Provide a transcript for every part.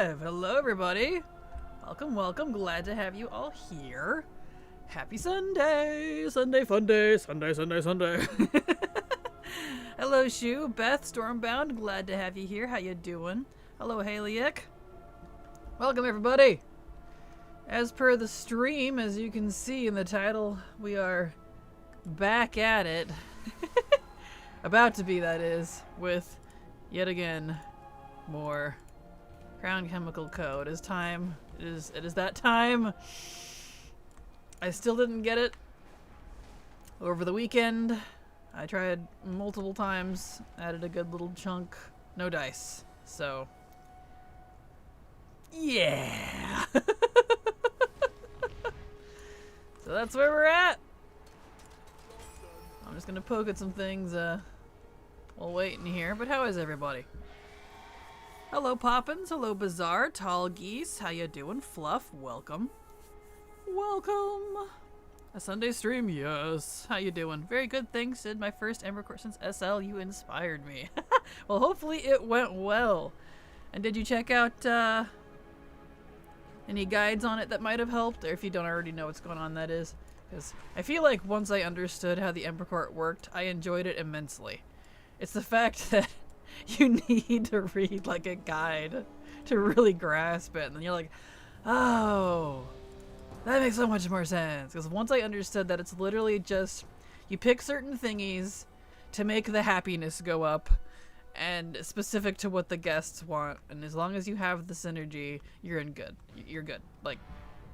live! Hello, everybody. Welcome, welcome. Glad to have you all here. Happy Sunday! Sunday fun day! Sunday, Sunday, Sunday. Hello, Shu, Beth, Stormbound. Glad to have you here. How you doing? Hello, Haleyik. Welcome, everybody. As per the stream, as you can see in the title, we are back at it. About to be, that is, with, yet again, more Crown Chemical Co. It is time. It is that time. I still didn't get it over the weekend. I tried multiple times, added a good little chunk, no dice. So, yeah. So that's where we're at. I'm just gonna poke at some things while waiting here. But how is everybody? Hello, Poppins. Hello, Bazaar. Tall Geese. How you doing? Fluff. Welcome. Welcome. A Sunday stream, yes. How you doing? Very good, thanks. Did my first Ember Court since SL. You inspired me. Well, hopefully it went well. And did you check out any guides on it that might have helped? Or if you don't already know what's going on, that is. Because I feel like once I understood how the Ember Court worked, I enjoyed it immensely. It's the fact that you need to read like a guide to really grasp it. And then you're like, oh, that makes so much more sense. Because once I understood that it's literally just, you pick certain thingies to make the happiness go up and specific to what the guests want. And as long as you have the synergy, you're in good. You're good. Like,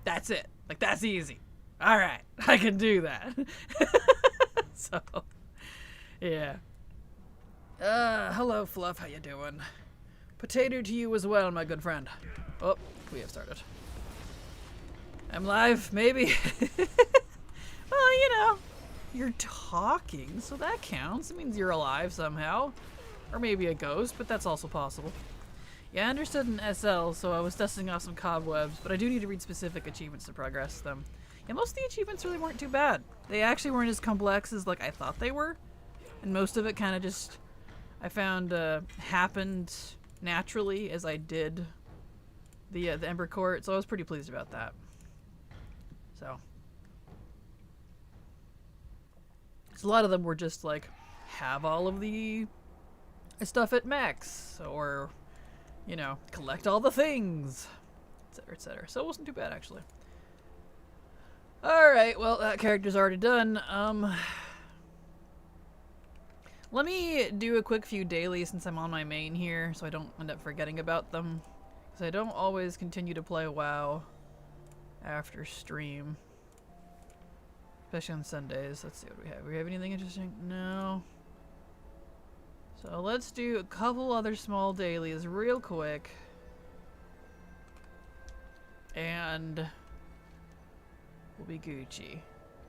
that's it. Like, that's easy. All right. I can do that. So, yeah. Hello, Fluff. How you doing? Potato to you as well, my good friend. Oh, we have started. I'm live, maybe. Well, you know, you're talking, so that counts. It means you're alive somehow. Or maybe a ghost, but that's also possible. Yeah, I understood in SL, so I was dusting off some cobwebs, but I do need to read specific achievements to progress them. Yeah, most of the achievements really weren't too bad. They actually weren't as complex as like I thought they were. And most of it kind of just, I found, happened naturally as I did the Ember Court, so I was pretty pleased about that. So a lot of them were just like, have all of the stuff at max, or, you know, collect all the things, etc., etc. So it wasn't too bad, actually. Alright, well, that character's already done. Let me do a quick few dailies since I'm on my main here, so I don't end up forgetting about them. Because I don't always continue to play WoW after stream. Especially on Sundays. Let's see what we have. Do we have anything interesting? No. So let's do a couple other small dailies real quick. And we'll be Gucci.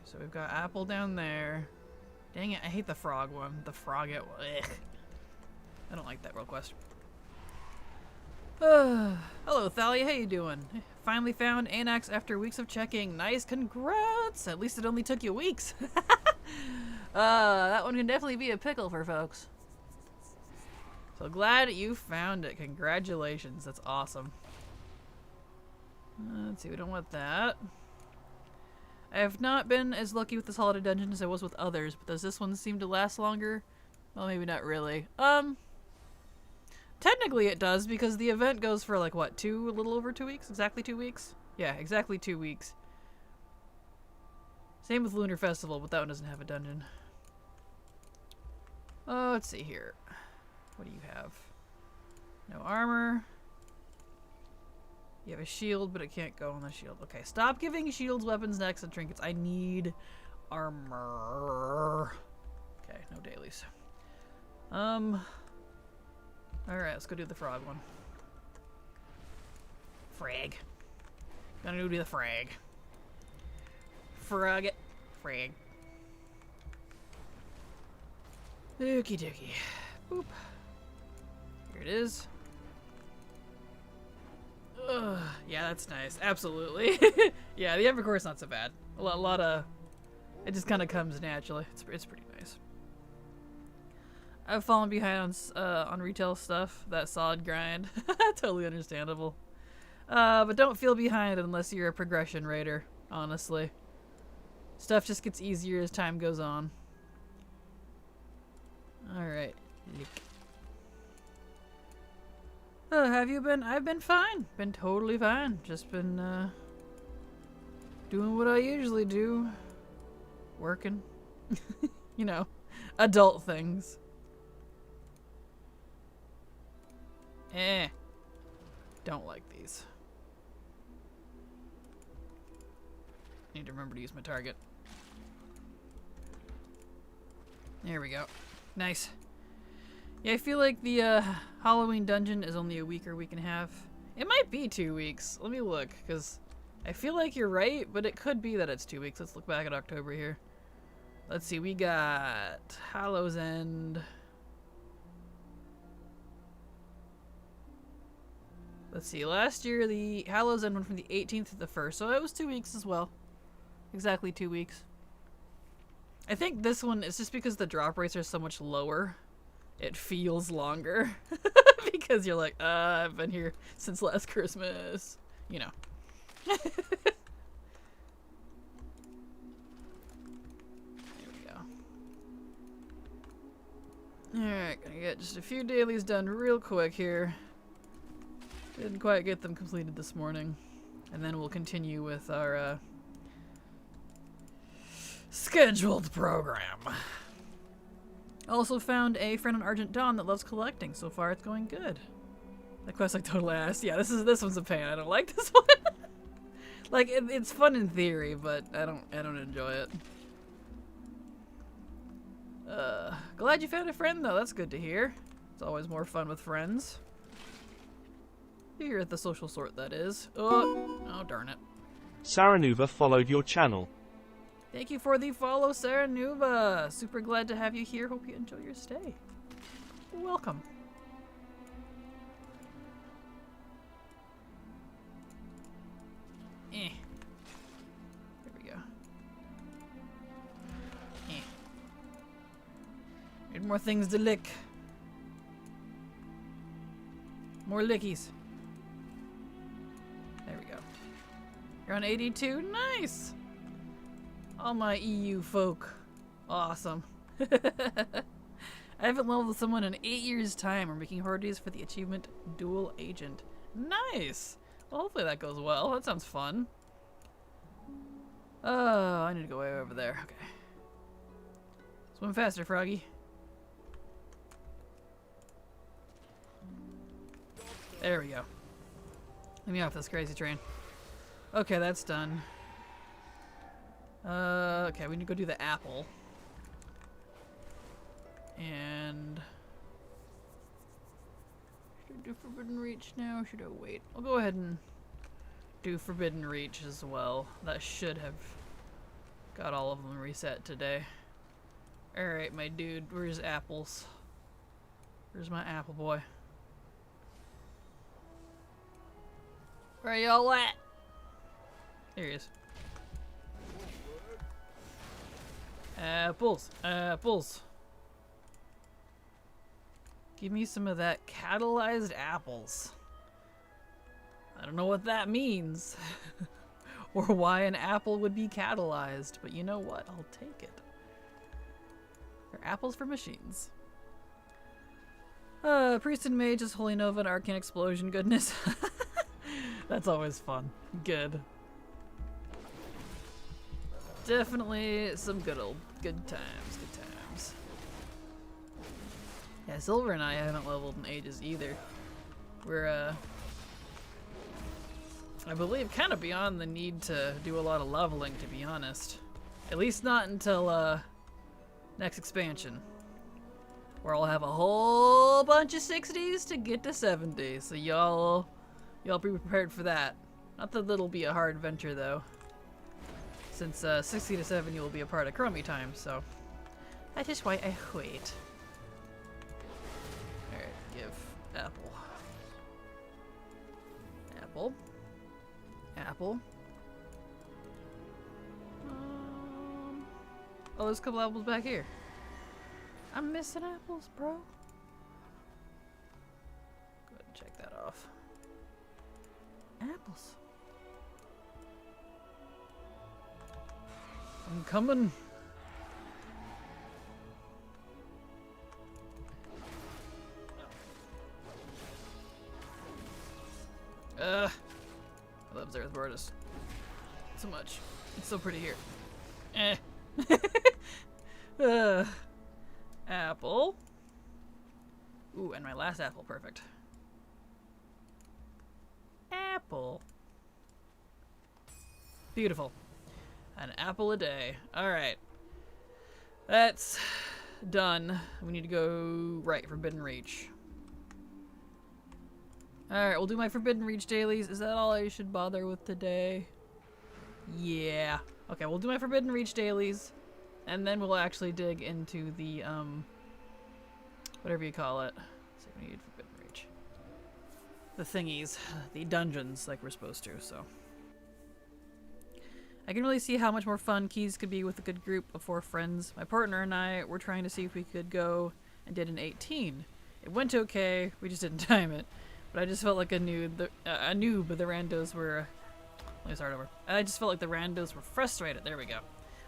So we've got Apple down there. Dang it, I hate the frog one. The frog it. Ugh. I don't like that real quest. Hello, Thalia. How you doing? Finally found Anax after weeks of checking. Nice, congrats! At least it only took you weeks. That one can definitely be a pickle for folks. So glad you found it. Congratulations. That's awesome. Let's see, we don't want that. I have not been as lucky with this holiday dungeon as I was with others, but does this one seem to last longer? Well, maybe not really. Technically it does, because the event goes for like, what, a little over 2 weeks? Exactly 2 weeks? Yeah, exactly 2 weeks. Same with Lunar Festival, but that one doesn't have a dungeon. Oh, let's see here. What do you have? No armor. You have a shield, but it can't go on the shield. Okay, stop giving shields, weapons, necks, and trinkets. I need armor. Okay, no dailies. Alright, let's go do the frog one. Frag. Gonna go do the frag. Frog it. Frag. Okie dokie. Boop. Here it is. Ugh, yeah, that's nice. Absolutely. Yeah, the Ember Core's not so bad. A lot of... It just kind of comes naturally. It's pretty nice. I've fallen behind on retail stuff. That solid grind. Totally understandable. But don't feel behind unless you're a progression raider, honestly. Stuff just gets easier as time goes on. Alright. Oh, have you been? I've been fine. Been totally fine. Just been, doing what I usually do. Working. You know, adult things. Don't like these. Need to remember to use my target. There we go. Nice. Yeah, I feel like the Halloween dungeon is only a week or week and a half. It might be 2 weeks. Let me look, because I feel like you're right, but it could be that it's 2 weeks. Let's look back at October here. Let's see, we got Hallows End. Let's see, last year the Hallows End went from the 18th to the 1st, so it was 2 weeks as well. Exactly 2 weeks. I think this one is just because the drop rates are so much lower. It feels longer. Because you're like, I've been here since last Christmas. You know. There we go. Alright, gonna get just a few dailies done real quick here. Didn't quite get them completed this morning. And then we'll continue with our scheduled program. Also found a friend on Argent Dawn that loves collecting. So far, it's going good. The quest like total ass. Yeah, this one's a pain. I don't like this one. Like it's fun in theory, but I don't enjoy it. Glad you found a friend though. That's good to hear. It's always more fun with friends. You're at the social sort, that is. Oh darn it. Saranuva followed your channel. Thank you for the follow, Saranuva. Super glad to have you here. Hope you enjoy your stay. Welcome. There we go. Need more things to lick. More lickies. There we go. You're on 82? Nice! All my EU folk. Awesome. I haven't leveled with someone in 8 years' time. We're making hardies for the achievement Dual Agent. Nice! Well, hopefully that goes well. That sounds fun. Oh, I need to go way over there. Okay. Swim faster, Froggy. There we go. Let me off this crazy train. Okay, that's done. Okay, we need to go do the apple. And should I do Forbidden Reach now, or should I wait? I'll go ahead and do Forbidden Reach as well. That should have got all of them reset today. Alright, my dude, where's apples? Where's my apple boy? Where y'all at? There he is. Apples, apples. Give me some of that catalyzed apples. I don't know what that means. Or why an apple would be catalyzed, but you know what? I'll take it. They're apples for machines. Priest and Mage is Holy Nova and Arcane Explosion goodness. That's always fun. Good. Definitely some good times, good times. Yeah, Silver and I haven't leveled in ages either. We're, I believe kind of beyond the need to do a lot of leveling, to be honest. At least not until, next expansion. Where I'll have a whole bunch of 60s to get to 70, so y'all be prepared for that. Not that it'll be a hard venture, though. Since 60 to 70 will be a part of Chromie time, so that is why I wait. Alright, give apple. Apple. Apple. Oh, there's a couple apples back here. I'm missing apples, bro. Go ahead and check that off. apples. I'm coming. I love Zereth Bordis so much. It's so pretty here. Apple. Ooh, and my last apple, perfect. Apple. Beautiful. An apple a day. Alright. That's done. We need to go right, Forbidden Reach. Alright, we'll do my Forbidden Reach dailies. Is that all I should bother with today? Yeah. Okay, we'll do my Forbidden Reach dailies. And then we'll actually dig into the, whatever you call it. So we need Forbidden Reach. The thingies. The dungeons, like we're supposed to, so. I can really see how much more fun Keys could be with a good group of 4 friends. My partner and I were trying to see if we could go and did an 18. It went okay, we just didn't time it. But I just felt like a noob, but the randos were... Let me start over. I just felt like the randos were frustrated. There we go.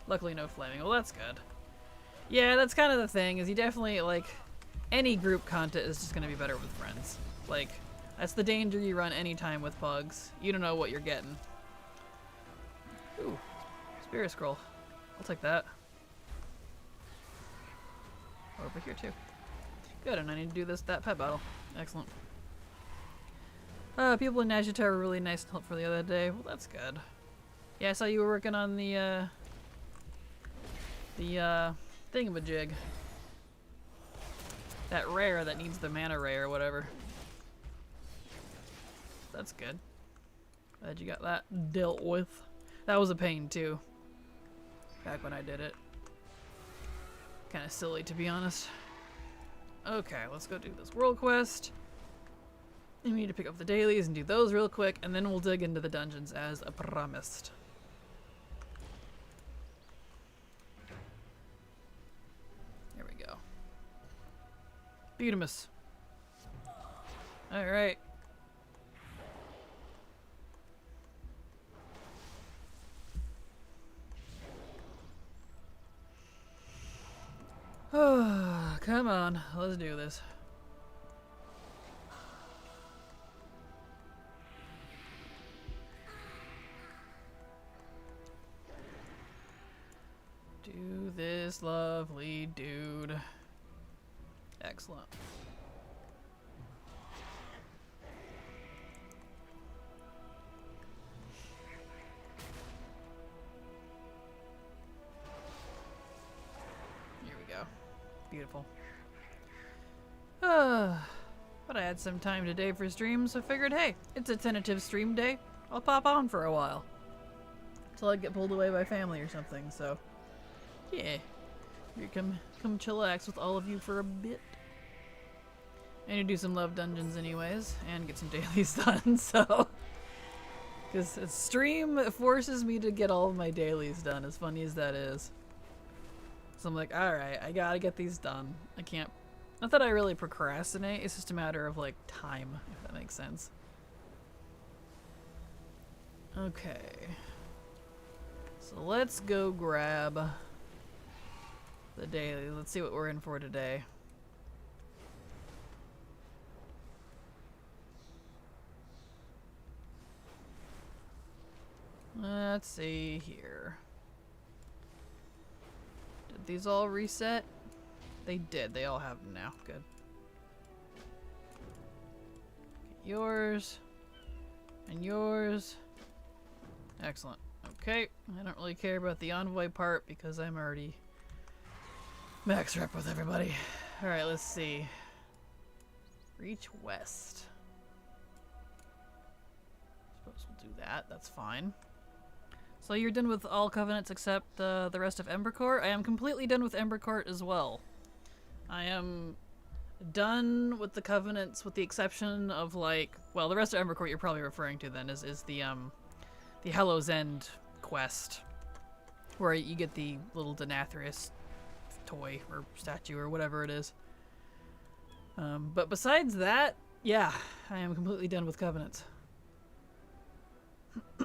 Luckily no flaming. Well, that's good. Yeah, that's kind of the thing, is you definitely, like... Any group content is just going to be better with friends. Like, that's the danger you run anytime with pugs. You don't know what you're getting. Ooh, Spirit Scroll. I'll take that. Over here too. Good, and I need to do that pet battle. Excellent. People in Najita were really nice and helpful the other day. Well, that's good. Yeah, I saw you were working on the thingamajig. That rare that needs the mana ray or whatever. That's good. Glad you got that dealt with. That was a pain too. Back when I did it. Kinda silly to be honest. Okay, let's go do this world quest. We need to pick up the dailies and do those real quick, and then we'll dig into the dungeons as promised. There we go. Beautimus. Alright. Oh, come on, let's do this. Do this, lovely dude. Excellent. Here we go. Beautiful. But I had some time today for streams, so I figured, hey, it's a tentative stream day. I'll pop on for a while. Till I get pulled away by family or something, so... Yeah. Here, come chillax with all of you for a bit. I need to do some love dungeons anyways, and get some dailies done, so... Because stream forces me to get all of my dailies done, as funny as that is. So I'm like, alright, I gotta get these done. I can't... Not that I really procrastinate, it's just a matter of, like, time, if that makes sense. Okay. So let's go grab the daily. Let's see what we're in for today. Let's see here. Did these all reset? They did. They all have them now. Good. Get yours. And yours. Excellent. Okay. I don't really care about the envoy part because I'm already max rep with everybody. Alright, let's see. Reach west. Suppose we'll do that. That's fine. So you're done with all covenants except the rest of Embercourt? I am completely done with Embercourt as well. I am done with the covenants with the exception of, like, well, the rest of Embercourt you're probably referring to then is the Hallow's End quest where you get the little Denathrius toy or statue or whatever it is. But besides that, yeah, I am completely done with covenants.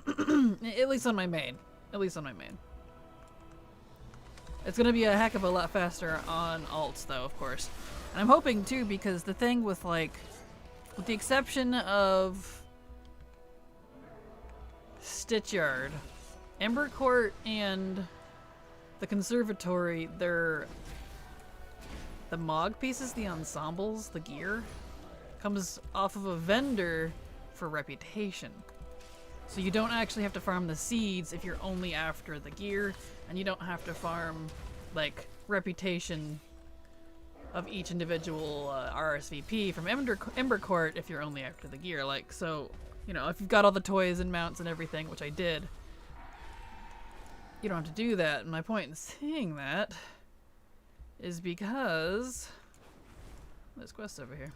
At least on my main. At least on my main. It's gonna be a heck of a lot faster on alts, though, of course. And I'm hoping, too, because the thing with, like, with the exception of Stitchyard, Ember Court and the Conservatory, they're the Mog pieces, the ensembles, the gear, comes off of a vendor for reputation. So you don't actually have to farm the seeds if you're only after the gear, and you don't have to farm, like, reputation of each individual RSVP from Ember Court if you're only after the gear. Like, so, you know, if you've got all the toys and mounts and everything, which I did, you don't have to do that. And my point in saying that is because there's quests over here.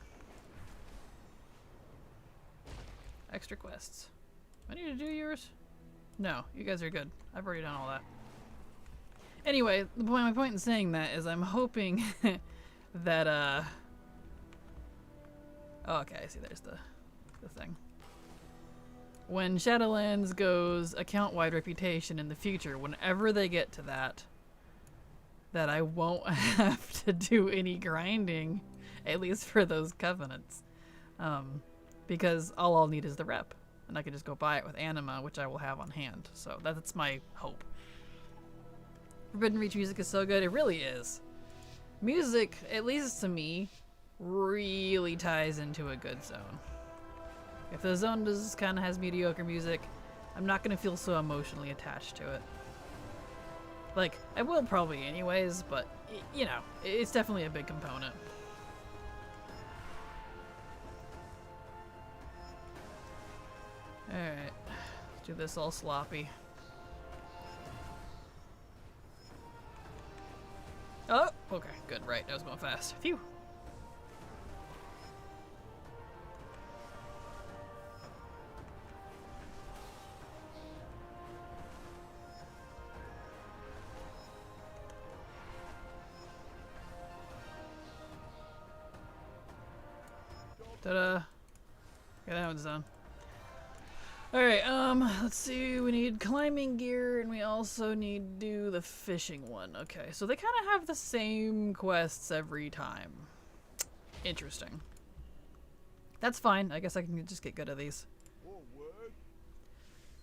Extra quests. I need to do yours? No, you guys are good. I've already done all that. Anyway, my point in saying that is I'm hoping that, oh, okay, I see, there's the thing. When Shadowlands goes account-wide reputation in the future, whenever they get to that I won't have to do any grinding, at least for those covenants. Because all I'll need is the rep. And I can just go buy it with Anima, which I will have on hand. So that's my hope. Forbidden Reach music is so good. It really is. Music, at least to me, really ties into a good zone. If the zone just kind of has mediocre music, I'm not going to feel so emotionally attached to it. Like, I will probably anyways, but, you know, it's definitely a big component. Alright, let's do this all sloppy. Oh, okay, good, right, that was going fast. Phew! Ta-da! Okay, that one's done. Alright, let's see, we need climbing gear, and we also need to do the fishing one. Okay, so they kind of have the same quests every time. Interesting. That's fine, I guess I can just get good at these.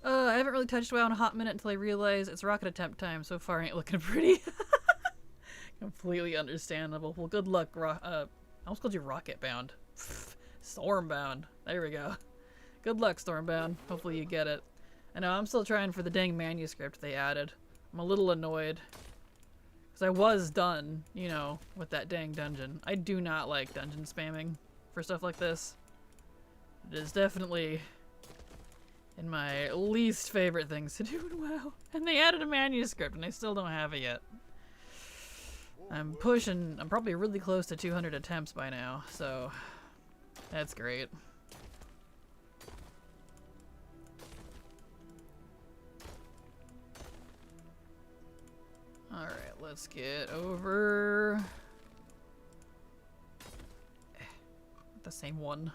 I haven't really touched WoW in a hot minute until I realized it's rocket attempt time. So far ain't looking pretty. Completely understandable. Well, good luck, I almost called you Rocket Bound. Stormbound. There we go. Good luck, Stormbound. Hopefully you get it. I know, I'm still trying for the dang manuscript they added. I'm a little annoyed. Because I was done, you know, with that dang dungeon. I do not like dungeon spamming for stuff like this. It is definitely in my least favorite things to do in WoW. And they added a manuscript and I still don't have it yet. I'm probably really close to 200 attempts by now, so that's great. Alright, let's get over the same one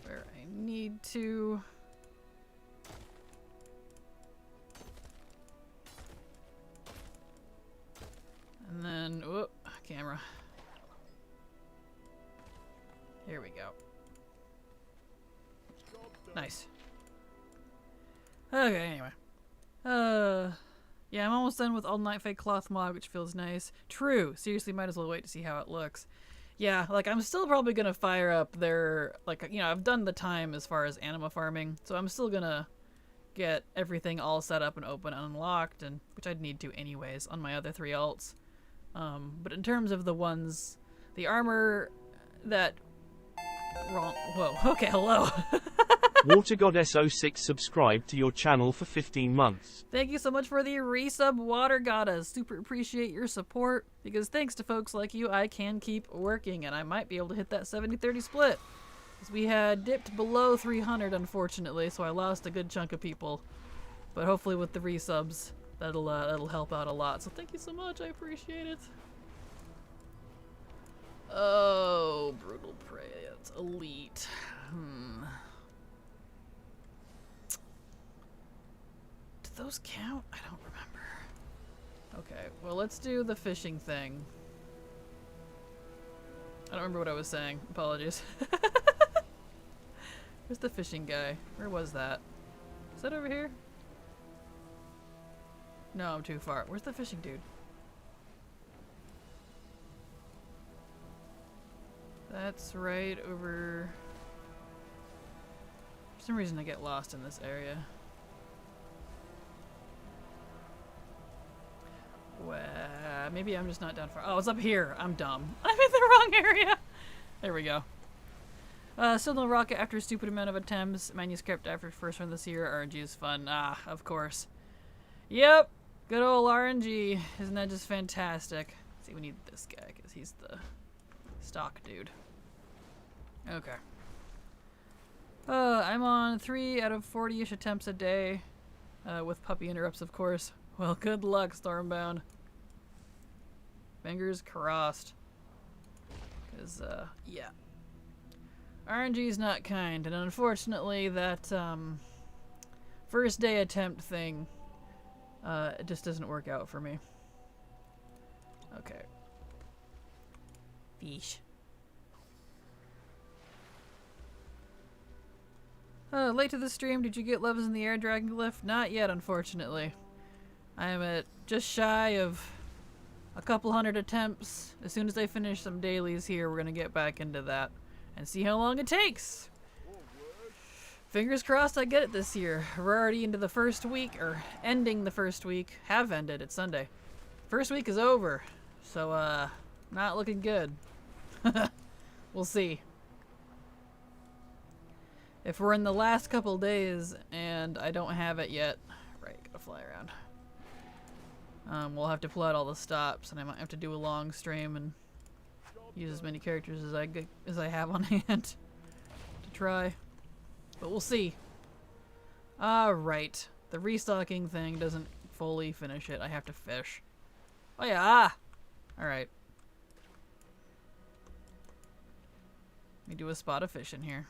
where I need to. And then, whoop, camera. Here we go. Nice. Okay, anyway. Yeah, I'm almost done with All Night Fake Cloth Mod, which feels nice. True. Seriously, might as well wait to see how it looks. Yeah, like, I'm still probably gonna fire up their, like, you know, I've done the time as far as anima farming, so I'm still gonna get everything all set up and open and unlocked, and which I'd need to anyways on my other 3 alts. But in terms of the ones, the armor that whoa, okay, hello. WaterGoddess06 subscribed to your channel for 15 months. Thank you so much for the resub, Water Goddess. Super appreciate your support, because thanks to folks like you, I can keep working, and I might be able to hit that 70-30 split. Because we had dipped below 300, unfortunately, so I lost a good chunk of people. But hopefully with the resubs, that'll help out a lot. So thank you so much, I appreciate it. Oh, Brutal Prey, it's elite. those count? I don't remember. Okay, well, let's do the fishing thing. I don't remember what I was saying. Apologies. Where's the fishing guy? Where was that? Is that over here? No, I'm too far. Where's the fishing dude? That's right over... For some reason I get lost in this area. Well, maybe I'm just not down far. Oh, it's up here. I'm dumb. I'm in the wrong area. There we go. Still no rocket after a stupid amount of attempts. Manuscript after first one this year. RNG is fun. Ah, of course. Yep. Good old RNG. Isn't that just fantastic? Let's see, we need this guy because he's the stock dude. Okay. I'm on 3 out of 40-ish attempts a day. With puppy interrupts, of course. Well, good luck, Stormbound. Fingers crossed. Because, yeah. RNG's not kind, and unfortunately that, first day attempt thing, it just doesn't work out for me. Okay. Fish. Late to the stream, did you get Loves in the Air Dragon Glyph? Not yet, unfortunately. I am at just shy of a couple hundred attempts. As soon as I finish some dailies here, we're gonna get back into that and see how long it takes. Fingers crossed I get it this year. We're already into the first week, or ending the first week. Have ended, it's Sunday. First week is over, so not looking good. We'll see. If we're in the last couple days and I don't have it yet, right, gotta fly around. We'll have to pull out all the stops, and I might have to do a long stream and use as many characters as I have on hand to try. But we'll see. Alright. The restocking thing doesn't fully finish it. I have to fish. Oh yeah! Alright. Let me do a spot of fish in here.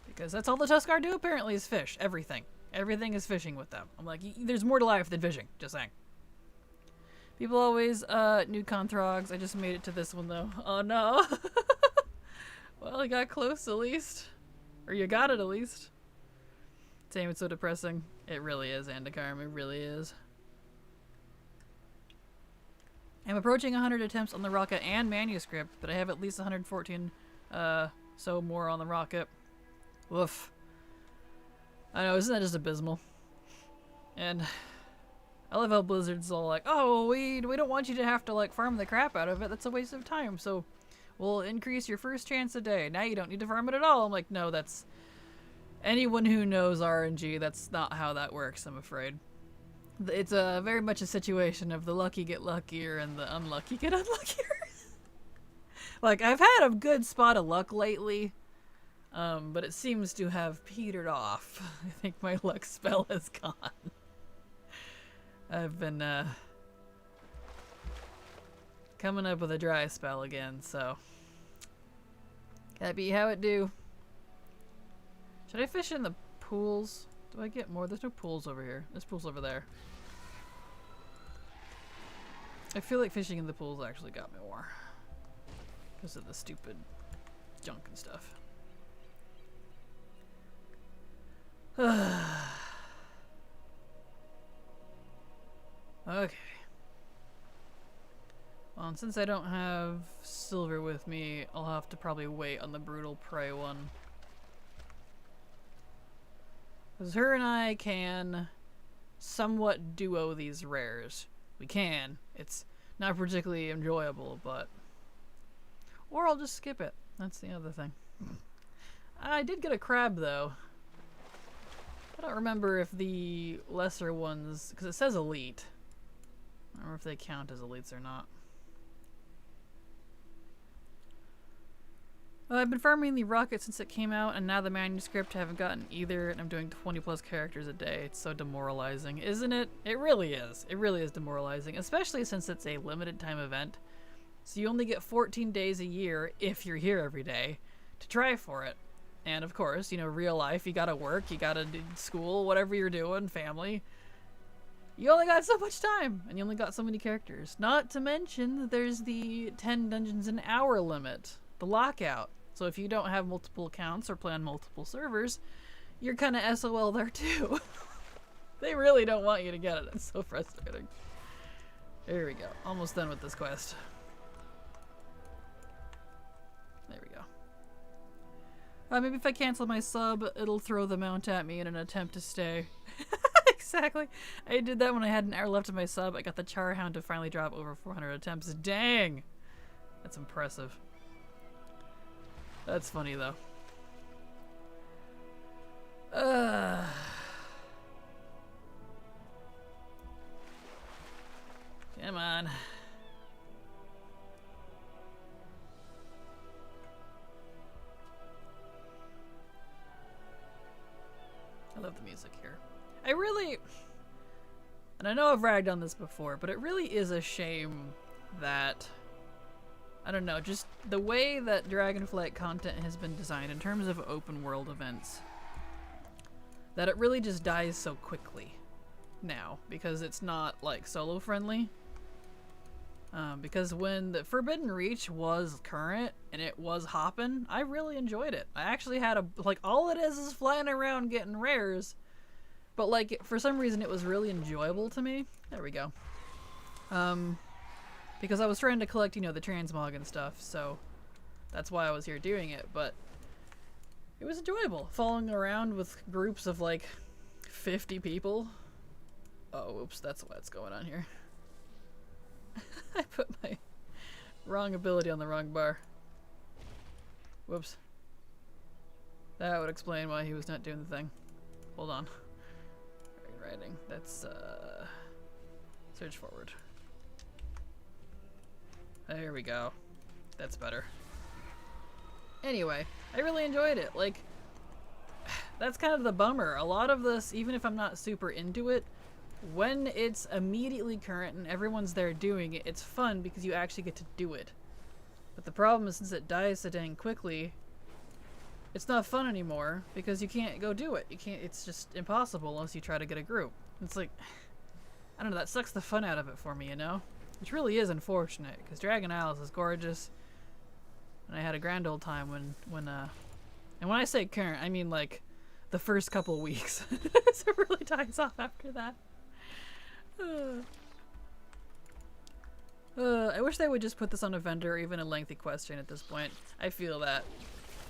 Because that's all the Tuskar do apparently is fish. Everything. Everything is fishing with them. I'm like, there's more to life than fishing. Just saying. People always, new Conthrogs. I just made it to this one though. Oh no! Well, I got close at least. Or you got it at least. Damn, it's so depressing. It really is, Andakarm. It really is. I'm approaching 100 attempts on the rocket and manuscript, but I have at least 114 so more on the rocket. Woof. I know, isn't that just abysmal? And I love how Blizzard's all like, oh, we don't want you to have to like farm the crap out of it. That's a waste of time. So we'll increase your first chance a day. Now you don't need to farm it at all. I'm like, no, that's anyone who knows RNG. That's not how that works, I'm afraid. It's very much a situation of the lucky get luckier and the unlucky get unluckier. Like, I've had a good spot of luck lately. But it seems to have petered off. I think my luck spell has gone. I've been, coming up with a dry spell again, so. That be how it do. Should I fish in the pools? Do I get more? There's no pools over here. There's pools over there. I feel like fishing in the pools actually got me more. Because of the stupid junk and stuff. Okay. Well, and since I don't have silver with me, I'll have to probably wait on the brutal prey one. Because her and I can somewhat duo these rares. We can. It's not particularly enjoyable, but... Or I'll just skip it. That's the other thing. I did get a crab, though. I don't remember if the lesser ones... Because it says elite. I don't remember if they count as elites or not. Well, I've been farming the rocket since it came out, and now the manuscript I haven't gotten either, and I'm doing 20 plus characters a day. It's so demoralizing, isn't it? It really is. It really is demoralizing, especially since it's a limited time event. So you only get 14 days a year, if you're here every day, to try for it. And of course, you know, real life, you gotta work, you gotta do school, whatever you're doing, family. You only got so much time, and you only got so many characters. Not to mention that there's the 10 dungeons an hour limit, the lockout. So if you don't have multiple accounts or play on multiple servers, you're kind of SOL there too. They really don't want you to get it. It's so frustrating. There we go. Almost done with this quest. There we go. Maybe if I cancel my sub, it'll throw the mount at me in an attempt to stay. Exactly. I did that when I had an hour left of my sub. I got the Charhound to finally drop over 400 attempts. Dang! That's impressive. That's funny, though. Come on. I love the music here. I really, and I know I've ragged on this before, but it really is a shame that, I don't know, just the way that Dragonflight content has been designed in terms of open world events, that it really just dies so quickly now, because it's not like solo friendly. Because when the Forbidden Reach was current and it was hopping, I really enjoyed it. I actually had like, all it is flying around getting rares, but like, for some reason it was really enjoyable to me. There we go. Because I was trying to collect, you know, the transmog and stuff, so that's why I was here doing it, but it was enjoyable. Following around with groups of like 50 people. Oh, oops, that's what's going on here. I put my wrong ability on the wrong bar. Whoops. That would explain why he was not doing the thing. Hold on. Writing. That's, search forward. There we go. That's better. Anyway, I really enjoyed it. Like, that's kind of the bummer. A lot of this, even if I'm not super into it, when it's immediately current and everyone's there doing it, it's fun because you actually get to do it. But the problem is, since it dies so dang quickly, it's not fun anymore because you can't go do it. You can't, it's just impossible unless you try to get a group. It's like, I don't know, that sucks the fun out of it for me, you know? Which really is unfortunate, because Dragon Isles is gorgeous. And I had a grand old time and when I say current, I mean like the first couple weeks. So it really dies off after that. I wish they would just put this on a vendor or even a lengthy question at this point. I feel that.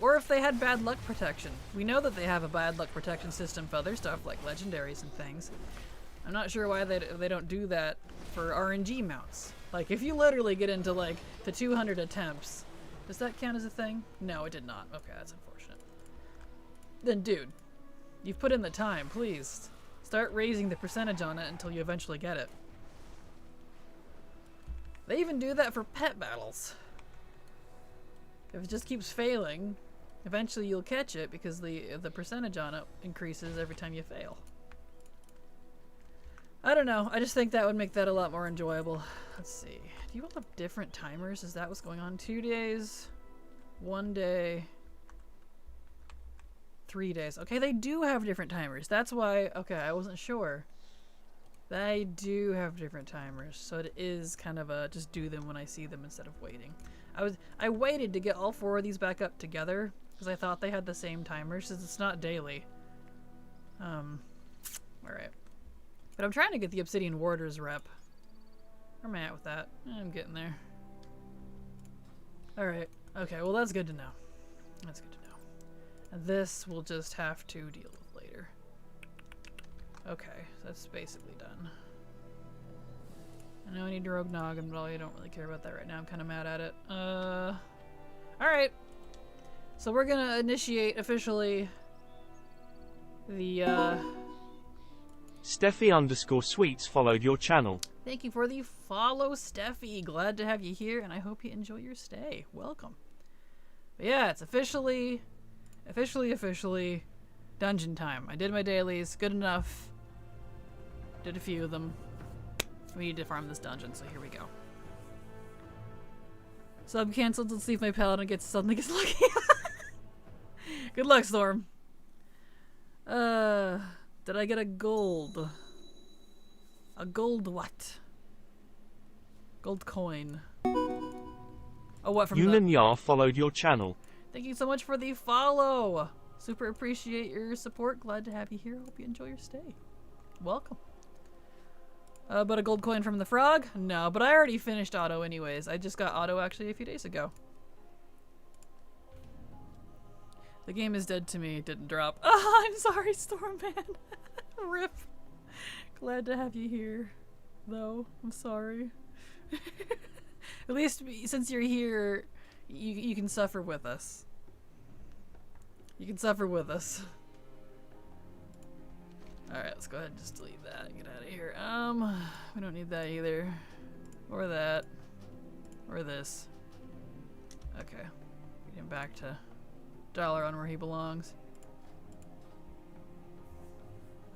Or if they had bad luck protection. We know that they have a bad luck protection system for other stuff like legendaries and things. I'm not sure why they don't do that for RNG mounts. Like, if you literally get into like the 200 attempts, does that count as a thing? No, it did not. Okay, that's unfortunate. Then dude, you've put in the time, please. Start raising the percentage on it until you eventually get it. They even do that for pet battles. If it just keeps failing, eventually you'll catch it because the percentage on it increases every time you fail. I don't know. I just think that would make that a lot more enjoyable. Let's see. Do you all have different timers? Is that what's going on? 2 days, 1 day, 3 days. Okay, they do have different timers. That's why, okay, I wasn't sure. They do have different timers, so it is kind of a just do them when I see them instead of waiting. I waited to get all 4 of these back up together because I thought they had the same timers since it's not daily. Alright. But I'm trying to get the Obsidian Warders rep. Where am I at with that? I'm getting there. Alright. Okay, well that's good to know. That's good to know. And this we'll just have to deal with later. Okay, so that's basically done. I know I need to Rogue Noggin, but I don't really care about that right now. I'm kind of mad at it. Alright. So we're gonna initiate officially the, Steffi_sweets followed your channel. Thank you for the follow, Steffi. Glad to have you here, and I hope you enjoy your stay. Welcome. But yeah, it's officially dungeon time. I did my dailies. Good enough. Did a few of them. We need to farm this dungeon, so here we go. Sub canceled. Let's see if my paladin suddenly gets lucky. Good luck, Storm. Did I get a gold? A gold what? Gold coin. Oh, what from Yunan Yar followed your channel. Thank you so much for the follow. Super appreciate your support. Glad to have you here. Hope you enjoy your stay. Welcome. But a gold coin from the frog? No, but I already finished auto anyways. I just got auto actually a few days ago. The game is dead to me. It didn't drop. Oh, I'm sorry, Stormman. Rip. Glad to have you here, though. I'm sorry. At least since you're here, you can suffer with us. You can suffer with us. Alright, let's go ahead and just delete that and get out of here. We don't need that either. Or that. Or this. Okay. Get him back to dollar on where he belongs.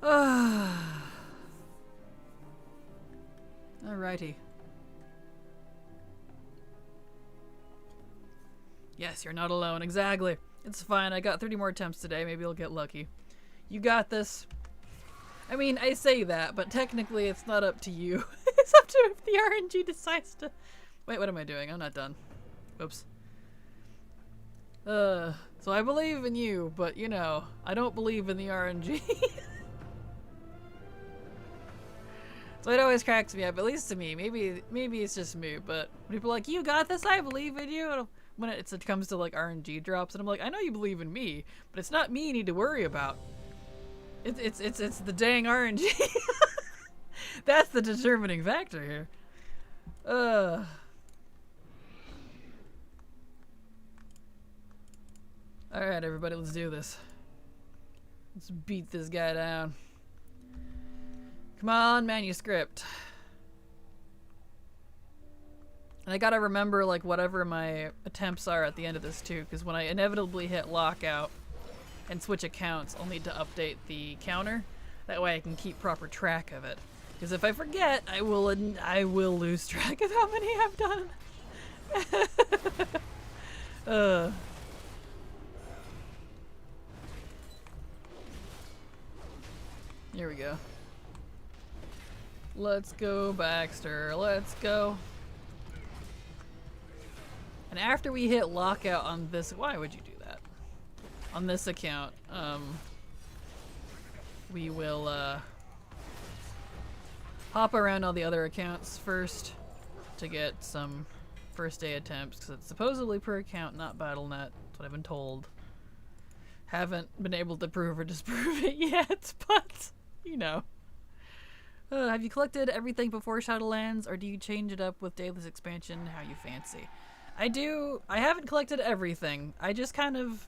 Alrighty. Yes, you're not alone. Exactly. It's fine. I got 30 more attempts today. Maybe I'll get lucky. You got this. I mean, I say that, but technically it's not up to you. It's up to if the RNG decides to... Wait, what am I doing? I'm not done. Oops. So I believe in you, but you know, I don't believe in the RNG. So it always cracks me up, at least to me. Maybe it's just me, but when people are like, you got this, I believe in you. When it comes to like RNG drops, and I'm like, I know you believe in me, but it's not me you need to worry about. It's the dang RNG. That's the determining factor here. Alright, everybody, let's do this. Let's beat this guy down. Come on, manuscript. And I gotta remember, like, whatever my attempts are at the end of this, too, because when I inevitably hit lockout and switch accounts, I'll need to update the counter. That way I can keep proper track of it. Because if I forget, I will lose track of how many I've done. Here we go. Let's go, Baxter. Let's go. And after we hit lockout on this, why would you do that? On this account, we will hop around all the other accounts first to get some first day attempts, because it's supposedly per account, not BattleNet. That's what I've been told. Haven't been able to prove or disprove it yet, but you know. Have you collected everything before Shadowlands, or do you change it up with Daedalus expansion how you fancy? I do. I haven't collected everything. I just kind of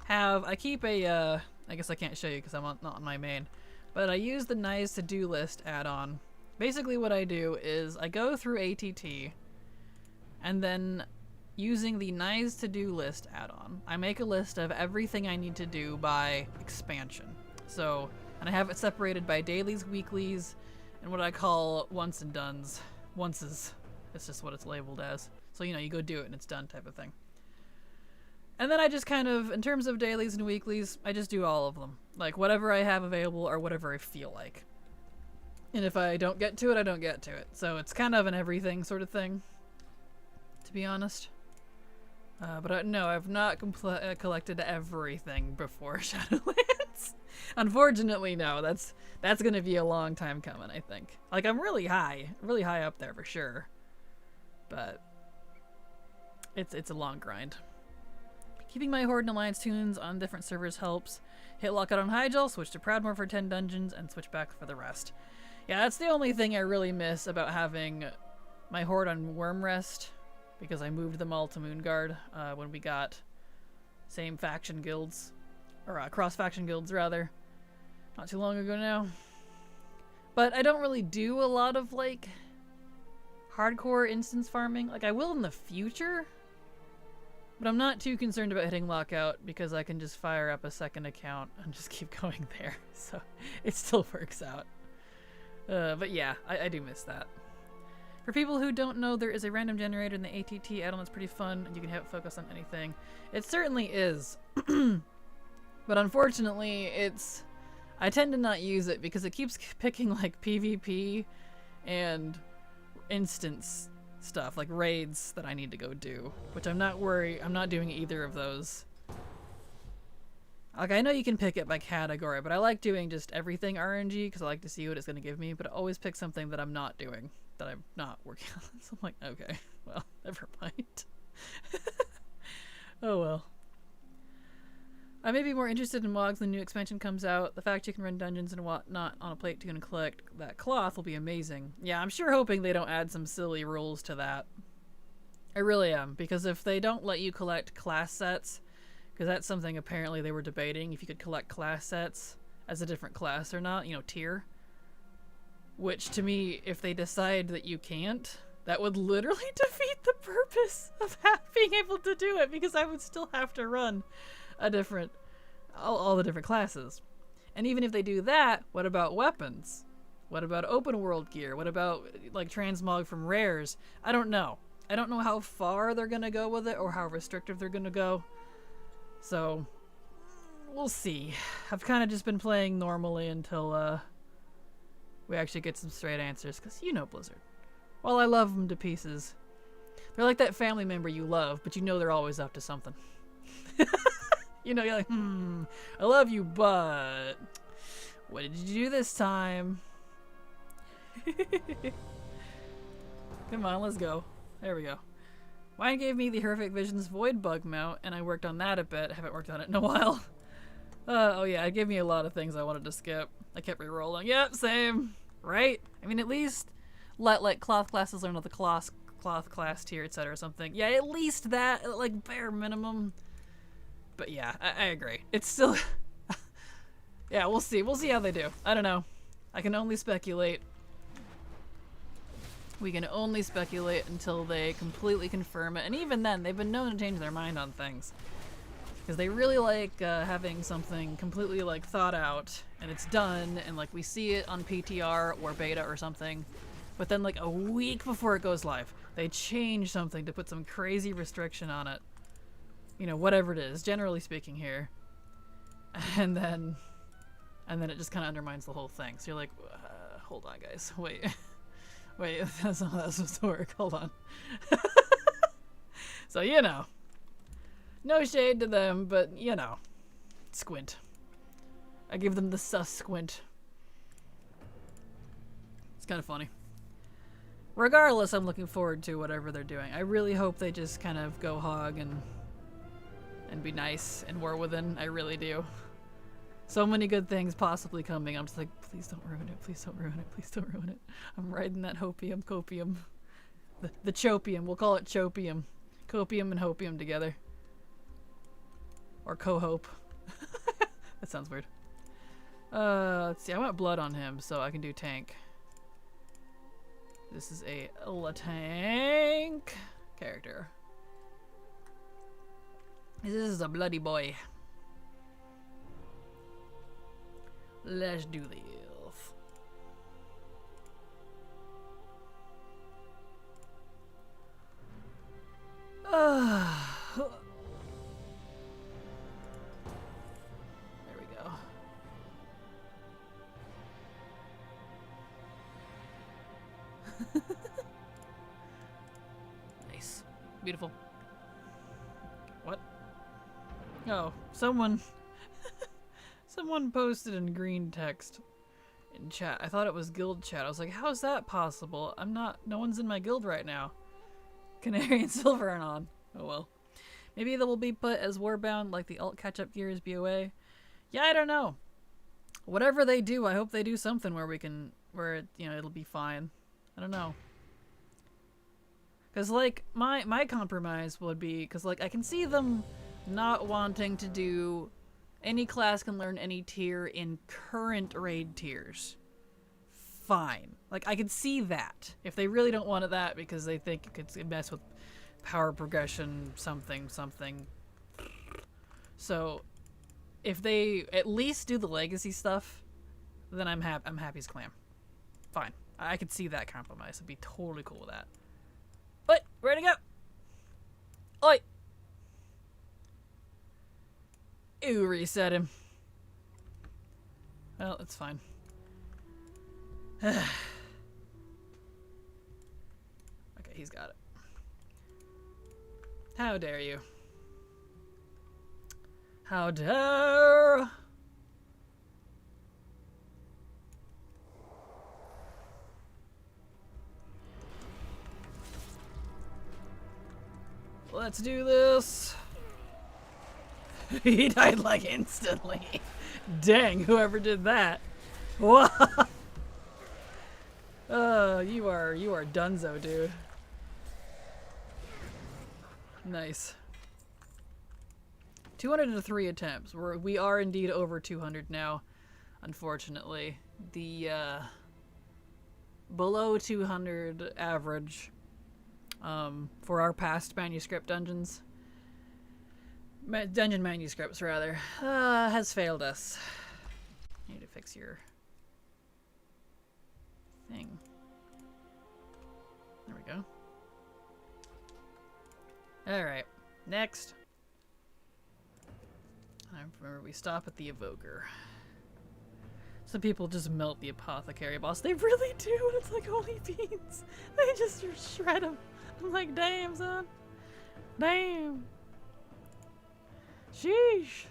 have. I keep a. I guess I can't show you because I'm not on my main, but I use the Nice to-do list add-on. Basically, what I do is I go through ATT, and then using the Nice to-do list add-on, I make a list of everything I need to do by expansion. So, and I have it separated by dailies, weeklies, and what I call once and dones. Onces. It's just what it's labeled as. So, you know, you go do it and it's done type of thing. And then I just kind of, in terms of dailies and weeklies, I just do all of them. Like, whatever I have available or whatever I feel like. And if I don't get to it, I don't get to it. So it's kind of an everything sort of thing, to be honest. But no, I've not collected everything before Shadowlands. Unfortunately, no. That's gonna be a long time coming, I think. Like, I'm really high up there for sure. But it's a long grind. Keeping my Horde and Alliance tunes on different servers helps. Hit lockout on Hyjal, switch to Proudmoore for 10 dungeons, and switch back for the rest. Yeah, that's the only thing I really miss about having my Horde on Wormrest, because I moved them all to Moonguard when we got same faction guilds, or cross-faction guilds rather, not too long ago now. But I don't really do a lot of, like, hardcore instance farming. Like, I will in the future, but I'm not too concerned about hitting lockout because I can just fire up a second account and just keep going there. So it still works out. But yeah, I do miss that. For people who don't know, there is a random generator in the ATT add-on that's pretty fun, and you can have it focus on anything. It certainly is. But unfortunately, I tend to not use it because it keeps picking like PvP and instance stuff, like raids that I need to go do, which I'm not doing either of those. Like, I know you can pick it by category, but I like doing just everything RNG because I like to see what it's going to give me, but I always pick something that I'm not doing, that I'm not working on. So I'm like, okay, well, never mind. Oh well. I may be more interested in mods when the new expansion comes out. The fact you can run dungeons and whatnot on a plate tune and collect that cloth will be amazing. Yeah, I'm sure hoping they don't add some silly rules to that. I really am, because if they don't let you collect class sets, because that's something apparently they were debating, if you could collect class sets as a different class or not, tier. Which, to me, if they decide that you can't, that would literally defeat the purpose of being able to do it, because I would still have to run all the different classes. And even if they do that, what about weapons? What about open world gear? What about like transmog from rares? I don't know. I don't know how far they're gonna go with it or how restrictive they're gonna go. So we'll see. I've kind of just been playing normally until we actually get some straight answers, because Blizzard. While I love them to pieces, they're like that family member you love, but they're always up to something. You're like, I love you, but what did you do this time? Come on, let's go. There we go. Wine gave me the Horrific Visions Void bug mount, and I worked on that a bit. Haven't worked on it in a while. Oh yeah, it gave me a lot of things I wanted to skip. I kept re-rolling. Yep, same. Right? I mean, at least let like cloth classes learn the cloth class tier, etc. or something. Yeah, at least that, like, bare minimum. But yeah, I agree. It's still... yeah, we'll see. We'll see how they do. I don't know. I can only speculate. We can only speculate until they completely confirm it. And even then, they've been known to change their mind on things. Because they really like having something completely like thought out, and it's done, and like we see it on PTR or beta or something. But then like a week before it goes live, they change something to put some crazy restriction on it. Whatever it is, generally speaking here. And then it just kind of undermines the whole thing. So you're like, hold on guys, wait. Wait, that's not how that's supposed to work, hold on. So no shade to them, but squint. I give them the sus squint. It's kind of funny. Regardless, I'm looking forward to whatever they're doing. I really hope they just kind of go hog and be nice and war within. I really do. So many good things possibly coming. I'm just like, please don't ruin it. Please don't ruin it. Please don't ruin it. I'm riding that hopium, copium. The chopium. We'll call it chopium. Copium and hopium together. Or co-hope. That sounds weird. Let's see. I want blood on him so I can do tank. This is a tank character. This is a bloody boy. Let's do this. There we go. Nice. Beautiful. What? Oh, someone posted in green text in chat. I thought it was guild chat. I was like, how is that possible? No one's in my guild right now. Canary and Silver aren't on. Oh well. Maybe they will be put as warbound like the alt catch-up gear is BOA. Yeah, I don't know. Whatever they do, I hope they do something where it'll be fine. I don't know. Cause like my compromise would be, cause like I can see them not wanting to do any class can learn any tier in current raid tiers. Fine. Like, I could see that. If they really don't want that because they think it could mess with power progression, something. So, if they at least do the legacy stuff, then I'm happy as clam. Fine. I could see that compromise. I'd be totally cool with that. But, ready to go! Oi! Ooh, reset him. Well, it's fine. Okay, he's got it. How dare you? How dare! Let's do this. He died like instantly. Dang, whoever did that. Whoa. You are dunzo, dude. Nice. 203 attempts. We are indeed over 200 now, unfortunately. The below 200 average for our past manuscript dungeons. Dungeon manuscripts, rather, has failed us. I need to fix your thing. There we go. Alright, next. I remember we stop at the Evoker. Some people just melt the Apothecary boss. They really do, and it's like holy beans. They just shred them. I'm like, damn, son. Damn. Sheesh.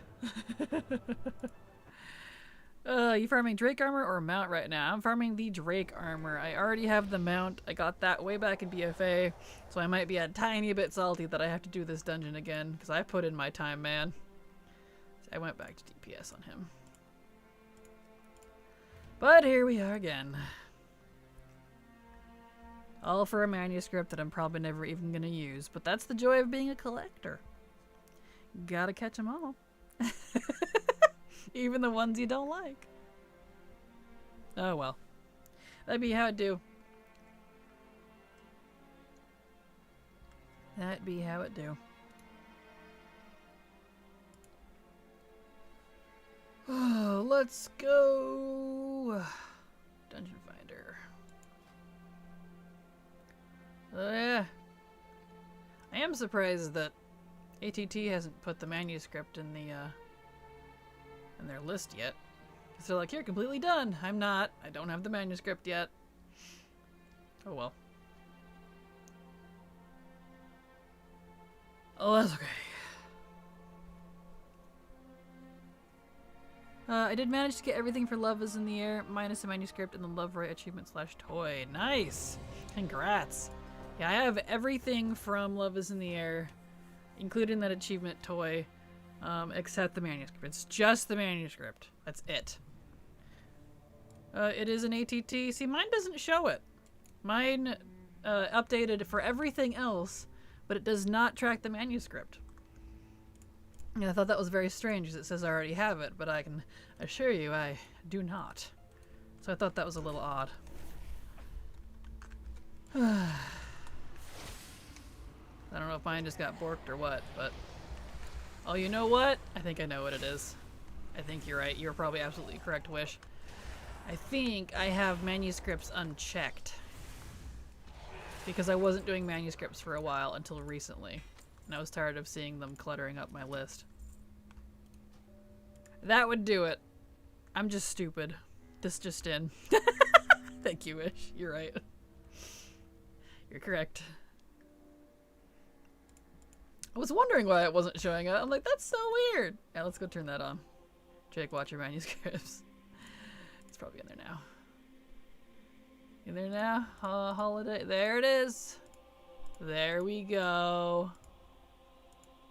You farming Drake armor or mount right now? I'm farming the Drake armor. I already have the mount. I got that way back in BFA, so I might be a tiny bit salty that I have to do this dungeon again, because I put in my time, man. So I went back to DPS on him. But here we are again. All for a manuscript that I'm probably never even going to use, but that's the joy of being a collector. Gotta catch them all. Even the ones you don't like. Oh well. That'd be how it do. That'd be how it do. Oh, let's go. Dungeon Finder. Oh yeah. I am surprised that ATT hasn't put the manuscript in their list yet. So they're like, you're completely done. I'm not. I don't have the manuscript yet. Oh well. Oh, that's okay. I did manage to get everything for Love is in the Air, minus the manuscript and the Love Right achievement / toy. Nice! Congrats! Yeah, I have everything from Love is in the Air, including that achievement toy, except the manuscript. It's just the manuscript. That's it. It is an ATT. See, mine doesn't show it. Mine updated for everything else, but it does not track the manuscript. And I thought that was very strange because it says I already have it, but I can assure you I do not. So I thought that was a little odd. I don't know if mine just got borked or what, but... Oh, you know what? I think I know what it is. I think you're right. You're probably absolutely correct, Wish. I think I have manuscripts unchecked. Because I wasn't doing manuscripts for a while until recently. And I was tired of seeing them cluttering up my list. That would do it. I'm just stupid. This just in. Thank you, Wish. You're right. You're correct. I was wondering why it wasn't showing up. I'm like, that's so weird. Yeah, let's go turn that on. Jake, watch your manuscripts. It's probably in there now. In there now? Holiday. There it is. There we go.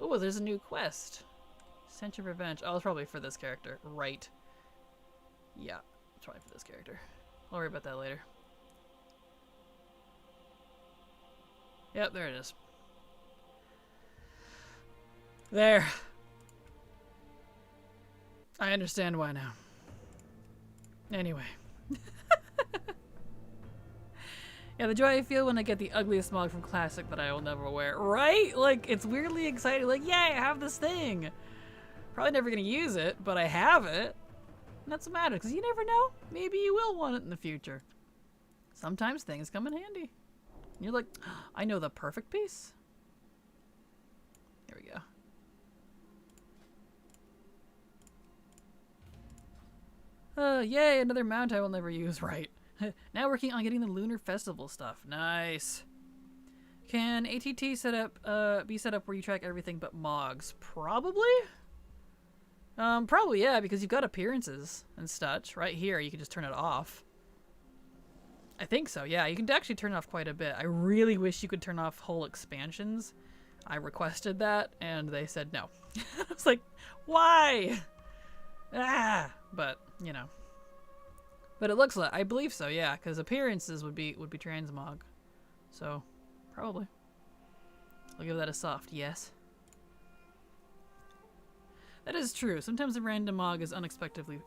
Oh, there's a new quest. Sense of Revenge. Oh, it's probably for this character. Right. Yeah, it's probably for this character. I'll worry about that later. Yep, there it is. There. I understand why now. Anyway. Yeah, the joy I feel when I get the ugliest mug from Classic that I will never wear. Right? Like, it's weirdly exciting. Like, yay, I have this thing. Probably never gonna use it, but I have it. And that's what matters, because you never know. Maybe you will want it in the future. Sometimes things come in handy. And you're like, I know the perfect piece. There we go. Yay, another mount I will never use, right. Now working on getting the Lunar Festival stuff. Nice. Can ATT set up, be set up where you track everything but Mogs? Probably? Probably, yeah, because you've got appearances and such. Right here, you can just turn it off. I think so, yeah. You can actually turn it off quite a bit. I really wish you could turn off whole expansions. I requested that, and they said no. I was like, why? Ah! But, you know. But it looks like, I believe so, yeah, because appearances would be transmog. So, probably. I'll give that a soft yes. That is true. Sometimes a random mog is unexpectedly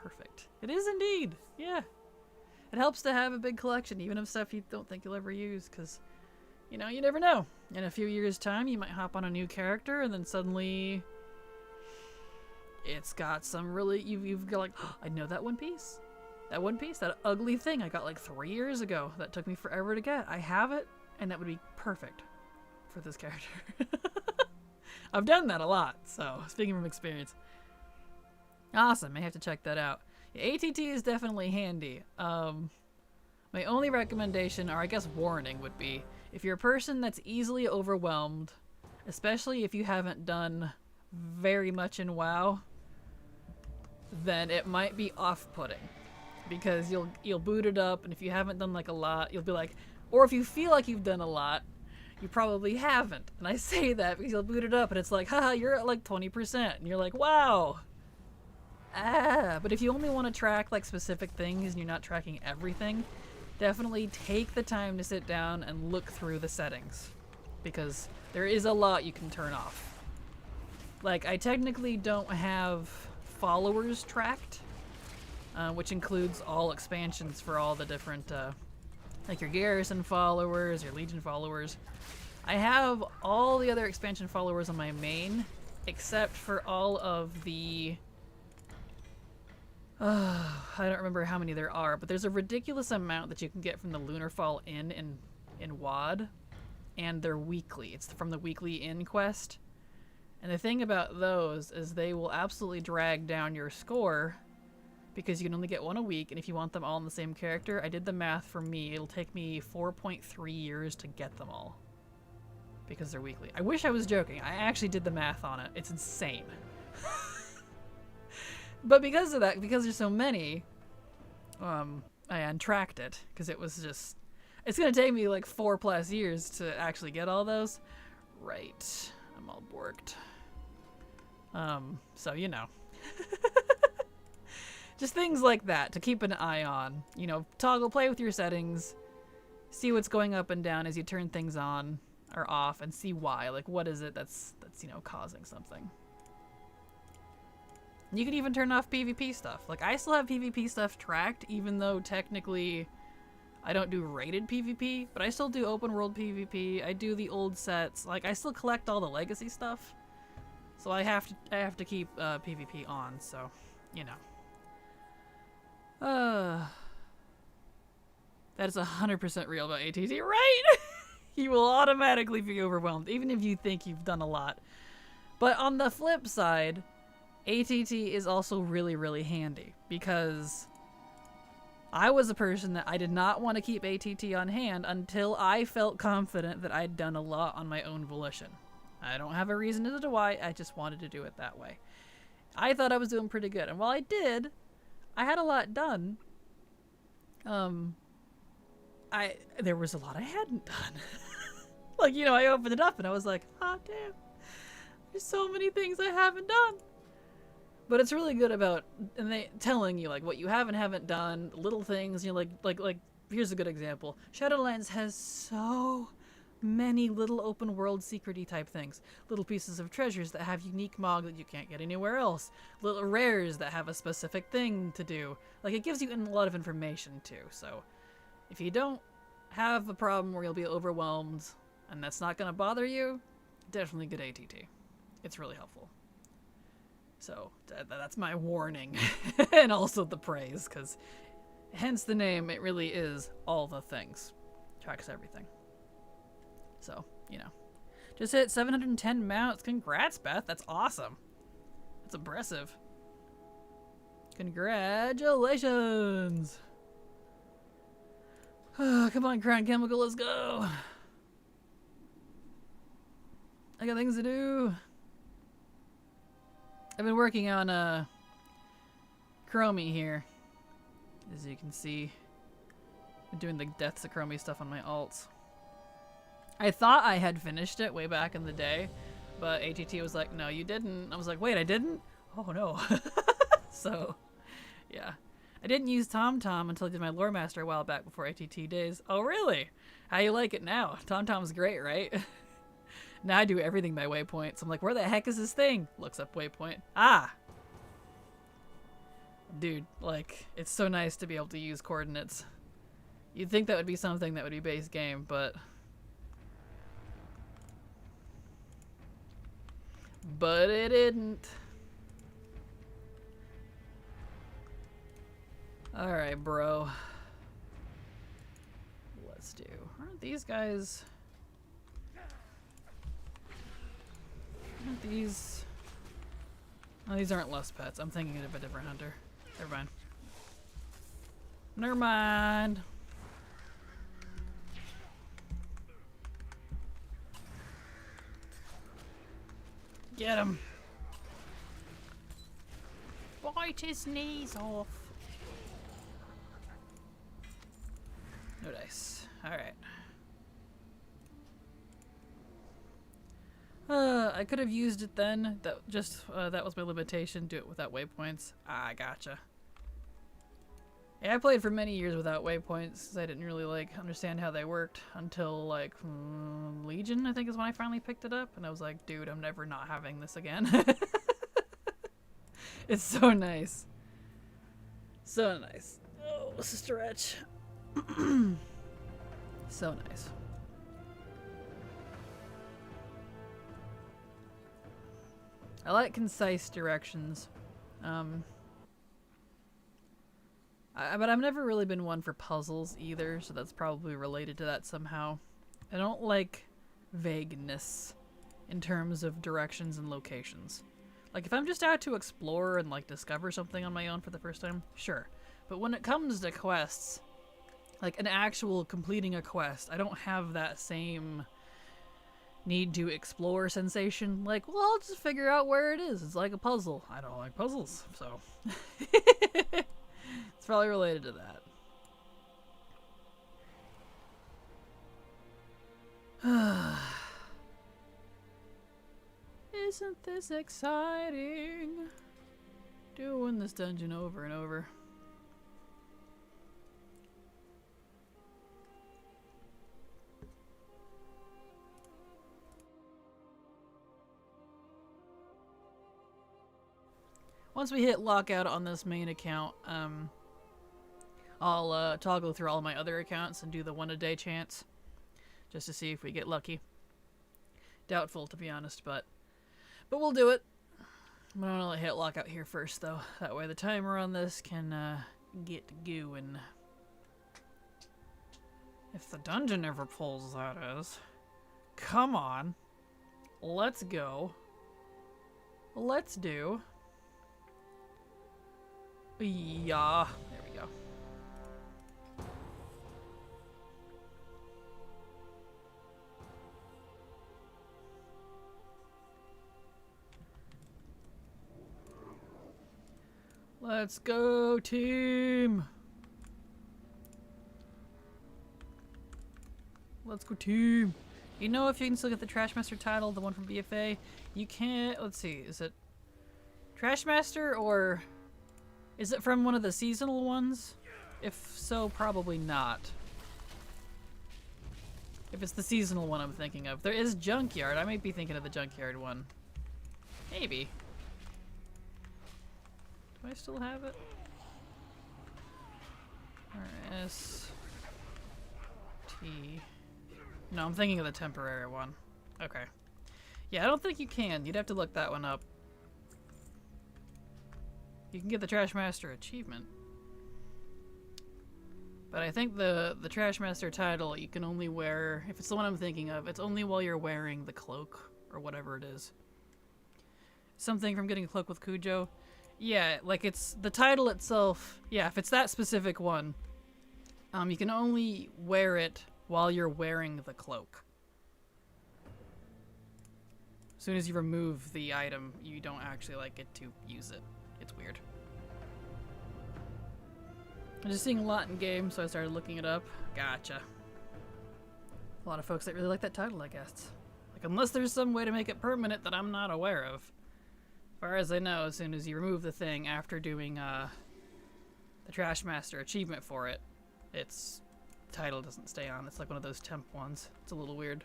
perfect. It is indeed. Yeah. It helps to have a big collection, even of stuff you don't think you'll ever use, because, you know, you never know. In a few years' time, you might hop on a new character, and then suddenly it's got some really, you've got like, oh, I know that one piece. That one piece, that ugly thing I got like 3 years ago that took me forever to get. I have it, and that would be perfect for this character. I've done that a lot, so speaking from experience. Awesome, I have to check that out. Yeah, ATT is definitely handy. My only recommendation, or I guess warning, would be if you're a person that's easily overwhelmed, especially if you haven't done very much in WoW, then it might be off-putting. Because you'll boot it up, and if you haven't done like a lot, you'll be like, or if you feel like you've done a lot, you probably haven't. And I say that because you'll boot it up and it's like, haha, you're at like 20%. And you're like, wow. But if you only want to track like specific things and you're not tracking everything, definitely take the time to sit down and look through the settings. Because there is a lot you can turn off. Like, I technically don't have followers tracked, which includes all expansions for all the different, like your Garrison followers, your Legion followers. I have all the other expansion followers on my main, except for all of the... I don't remember how many there are, but there's a ridiculous amount that you can get from the Lunar Fall Inn in WoD, and they're weekly. It's from the weekly Inn quest. And the thing about those is they will absolutely drag down your score because you can only get one a week, and if you want them all in the same character, I did the math for me. It'll take me 4.3 years to get them all because they're weekly. I wish I was joking. I actually did the math on it. It's insane. But because of that, because there's so many, I untracked it because it was just, it's going to take me like 4+ years to actually get all those. Right. I'm all borked. So, you know. Just things like that to keep an eye on. You know, play with your settings, see what's going up and down as you turn things on or off, and see why. Like, what is it that's you know, causing something. You can even turn off PvP stuff. Like, I still have PvP stuff tracked, even though technically I don't do rated PvP, but I still do open world PvP. I do the old sets. Like, I still collect all the legacy stuff. So I have to keep PvP on, so, you know. That is 100% real about ATT, right? You will automatically be overwhelmed, even if you think you've done a lot. But on the flip side, ATT is also really, really handy, because I was a person that I did not want to keep ATT on hand until I felt confident that I'd done a lot on my own volition. I don't have a reason as to why, I just wanted to do it that way. I thought I was doing pretty good, and while I did, I had a lot done. There was a lot I hadn't done. Like, you know, I opened it up and I was like, oh damn, there's so many things I haven't done. But it's really good about telling you like what you have and haven't done, little things. You know, like here's a good example. Shadowlands has so many little open world secret-y type things. Little pieces of treasures that have unique mog that you can't get anywhere else. Little rares that have a specific thing to do. Like, it gives you a lot of information too. So if you don't have a problem where you'll be overwhelmed and that's not gonna bother you, definitely get ATT. It's really helpful. So that's my warning. And also the praise, because hence the name, it really is all the things. Tracks everything. So, you know. Just hit 710 mounts. Congrats, Beth. That's awesome. That's impressive. Congratulations! Come on, Crown Chemical, let's go! I got things to do. I've been working on Chromie here. As you can see. I'm doing the Deaths of Chromie stuff on my alts. I thought I had finished it way back in the day, but ATT was like, no, you didn't. I was like, wait, I didn't? Oh no. So, yeah. I didn't use TomTom until I did my Lore Master a while back before ATT days. Oh really? How you like it now? TomTom's great, right? Now I do everything by waypoints. I'm like, where the heck is this thing? Looks up waypoint. Ah! Dude, like, it's so nice to be able to use coordinates. You'd think that would be something that would be base game, but... But it didn't. Alright, bro. Let's do... Aren't these guys... Aren't these... Oh, these aren't lust pets. I'm thinking of a different hunter. Never mind. Never mind. Get him. Bite his knees off. No dice. Alright. I could have used it then. That was my limitation. Do it without waypoints. Ah, gotcha. Yeah, I played for many years without waypoints because I didn't really understand how they worked until Legion, I think, is when I finally picked it up, and I was like, dude, I'm never not having this again. It's so nice. So nice. Oh, it's a stretch. So nice. I like concise directions. But I've never really been one for puzzles either, so that's probably related to that somehow. I don't like vagueness in terms of directions and locations. Like, if I'm just out to explore and discover something on my own for the first time, sure. But when it comes to quests, like an actual completing a quest, I don't have that same need to explore sensation. Like, well, I'll just figure out where it is. It's like a puzzle. I don't like puzzles, so... It's probably related to that. Isn't this exciting? Doing this dungeon over and over. Once we hit lockout on this main account, I'll toggle through all my other accounts and do the 1 a day chance, just to see if we get lucky. Doubtful, to be honest, but we'll do it. I'm gonna hit lockout here first, though. That way the timer on this can get going. If the dungeon ever pulls, that is. Come on. Let's go. Let's do. Yeah. There we go. Let's go, team! Let's go, team! You know, if you can still get the Trashmaster title, the one from BFA, you can't... Let's see, is it Trashmaster, or is it from one of the seasonal ones? If so, probably not. If it's the seasonal one I'm thinking of. There is Junkyard. I might be thinking of the Junkyard one. Maybe. Do I still have it? RS T. No, I'm thinking of the temporary one. Okay. Yeah, I don't think you can. You'd have to look that one up. You can get the Trashmaster achievement. But I think the Trashmaster title you can only wear, if it's the one I'm thinking of, it's only while you're wearing the cloak or whatever it is. Something from getting a cloak with Cujo. Yeah, like it's the title itself. Yeah, if it's that specific one, you can only wear it while you're wearing the cloak. As soon as you remove the item, you don't actually like get to use it. It's weird. I'm just seeing a lot in game, so I started looking it up. Gotcha. A lot of folks that really like that title, I guess. Like, unless there's some way to make it permanent that I'm not aware of. As far as I know, as soon as you remove the thing after doing the Trash Master achievement for it, its title doesn't stay on. It's like one of those temp ones. It's a little weird.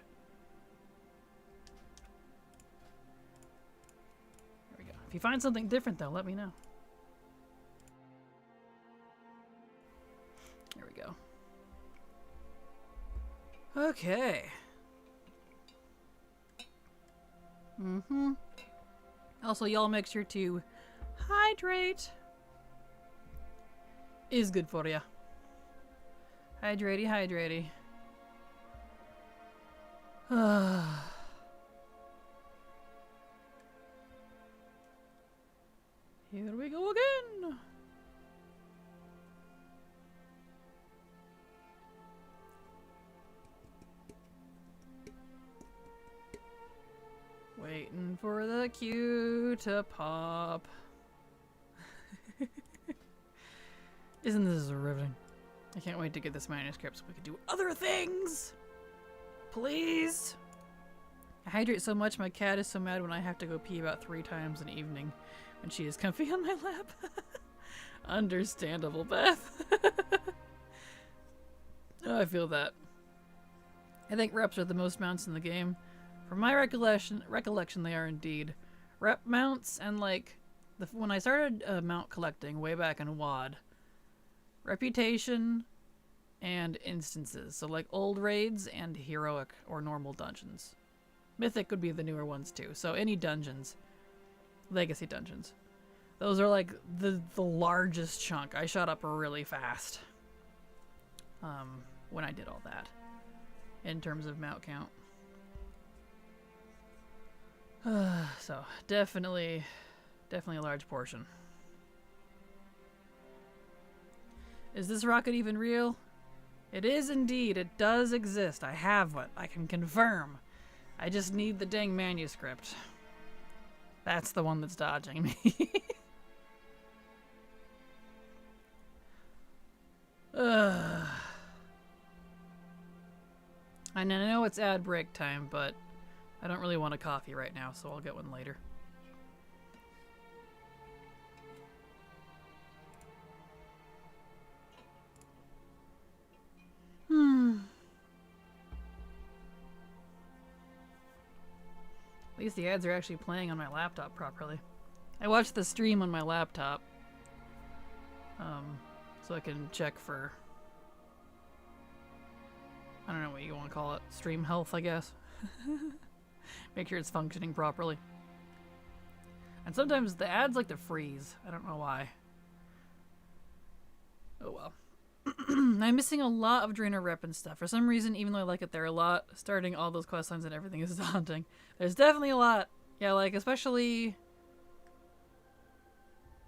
There we go. If you find something different, though, let me know. There we go. Okay. Also, y'all make sure to hydrate. Is good for ya. Hydratey, hydratey. Here we go again. Waiting for the queue to pop. Isn't this riveting? I can't wait to get this manuscript so we can do other things! Please! I hydrate so much my cat is so mad when I have to go pee about 3 times an evening when she is comfy on my lap. Understandable, Beth. Oh, I feel that. I think reps are the most mounts in the game. From my recollection they are indeed. Rep mounts and like, when I started mount collecting way back in WoD, reputation and instances. So like old raids and heroic or normal dungeons. Mythic would be the newer ones too. So any dungeons, legacy dungeons. Those are like the largest chunk. I shot up really fast when I did all that in terms of mount count. So definitely a large portion. Is this rocket even real? It is indeed. It does exist. I have one. I can confirm. I just need the dang manuscript. That's the one that's dodging me. I know it's ad break time, but I don't really want a coffee right now, so I'll get one later. At least the ads are actually playing on my laptop properly. I watched the stream on my laptop, so I can check for, I don't know what you want to call it, stream health, I guess. Make sure it's functioning properly. And sometimes the ads like to freeze. I don't know why. Oh well. I'm missing a lot of Draenor rep and stuff. For some reason, even though I like it there a lot, starting all those quest lines and everything is daunting. There's definitely a lot. Yeah, like especially,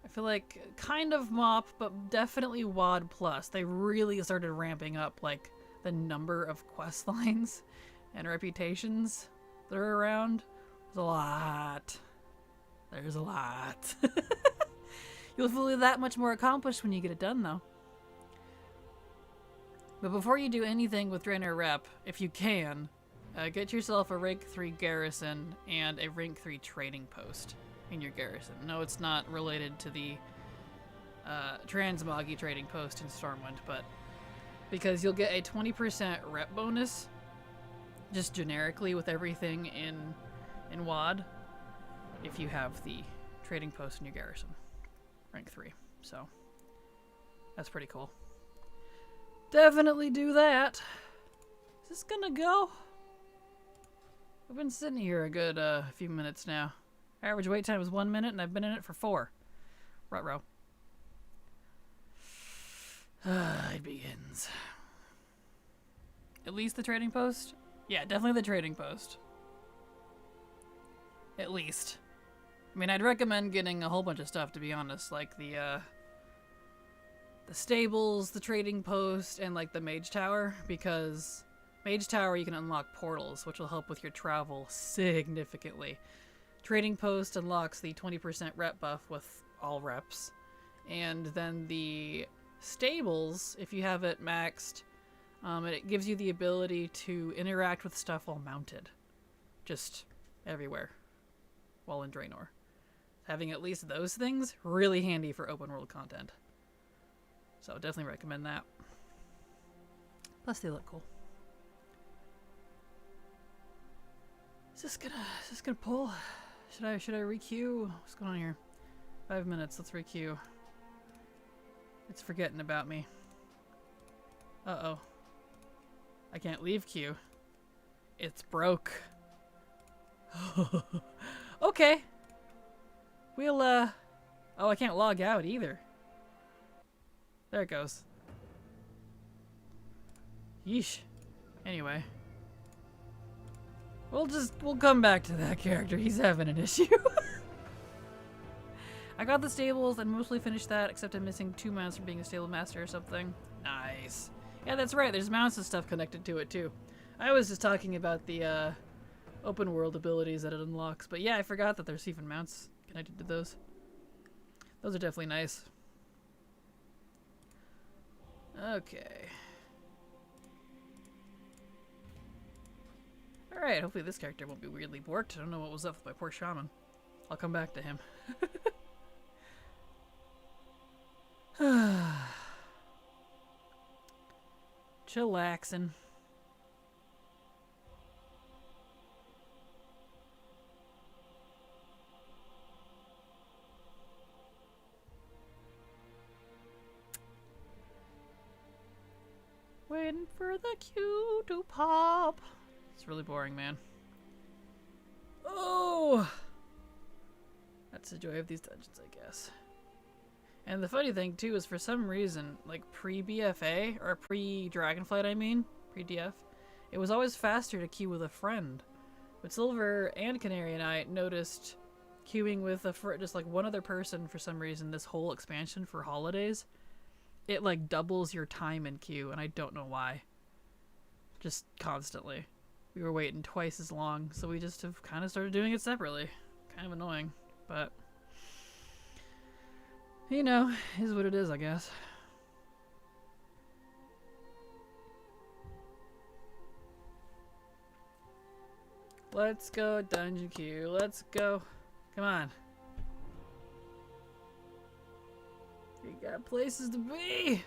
I feel like kind of MoP, but definitely WoD Plus. They really started ramping up like the number of quest lines and reputations that are around. There's a lot. There's a lot. You'll feel that much more accomplished when you get it done, though. But before you do anything with Draenor Rep, if you can, get yourself a rank 3 garrison and a rank 3 trading post in your garrison. No, it's not related to the Transmoggy trading post in Stormwind, but because you'll get a 20% rep bonus just generically with everything in WoD if you have the trading post in your garrison. Rank 3. So that's pretty cool. Definitely do that. Is this gonna go? We've been sitting here a good few minutes now. Average wait time is 1 minute, and I've been in it for 4. Ruh-roh. It begins. At least the trading post? Yeah, definitely the trading post. At least. I mean, I'd recommend getting a whole bunch of stuff, to be honest, like the stables, the trading post, and like the mage tower, because mage tower you can unlock portals, which will help with your travel significantly. Trading post unlocks the 20% rep buff with all reps, and then the stables, if you have it maxed, it gives you the ability to interact with stuff while mounted, just everywhere while in Draenor. Having at least those things, really handy for open world content. So definitely recommend that. Plus they look cool. Is this gonna pull? Should I requeue? What's going on here? 5 minutes, let's requeue. It's forgetting about me. Uh-oh. I can't leave queue. It's broke. Okay. We'll, oh, I can't log out either. There it goes. Yeesh. Anyway. We'll come back to that character. He's having an issue. I got the stables and mostly finished that, except I'm missing 2 mounts for being a stable master or something. Nice. Yeah, that's right. There's mounts and stuff connected to it, too. I was just talking about the, open world abilities that it unlocks. But yeah, I forgot that there's even mounts connected to those. Those are definitely nice. Okay. Alright, hopefully this character won't be weirdly borked. I don't know what was up with my poor shaman. I'll come back to him. Chillaxin'. Waiting for the queue to pop. It's really boring, man. Oh! That's the joy of these dungeons, I guess. And the funny thing, too, is for some reason, like pre-BFA, or pre-Dragonflight, I mean, pre-DF, it was always faster to queue with a friend. But Silver and Canary and I noticed queuing with just like one other person for some reason this whole expansion for holidays. It like doubles your time in queue, and I don't know why. Just constantly. We were waiting twice as long, so we just have kind of started doing it separately. Kind of annoying, but you know, is what it is, I guess. Let's go, dungeon queue. Let's go. Come on. We got places to be.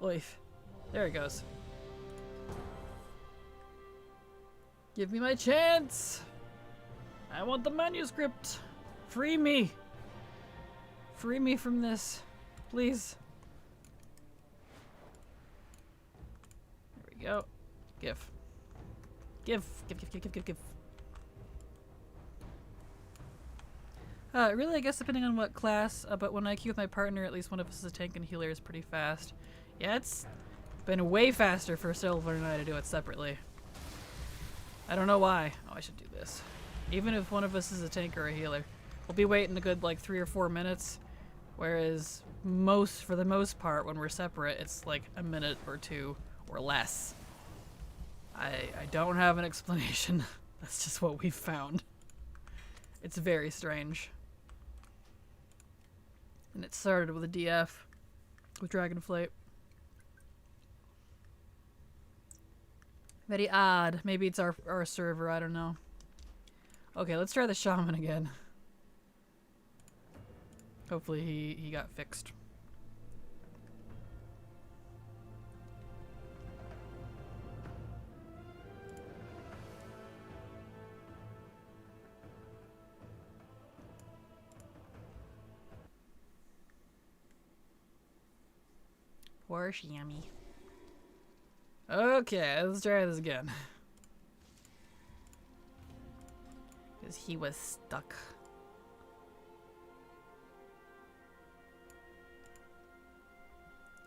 Oif. There it goes. Give me my chance. I want the manuscript. Free me. Free me from this. Please. There we go. Give. Give. Really, I guess depending on what class, but when I queue with my partner, at least one of us is a tank and healer is pretty fast. Yeah, it's been way faster for Silver and I to do it separately. I don't know why. Oh, I should do this. Even if one of us is a tank or a healer, we'll be waiting a good like 3 or 4 minutes, whereas for the most part, when we're separate, it's like a minute or 2 or less. I don't have an explanation. That's just what we've found. It's very strange. And it started with a DF with Dragonflight. Very odd. Maybe it's our server, I don't know. Okay, let's try the shaman again. Hopefully he got fixed. Poor Shammy. Okay, let's try this again. Because he was stuck.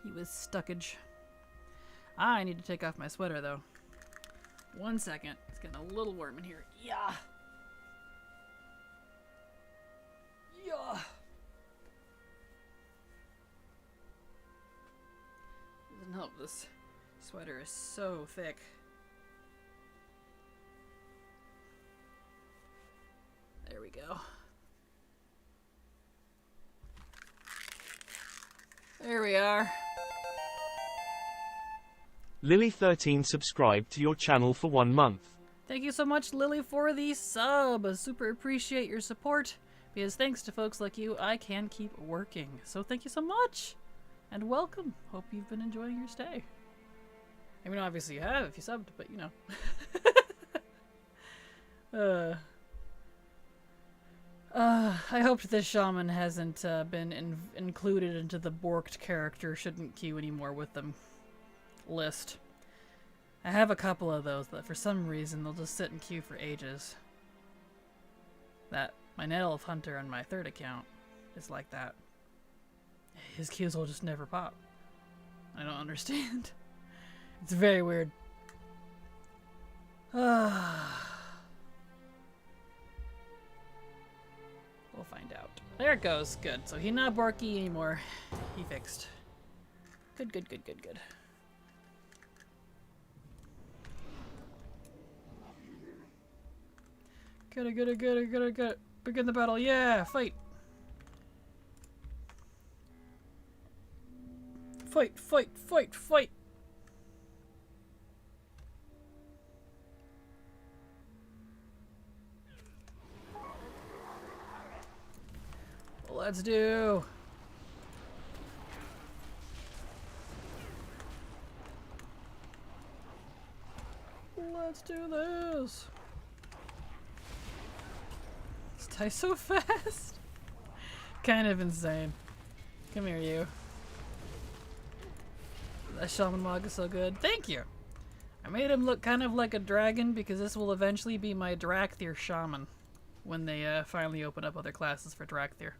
He was stuckage. I need to take off my sweater though. 1 second. It's getting a little warm in here. Yeah. Yeah. Doesn't help. This sweater is so thick. There we go. There we are. Lily13 subscribed to your channel for 1 month. Thank you so much, Lily, for the sub. I super appreciate your support, because thanks to folks like you, I can keep working. So thank you so much, and welcome. Hope you've been enjoying your stay. I mean, obviously you have if you subbed, but you know. I hoped this shaman hasn't been included into the borked character shouldn't queue anymore with them list. I have a couple of those that for some reason they'll just sit in queue for ages. That my Night Elf Hunter on my third account is like that. His queues will just never pop. I don't understand. It's very weird. We'll find out. There it goes. Good. So he's not Borky anymore. He fixed. Good, good, good, good, good. Good. Begin the battle. Yeah, fight. Fight. Let's do. Let's do this. This dies so fast. Kind of insane. Come here, you. That shaman mog is so good. Thank you. I made him look kind of like a dragon because this will eventually be my Drakthir shaman when they finally open up other classes for Drakthir.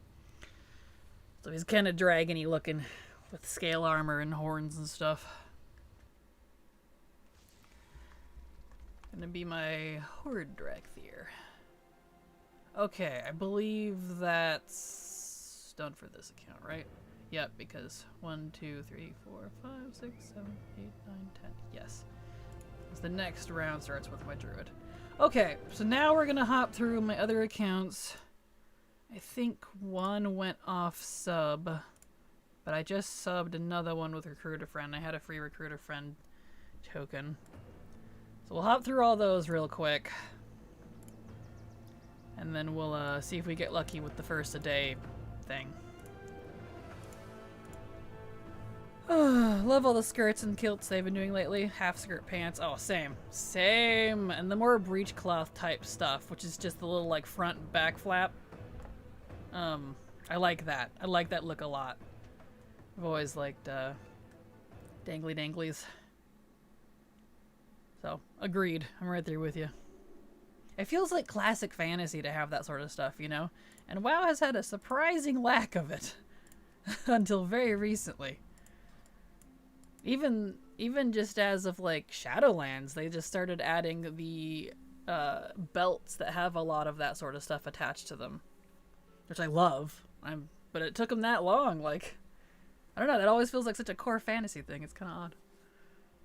So he's kind of dragony looking with scale armor and horns and stuff. Gonna be my Horde Drakthir. Okay, I believe that's done for this account, right? Yep, because 1, 2, 3, 4, 5, 6, 7, 8, 9, 10. Yes. The next round starts with my druid. Okay, so now we're gonna hop through my other accounts. I think one went off sub, but I just subbed another one with Recruit a Friend. I had a free Recruit a Friend token. So we'll hop through all those real quick. And then we'll see if we get lucky with the first a day thing. Love all the skirts and kilts they've been doing lately. Half skirt pants. Oh, same. Same. And the more breechcloth type stuff, which is just the little like front and back flap. I like that. I like that look a lot. I've always liked dangly danglies. So, agreed. I'm right there with you. It feels like classic fantasy to have that sort of stuff, you know? And WoW has had a surprising lack of it. Until very recently. Even just as of like Shadowlands, they just started adding the belts that have a lot of that sort of stuff attached to them. Which I love. But it took them that long. Like, I don't know. That always feels like such a core fantasy thing. It's kind of odd.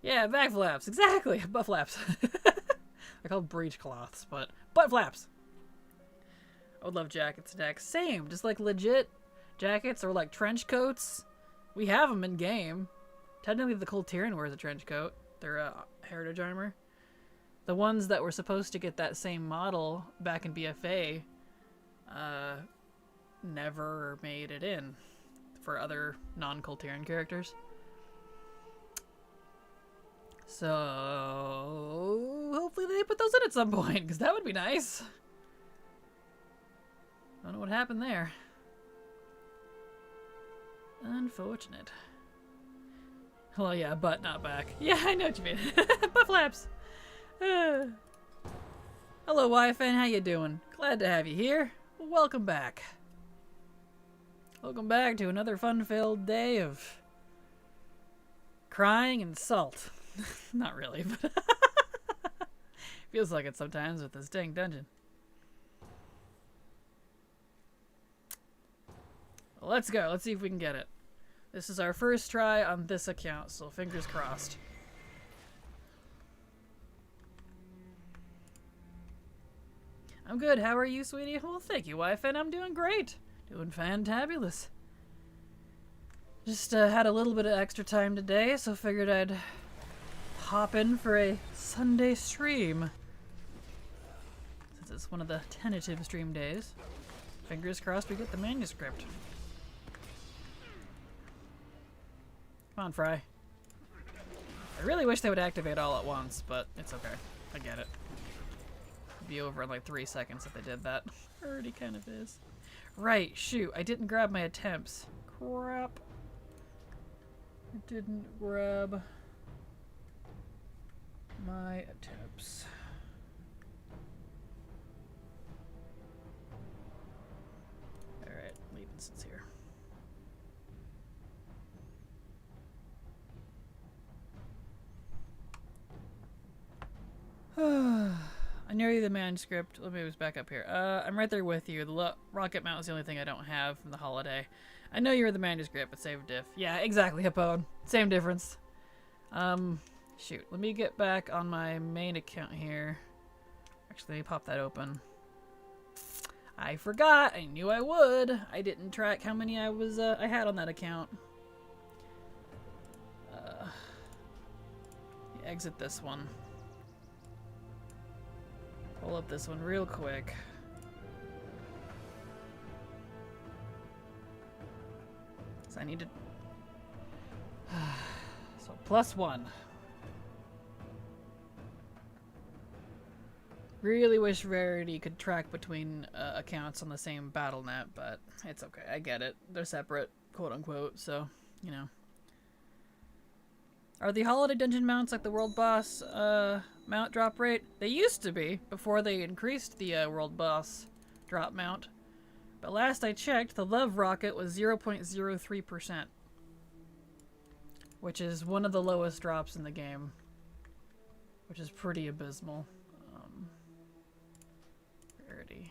Yeah, back flaps. Exactly. Butt flaps. They're called breechcloths, but butt flaps. I would love jackets next. Same. Just like legit jackets or like trench coats. We have them in game. Technically, the Coltirian wears a trench coat. They're heritage armor. The ones that were supposed to get that same model back in BFA never made it in for other non-Coltirian characters. So hopefully they put those in at some point, because that would be nice. Don't know what happened there. Unfortunate. Well, yeah, butt, not back. Yeah, I know what you mean. Butt flaps. Hello, YFN. How you doing? Glad to have you here. Welcome back. Welcome back to another fun-filled day of crying and salt. Not really, but feels like it sometimes with this dang dungeon. let's go. Let's see if we can get it. This is our first try on this account, so fingers crossed. I'm good. How are you, sweetie? Well, thank you, wife, and I'm doing great. Doing fantabulous. Just had a little bit of extra time today, so figured I'd hop in for a Sunday stream. Since it's one of the tentative stream days. Fingers crossed we get the manuscript. Come on, Fry. I really wish they would activate all at once, but it's okay. I get it. It'd be over in like 3 seconds if they did that. Already kind of is. Right, shoot. I didn't grab my attempts. Crap. I didn't grab my attempts. Alright, leaving since here. I know you the manuscript. Let me move back up here. I'm right there with you. The rocket mount is the only thing I don't have from the holiday. I know you're the manuscript, but save diff. Yeah, exactly, Hippode. Same difference. Shoot. Let me get back on my main account here. Actually, let me pop that open. I forgot. I knew I would. I didn't track how many I had on that account. Exit this one. Pull up this one real quick. So I need to... So +1. Really wish Rarity could track between accounts on the same BattleNet, but it's okay. I get it. They're separate, quote-unquote, so, you know. Are the holiday dungeon mounts like the world boss mount drop rate? They used to be, before they increased the world boss drop mount. But last I checked, the love rocket was 0.03%. Which is one of the lowest drops in the game. Which is pretty abysmal. Rarity.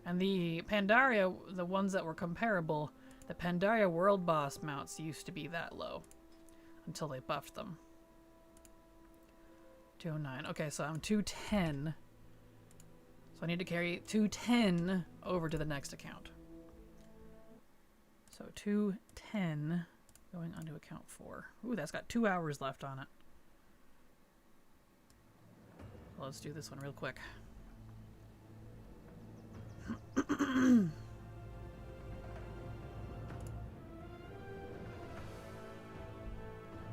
And the Pandaria, the ones that were comparable, the Pandaria world boss mounts used to be that low. Until they buffed them. 209. Okay, so I'm 210. So I need to carry 210 over to the next account. So 210 going onto account 4. Ooh, that's got 2 hours left on it. Well, let's do this one real quick.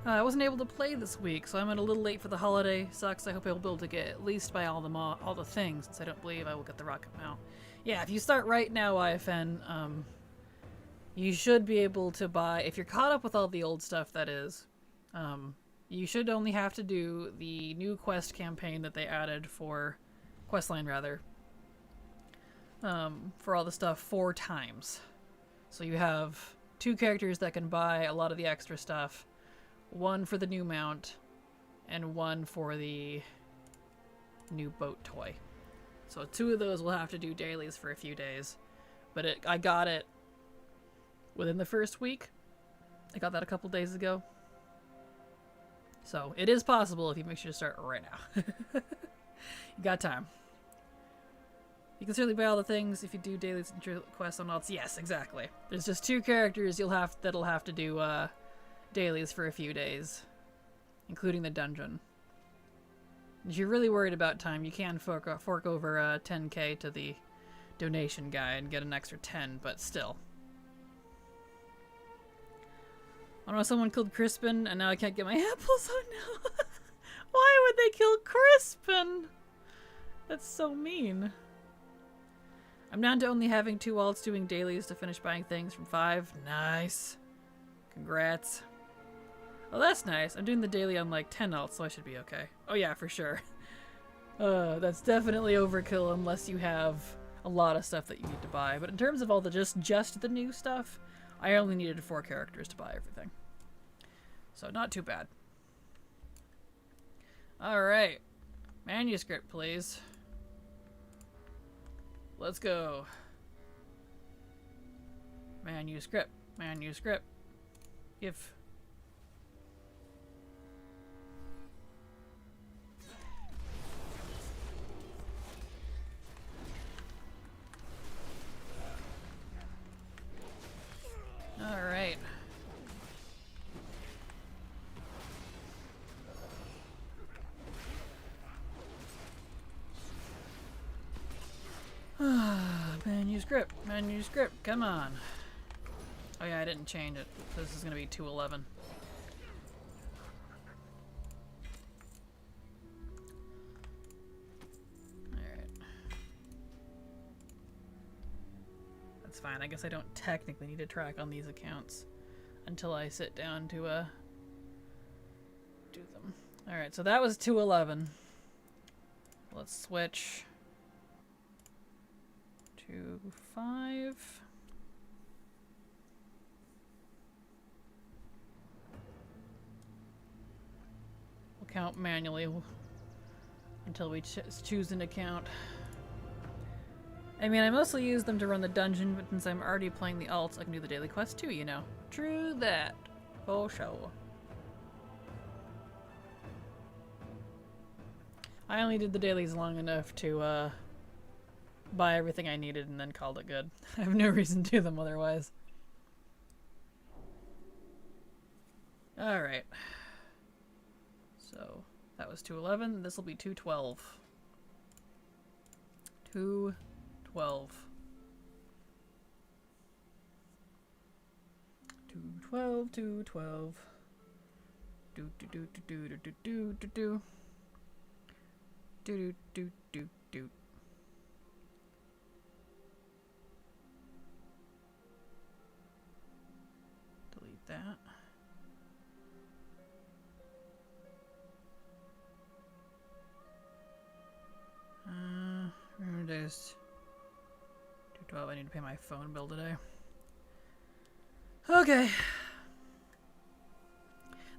I wasn't able to play this week, so I'm a little late for the holiday. Sucks. I hope I'll be able to get at least buy all the things, since I don't believe I will get the rocket mount. Yeah, if you start right now, IFN, you should be able to buy, if you're caught up with all the old stuff, that is, you should only have to do the new quest campaign that they added for, questline rather, for all the stuff 4 times. So you have 2 characters that can buy a lot of the extra stuff. 1 for the new mount, and 1 for the new boat toy. So 2 of those will have to do dailies for a few days. But I got it within the first week. I got that a couple days ago. So it is possible if you make sure to start right now. You got time. You can certainly buy all the things if you do dailies and quests on alts. Yes, exactly. There's just 2 characters that'll have to do dailies for a few days, including the dungeon. If you're really worried about time, you can fork over 10k to the donation guy and get an extra 10, but still. I don't know, someone killed Crispin and now I can't get my apples. Oh no! Why would they kill Crispin? That's so mean. I'm down to only having 2 alts doing dailies to finish buying things from 5. Nice. Congrats. Oh, that's nice. I'm doing the daily on like 10 alts, so I should be okay. Oh yeah, for sure. That's definitely overkill unless you have a lot of stuff that you need to buy. But in terms of all the just the new stuff, I only needed 4 characters to buy everything. So not too bad. Alright. Manuscript, please. Let's go. Manuscript. Manuscript. Give. Alright. Manuscript. Manuscript. Come on. Oh yeah, I didn't change it. This is gonna be 211. Alright. That's fine. I guess I don't technically need to track on these accounts until I sit down to do them. Alright, so that was 211. Let's switch to 5. We'll count manually until we choose an account. I mean, I mostly use them to run the dungeon, but since I'm already playing the alts, I can do the daily quest too, you know. True that. For sure. I only did the dailies long enough to buy everything I needed and then called it good. I have no reason to do them otherwise. Alright. So, that was 211. This will be 212. 212. 212, 212. Do do do do do do do do do. Do do do do. Delete that. Remember days. 212. I need to pay my phone bill today. Okay.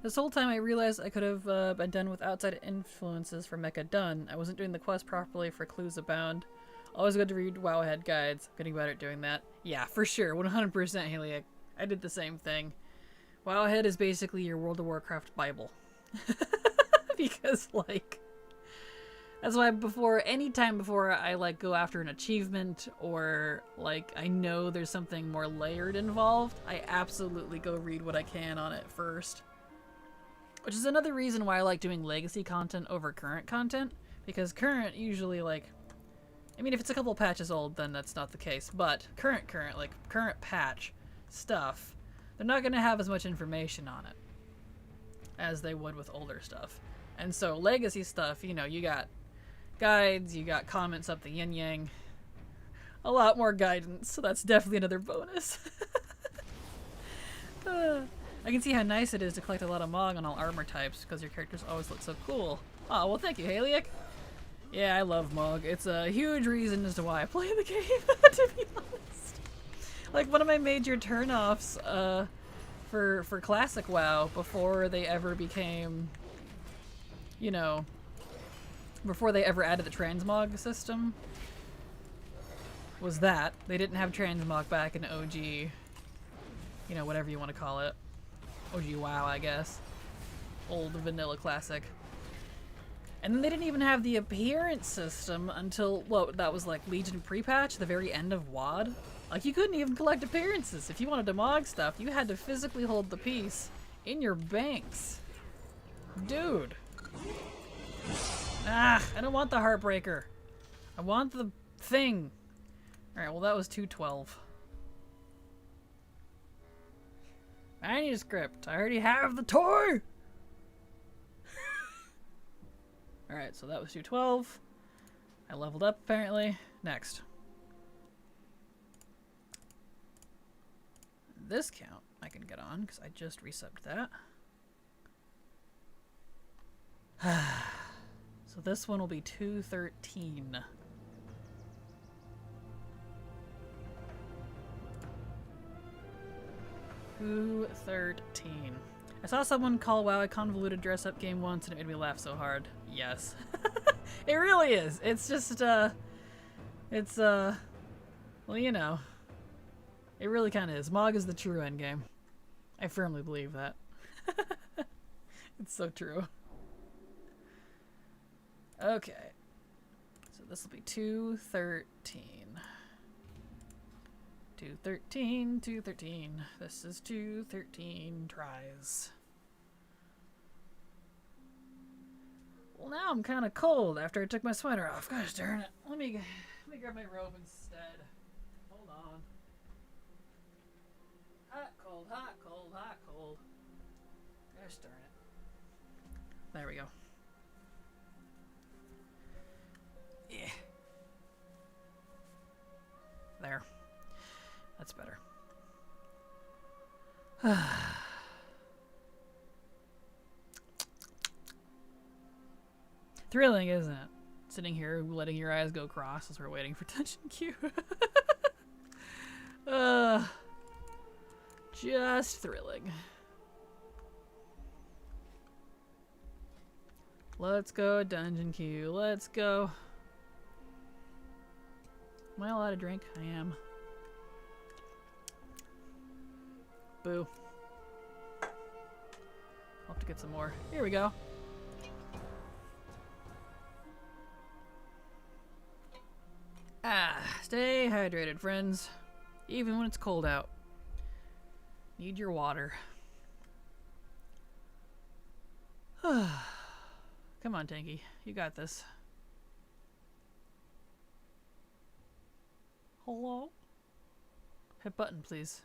This whole time I realized I could have been done with outside influences for Mecha Done. I wasn't doing the quest properly for Clues Abound. Always good to read Wowhead guides. I'm getting better at doing that. Yeah, for sure. 100% Heliac. I did the same thing. Wowhead is basically your World of Warcraft Bible. Because, like... That's why anytime before I, like, go after an achievement or, like, I know there's something more layered involved, I absolutely go read what I can on it first. Which is another reason why I like doing legacy content over current content, because current usually, like, I mean, if it's a couple patches old, then that's not the case, but current, like, current patch stuff, they're not going to have as much information on it as they would with older stuff. And so legacy stuff, you know, you got guides, you got comments up the yin-yang, a lot more guidance, so that's definitely another bonus. I can see how nice it is to collect a lot of Mog on all armor types, because your characters always look so cool. Oh, well thank you, Heliac. Yeah, I love Mog. It's a huge reason as to why I play the game, to be honest. Like, one of my major turn-offs for Classic WoW, before they ever became, you know, before they ever added the transmog system, was that they didn't have transmog back in OG, you know, whatever you want to call it. OG WoW, I guess. Old vanilla classic. And then they didn't even have the appearance system until, what, that was like Legion pre-patch, the very end of WoD? Like, you couldn't even collect appearances. If you wanted to mog stuff, you had to physically hold the piece in your banks. Dude. Ah, I don't want the Heartbreaker. I want the thing. Alright, well that was 212. Manuscript. I already have the toy! Alright, so that was 212. I leveled up, apparently. Next. This count I can get on, because I just resubbed that. So this one will be 213. I saw someone call WoW a convoluted dress-up game once and it made me laugh so hard. Yes. It really is. It's just, well, you know. It really kind of is. Mog is the true endgame. I firmly believe that. It's so true. Okay. So this will be 213. 213, 213. This is 213 tries. Well, now I'm kind of cold after I took my sweater off. Gosh darn it. Let me grab my robe instead. Hold on. Hot, cold, hot, cold, hot, cold. Gosh darn it. There we go. Yeah. There. That's better. Thrilling, isn't it? Sitting here letting your eyes go cross as we're waiting for dungeon queue. Just thrilling. Let's go dungeon queue. Let's go. Am I allowed to drink? I am. Boo. I'll have to get some more. Here we go. Stay hydrated, friends. Even when it's cold out. Need your water. Come on, Tanky. You got this. Hello? Hit button, please.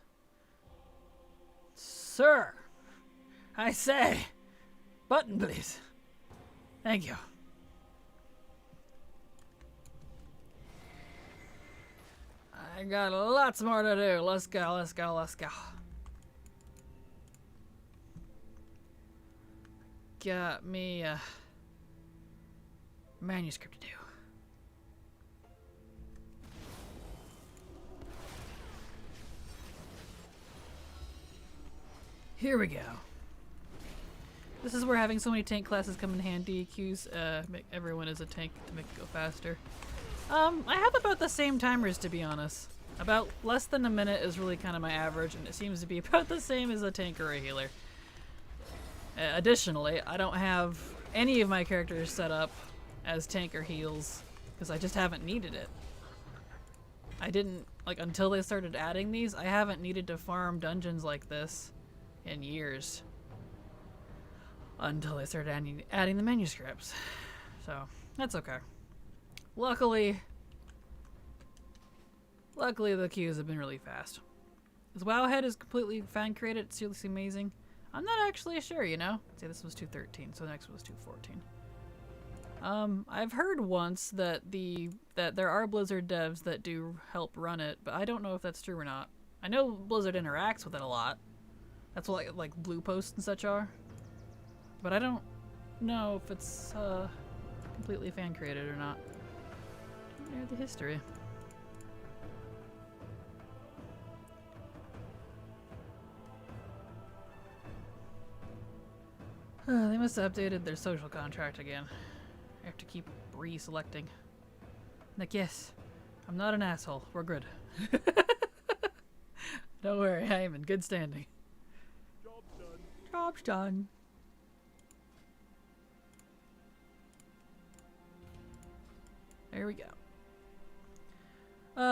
Sir! I say! Button, please. Thank you. I got lots more to do. Let's go, let's go, let's go. Got me a manuscript to do. Here we go. This is where having so many tank classes come in handy. Q's make everyone is a tank to make it go faster. I have about the same timers, to be honest. About less than a minute is really kind of my average, and it seems to be about the same as a tank or a healer. Additionally, I don't have any of my characters set up as tank or heals, because I just haven't needed it. I didn't, like, until they started adding these, I haven't needed to farm dungeons like this in years. Until they started adding the manuscripts. So, that's okay. Luckily the queues have been really fast. This Wowhead is completely fan created. It's seriously amazing. I'm not actually sure, you know? Say this was 213, so the next was 214. I've heard once that there are Blizzard devs that do help run it, but I don't know if that's true or not. I know Blizzard interacts with it a lot. That's what like blue posts and such are. But I don't know if it's completely fan created or not. Don't know the history. They must have updated their social contract again. I have to keep re-selecting. Like, yes, I'm not an asshole. We're good. Don't worry, I am in good standing. Job's done. Job's done. There we go.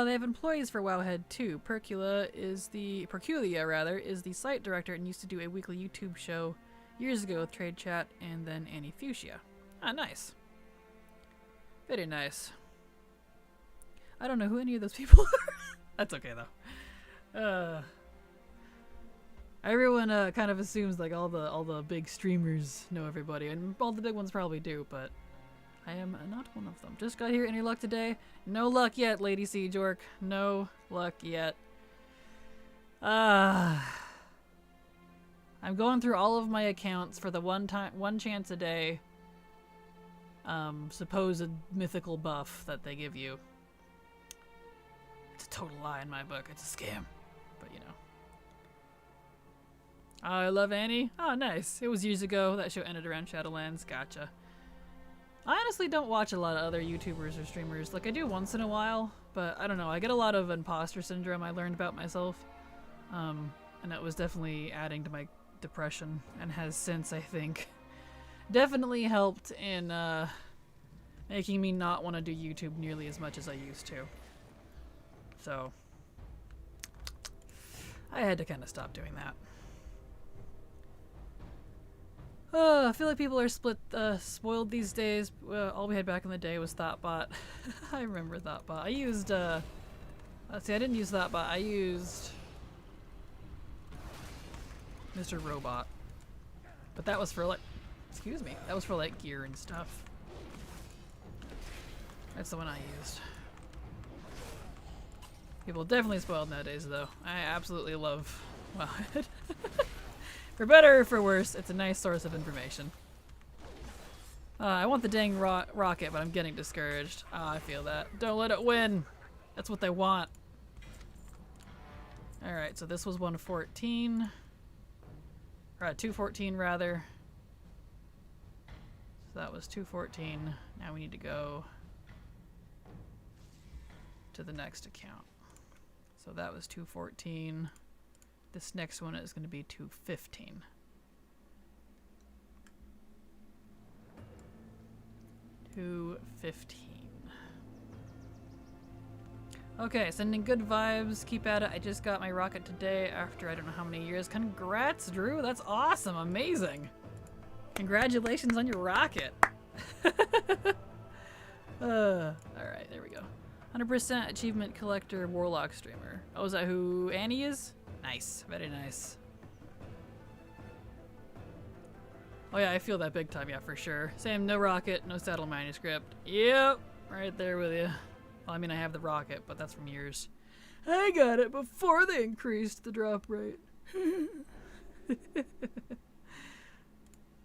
They have employees for Wowhead too. Perculia is the site director and used to do a weekly YouTube show years ago with Trade Chat and then Annie Fuchsia. Ah, nice. Very nice. I don't know who any of those people are. That's okay though. Everyone kind of assumes like all the big streamers know everybody, and all the big ones probably do, but I am not one of them. Just got here. Any luck today? No luck yet, Lady Siege Orc. No luck yet. I'm going through all of my accounts for the one chance a day supposed mythical buff that they give you. It's a total lie in my book. It's a scam. But you know. I love Annie. Oh, nice. It was years ago. That show ended around Shadowlands. Gotcha. I honestly don't watch a lot of other YouTubers or streamers. Like, I do once in a while, but I don't know. I get a lot of imposter syndrome I learned about myself. And it was definitely adding to my depression, and has since, I think, definitely helped in making me not want to do YouTube nearly as much as I used to. So I had to kind of stop doing that. I feel like people are spoiled these days. All we had back in the day was Thoughtbot. I remember Thoughtbot. I used, let's see, I didn't use Thoughtbot. I used Mr. Robot. But that was for like, excuse me, that was for like gear and stuff. That's the one I used. People definitely spoiled nowadays though. I absolutely love Wowhead. For better or for worse, it's a nice source of information. I want the dang rocket, but I'm getting discouraged. I feel that. Don't let it win. That's what they want. Alright, so this was 114. Or 214 rather. So that was 214. Now we need to go to the next account. So that was 214. This next one is going to be 215. Okay, sending good vibes. Keep at it. I just got my rocket today after I don't know how many years. Congrats, Drew. That's awesome. Amazing. Congratulations on your rocket. Alright, there we go. 100% achievement collector warlock streamer. Oh, is that who Annie is? Nice. Very nice. Oh yeah, I feel that big time, yeah, for sure. Same, no rocket, no saddle manuscript. Yep, right there with you. Well, I mean, I have the rocket, but that's from years. I got it before they increased the drop rate. It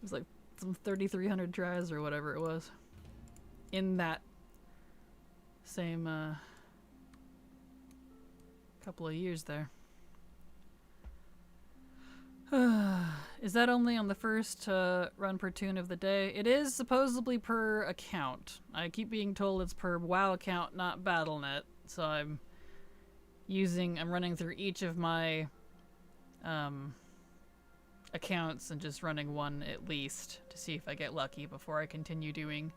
was like some 3,300 tries or whatever it was. In that same couple of years there. Is that only on the first run per tune of the day? It is supposedly per account. I keep being told it's per WoW account, not Battle.net. So I'm running through each of my accounts and just running one at least to see if I get lucky before I continue doing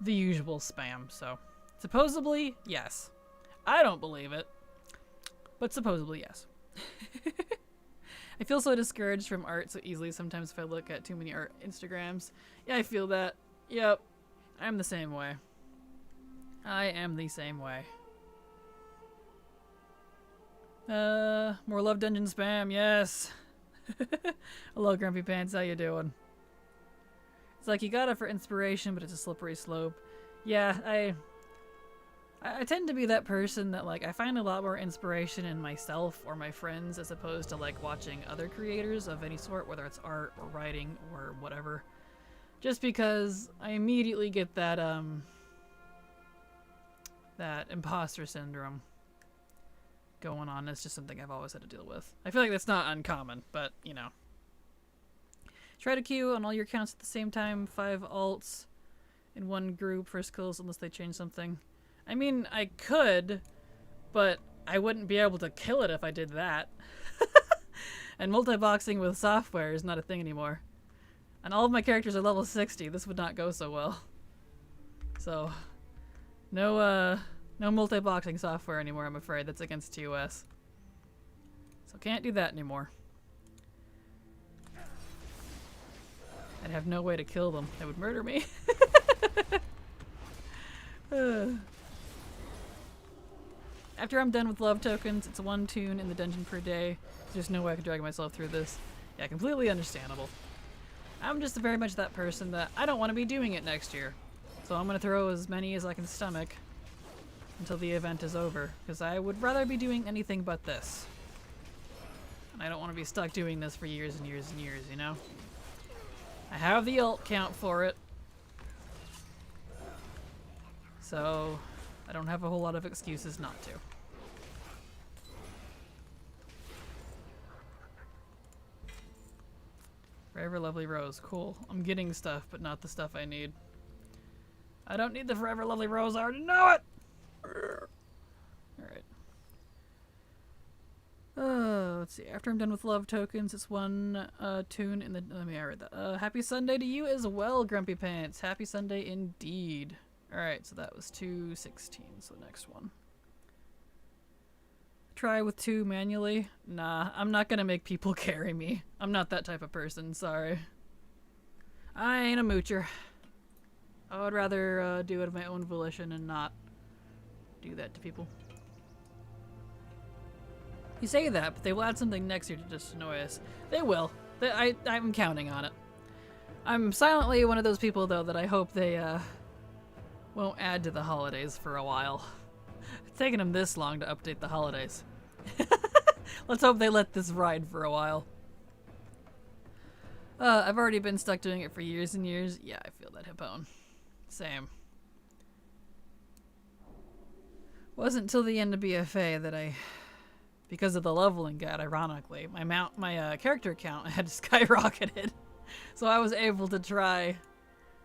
the usual spam. So supposedly, yes. I don't believe it, but supposedly, yes. I feel so discouraged from art so easily sometimes if I look at too many art Instagrams. Yeah, I feel that. Yep. I'm the same way. I am the same way. More Love Dungeon spam, yes. Hello, Grumpy Pants, how you doing? It's like you got it for inspiration, but it's a slippery slope. Yeah, I tend to be that person that, like, I find a lot more inspiration in myself or my friends as opposed to, like, watching other creators of any sort, whether it's art or writing or whatever. Just because I immediately get that, that imposter syndrome going on. It's just something I've always had to deal with. I feel like that's not uncommon, but, you know. Try to queue on all your accounts at the same time, 5 alts in one group for skills unless they change something. I mean, I could, but I wouldn't be able to kill it if I did that. And multi-boxing with software is not a thing anymore. And all of my characters are level 60. This would not go so well. So, no multi-boxing software anymore, I'm afraid. That's against TOS. So can't do that anymore. I'd have no way to kill them. They would murder me. After I'm done with love tokens, it's 1 tune in the dungeon per day. There's no way I can drag myself through this. Yeah, completely understandable. I'm just very much that person that I don't want to be doing it next year. So I'm going to throw as many as I can stomach until the event is over. Because I would rather be doing anything but this. And I don't want to be stuck doing this for years and years and years, you know? I have the ult count for it. So I don't have a whole lot of excuses not to. Forever Lovely Rose. Cool. I'm getting stuff, but not the stuff I need. I don't need the Forever Lovely Rose. I already know it! Alright. Oh, let's see. After I'm done with love tokens, it's one tune in the. Let me read that. Happy Sunday to you as well, Grumpy Pants. Happy Sunday indeed. All right, so that was 216. So next one. Try with 2 manually. Nah, I'm not gonna make people carry me. I'm not that type of person. Sorry. I ain't a moocher. I would rather do it of my own volition and not do that to people. You say that, but they will add something next year to just annoy us. They will. I'm counting on it. I'm silently one of those people, though, that I hope they won't add to the holidays for a while. It's taken them this long to update the holidays. Let's hope they let this ride for a while. I've already been stuck doing it for years and years. Yeah, I feel that, Hippone. Same. Wasn't until the end of BFA that I, because of the leveling guide, ironically, my character count had skyrocketed, so I was able to try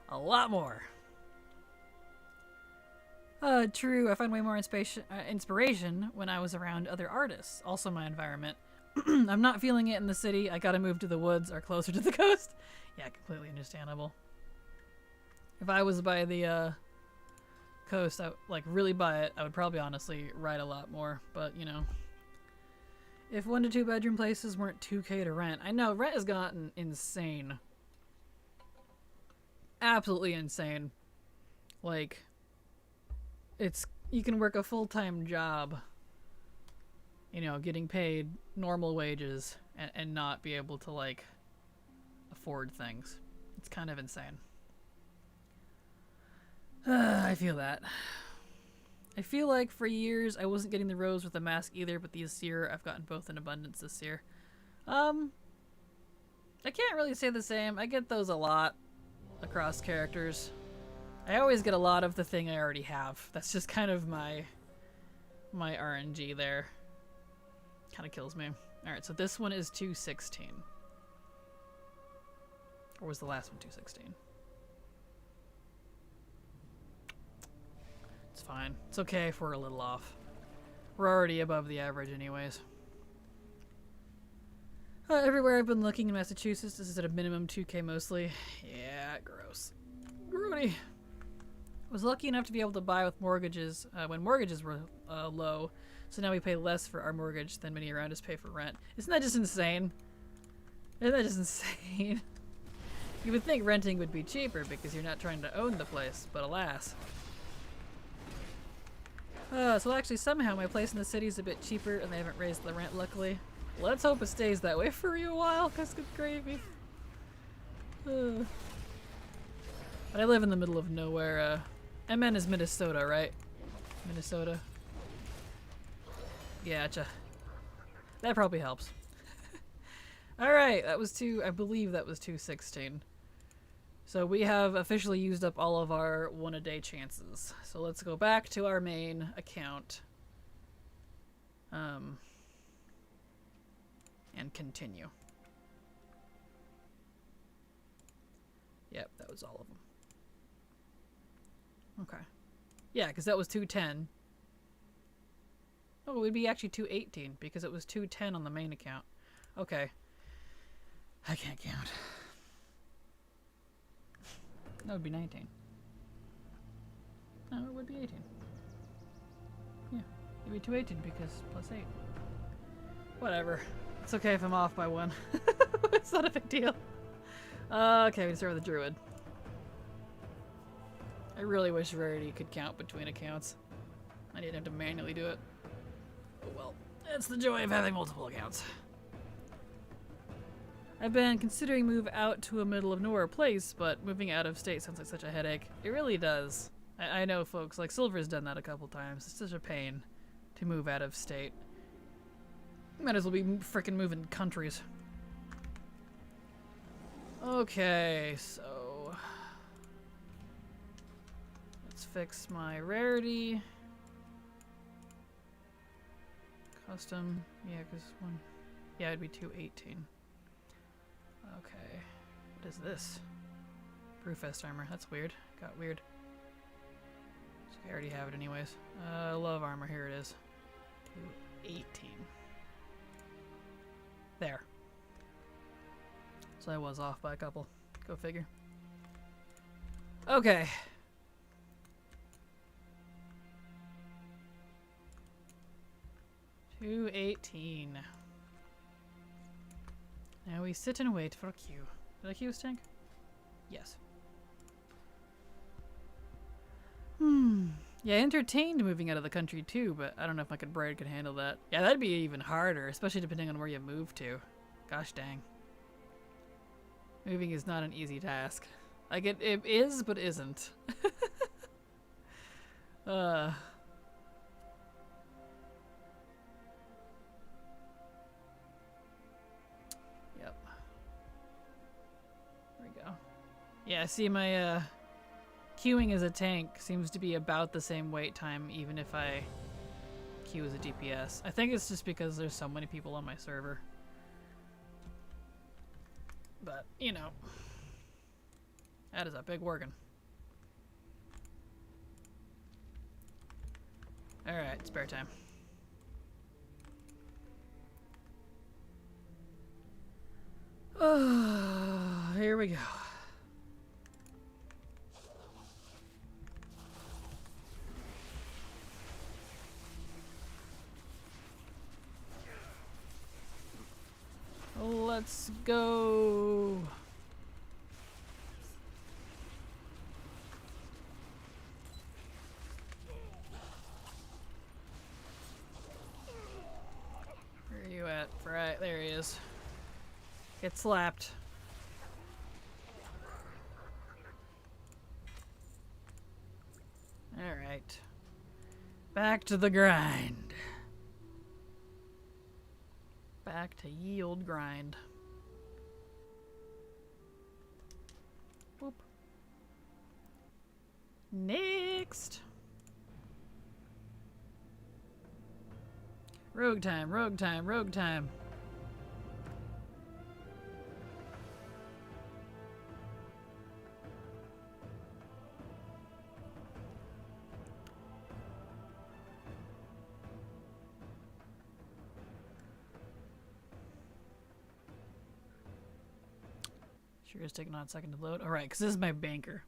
a lot more. True, I find way more inspiration when I was around other artists, also my environment. I'm not feeling it in the city. I gotta move to the woods or closer to the coast. Yeah, completely understandable. If I was by the coast, like really by it, I would probably honestly ride a lot more. But you know, if 1 to 2 bedroom places weren't 2K to rent, I know rent has gotten insane, absolutely insane. Like, you can work a full-time job, you know, getting paid normal wages and not be able to, like, afford things. It's kind of insane. I feel that. I feel like for years I wasn't getting the rose with the mask either, but this year I've gotten both in abundance this year. I can't really say the same. I get those a lot across characters. I always get a lot of the thing I already have. That's just kind of my RNG there. Kind of kills me. Alright, so this one is 216. Or was the last one 216? It's fine. It's okay if we're a little off. We're already above the average anyways. Everywhere I've been looking in Massachusetts, this is at a minimum 2K mostly. Yeah, gross. Grody. Was lucky enough to be able to buy with mortgages when mortgages were low, so now we pay less for our mortgage than many around us pay for rent. Isn't that just insane? Isn't that just insane? You would think renting would be cheaper because you're not trying to own the place, but alas. So actually somehow my place in the city is a bit cheaper and they haven't raised the rent, luckily. Let's hope it stays that way for a while, because good gravy. But I live in the middle of nowhere. MN is Minnesota, right? Minnesota. Gotcha. That probably helps. Alright, that was I believe that was 216. So we have officially used up all of our 1-a-day chances. So let's go back to our main account. And continue. Yep, that was all of them. Okay. Yeah, because that was 210. Oh, it would be actually 218 because it was 210 on the main account. Okay. I can't count. That would be 19. No, it would be 18. Yeah, it would be 218 because plus 8. Whatever. It's okay if I'm off by 1. It's not a big deal. Okay, we start with the druid. I really wish Rarity could count between accounts. I didn't have to manually do it. Oh well, it's the joy of having multiple accounts. I've been considering move out to a middle of nowhere place, but moving out of state sounds like such a headache. It really does. I know folks, like Silver's done that a couple times. It's such a pain to move out of state. Might as well be frickin' moving countries. Okay, so let's fix my rarity. Custom, yeah, because it'd be 218. Okay, what is this? Brewfest armor, that's weird. Got weird. So I already have it anyways. Love armor, here it is. 218. There. So I was off by a couple. Go figure. Okay. $218. Now we sit and wait for a queue. Did I queue his tank? Yes. Yeah, entertained moving out of the country too, but I don't know if my brain could handle that. Yeah, that'd be even harder, especially depending on where you move to. Gosh dang. Moving is not an easy task. Like, it is, but isn't. Yep. There we go. Yeah, see, my, queuing as a tank seems to be about the same wait time, even if I queue as a DPS. I think it's just because there's so many people on my server. But, you know, that is a big workin'. Alright, spare time. Oh, here we go. Let's go. Where are you at? Right, there he is. Get slapped. All right. Back to the grind. Back to ye old grind. Boop. Next. Rogue time, rogue time, rogue time. Sure is taking on a second to load. Alright, because this is my banker.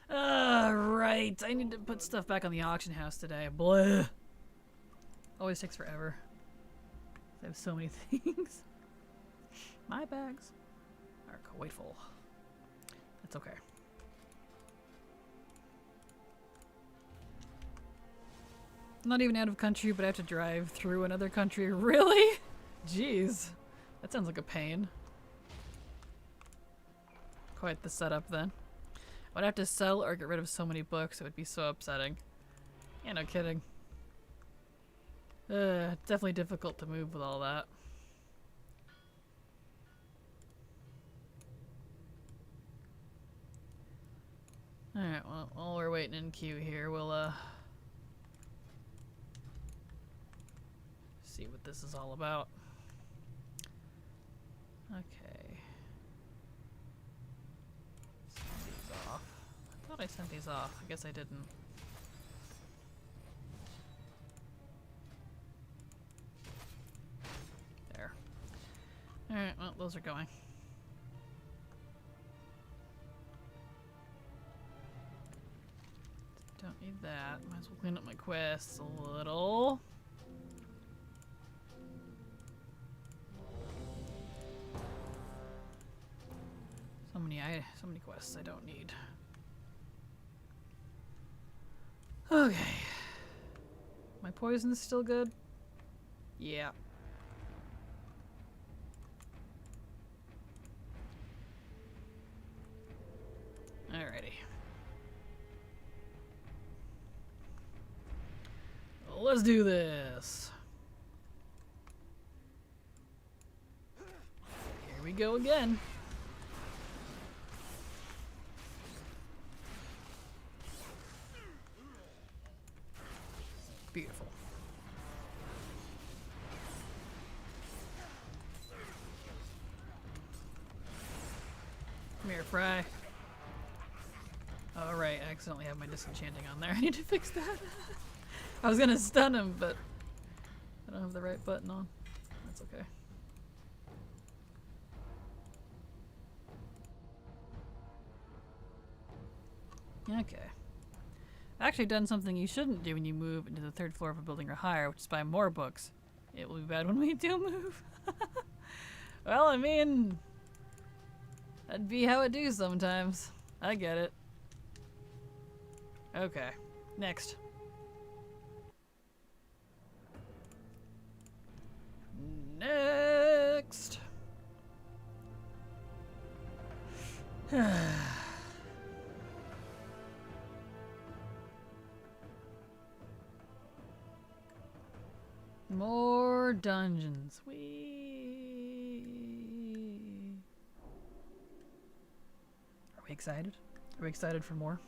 Right. I need to put stuff back on the auction house today. Blah. Always takes forever. I have so many things. My bags are quite full. That's okay. I'm not even out of country, but I have to drive through another country. Really? Jeez. That sounds like a pain. Quite the setup then. I'd have to sell or get rid of so many books, it would be so upsetting. Yeah, no kidding. Definitely difficult to move with all that. Alright, well, while we're waiting in queue here, we'll, see what this is all about. Okay. Send these off. I thought I sent these off. I guess I didn't. There. Alright, well, those are going. Don't need that. Might as well clean up my quests a little. So many quests I don't need. Okay. My poison's still good? Yeah. Alrighty. Let's do this. Here we go again. Beautiful. Come here, Fry. Oh, right, I accidentally have my disenchanting on there. I need to fix that. I was gonna stun him, but I don't have the right button on. That's okay. Okay. I've actually done something you shouldn't do when you move into the 3rd floor of a building or higher, which is buy more books. It will be bad when we do move. Well, I mean, that'd be how it do sometimes. I get it. Okay. Next. Next. More dungeons. Are we excited? Are we excited for more?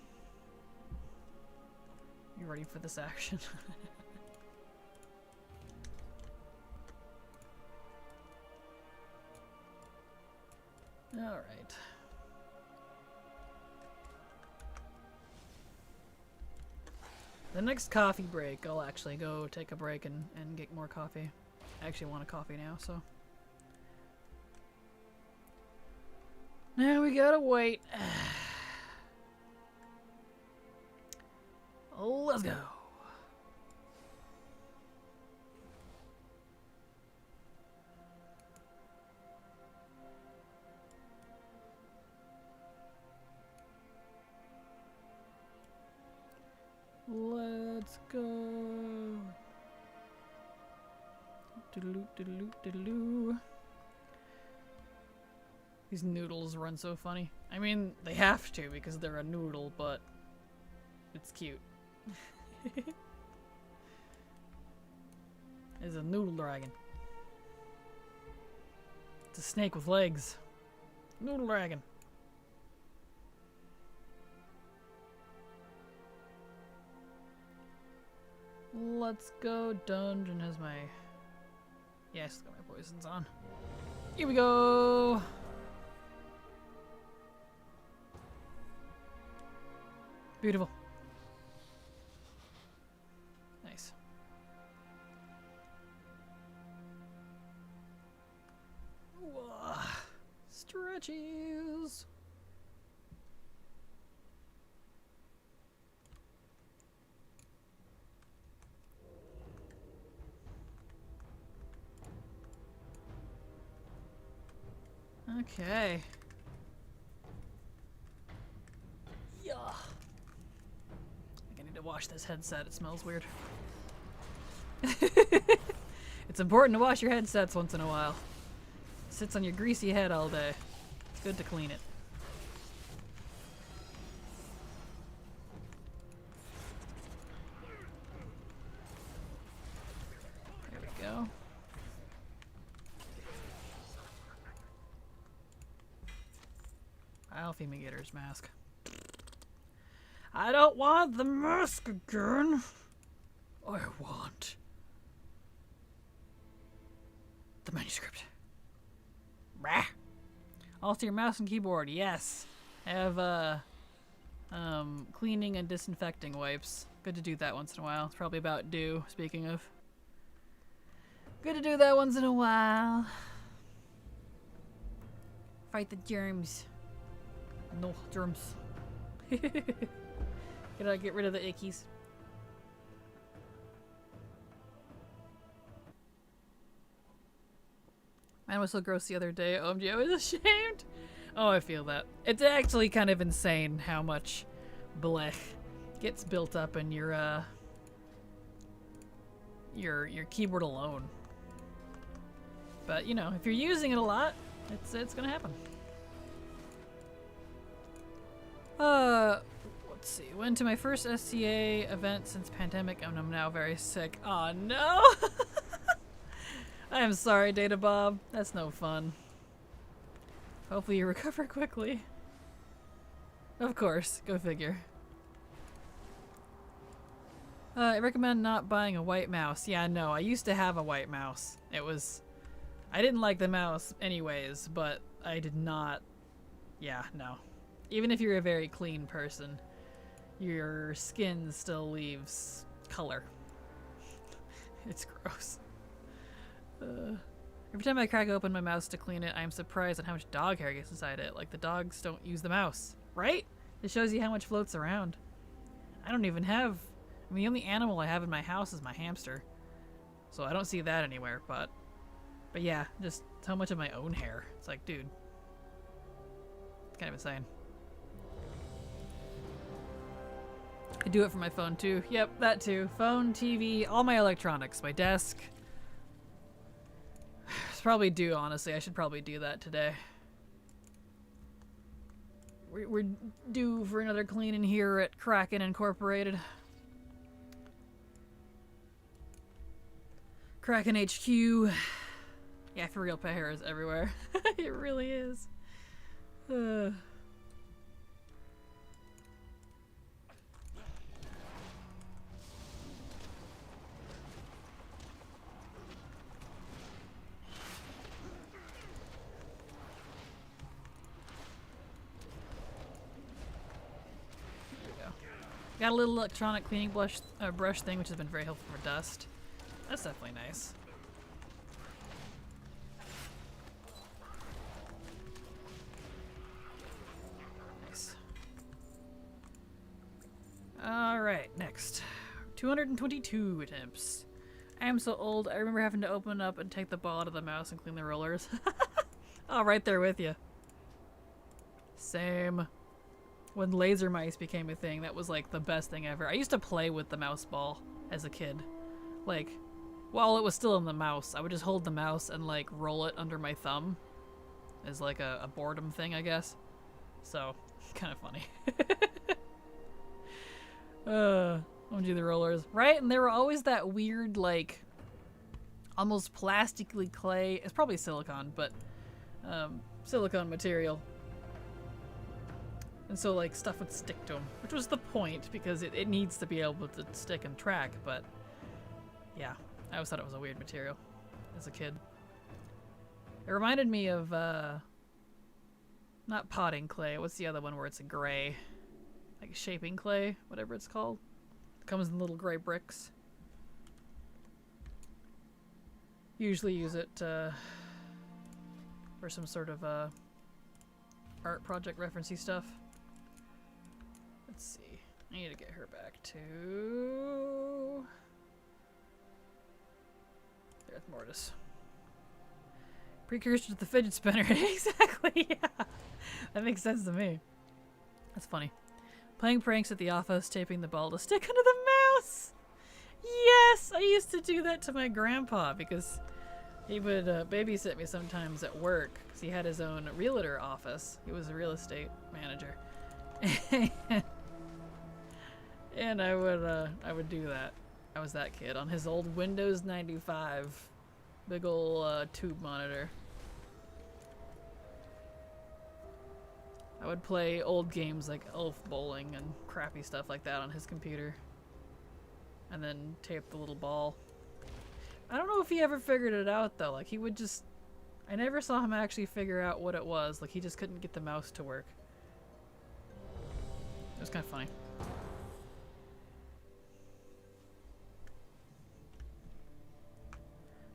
You ready for this action? All right. The next coffee break, I'll actually go take a break and get more coffee. I actually want a coffee now, so. Now we gotta wait. Let's go. Let's go. Doodaloo, doodaloo, doodaloo. These noodles run so funny. I mean, they have to because they're a noodle, but it's cute. It's a noodle dragon. It's a snake with legs. Noodle dragon. Let's go. Dungeon has my... Yes, got my poisons on. Here we go. Beautiful. Nice. Whoa. Stretchies. Okay. Yeah. I think I need to wash this headset. It smells weird. It's important to wash your headsets once in a while. It sits on your greasy head all day. It's good to clean it. There we go. I'll fumigator's mask. I don't want the mask again. I want the manuscript. Rah. Also your mouse and keyboard, yes. I have cleaning and disinfecting wipes. Good to do that once in a while. It's probably about due, speaking of. Good to do that once in a while. Fight the germs. No germs. Gotta get rid of the ickies. Man was so gross the other day. OMG, I was ashamed. Oh, I feel that. It's actually kind of insane how much blech gets built up in your keyboard alone. But you know, if you're using it a lot, it's gonna happen. Let's see. Went to my first SCA event since pandemic and I'm now very sick. Oh no! I am sorry, Data Bob. That's no fun. Hopefully you recover quickly. Of course. Go figure. I recommend not buying a white mouse. Yeah, no. I used to have a white mouse. I didn't like the mouse anyways, but I did not... Yeah, no. Even if you're a very clean person, your skin still leaves color. It's gross. Every time I crack open my mouse to clean it, I'm surprised at how much dog hair gets inside it. Like, the dogs don't use the mouse, right? It shows you how much floats around. I don't even have... I mean, the only animal I have in my house is my hamster. So I don't see that anywhere, but yeah, just how much of my own hair. It's like, dude. It's kind of insane. I do it for my phone too. Yep, that too. Phone, TV, all my electronics, my desk. It's probably due, honestly. I should probably do that today. We're due for another clean in here at Kraken Incorporated. Kraken HQ. Yeah, for real, pet hair is everywhere. It really is. Got a little electronic cleaning brush thing, which has been very helpful for dust. That's definitely nice. Nice. Alright, next. 222 attempts. I am so old, I remember having to open up and take the ball out of the mouse and clean the rollers. Oh, right there with you. Same. When laser mice became a thing, that was like the best thing ever. I used to play with the mouse ball as a kid. Like, while it was still in the mouse, I would just hold the mouse and like roll it under my thumb as like a boredom thing, I guess. So, kind of funny. I'm gonna do the rollers. Right? And they were always that weird, like, almost plastically clay. It's probably silicone, but silicone material. And so, like, stuff would stick to them, which was the point, because it needs to be able to stick and track, but yeah, I always thought it was a weird material as a kid. It reminded me of, not potting clay, what's the other one where it's a gray? Like shaping clay, whatever it's called. It comes in little gray bricks. Usually use it, for some sort of, art project referencey stuff. Let's see. I need to get her back to Earth Mortis. Precursor to the fidget spinner. Exactly, yeah. That makes sense to me. That's funny. Playing pranks at the office, taping the ball to stick under the mouse. Yes, I used to do that to my grandpa because he would babysit me sometimes at work because he had his own realtor office. He was a real estate manager. And I would do that. I was that kid on his old Windows 95 big ol' tube monitor. I would play old games like Elf Bowling and crappy stuff like that on his computer. And then tape the little ball. I don't know if he ever figured it out though. Like he would just... I never saw him actually figure out what it was. Like he just couldn't get the mouse to work. It was kind of funny.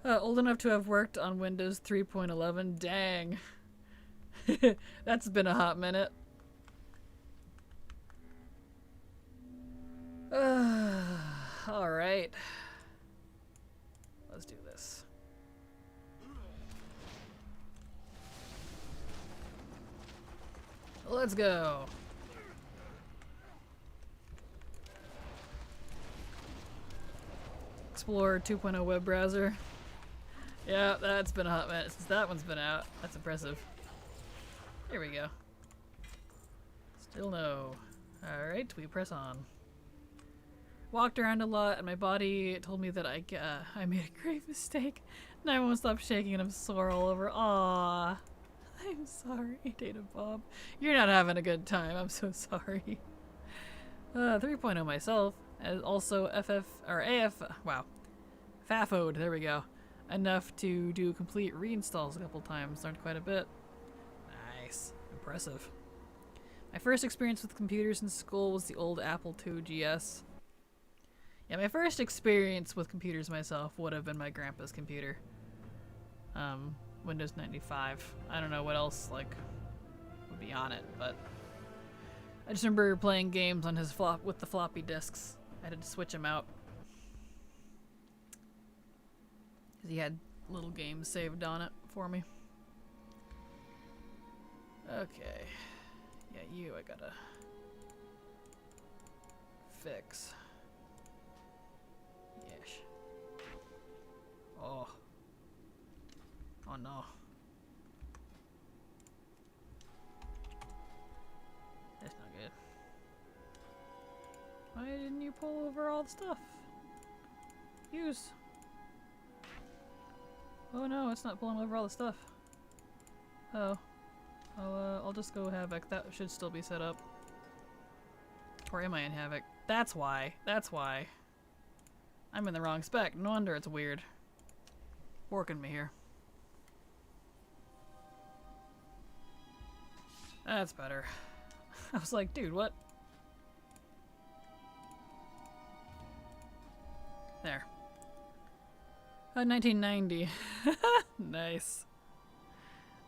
Old enough to have worked on Windows 3.11. Dang. That's been a hot minute. Alright. Let's do this. Let's go. Explorer 2.0 web browser. Yeah, that's been a hot minute since that one's been out. That's impressive. Here we go. Still no. Alright, we press on. Walked around a lot and my body told me that I made a grave mistake. And I won't stop shaking and I'm sore all over. Aww. I'm sorry, Data Bob. You're not having a good time. I'm so sorry. 3.0 myself. As also wow. FAFO'd, there we go. Enough to do complete reinstalls a couple times. Learned quite a bit. Nice. Impressive. My first experience with computers in school was the old Apple II GS. Yeah, my first experience with computers myself would have been my grandpa's computer. Windows 95. I don't know what else, like, would be on it, but I just remember playing games on his with the floppy disks. I had to switch him out. Because he had little games saved on it for me. Okay. Yeah, you I gotta fix. Yes. Oh. Oh no. That's not good. Why didn't you pull over all the stuff? Use. Oh no, it's not pulling over all the stuff. Oh. I'll just go Havoc. That should still be set up. Or am I in Havoc? That's why. That's why. I'm in the wrong spec. No wonder it's weird. Working me here. That's better. I was like, dude, what? There. 1990. Nice.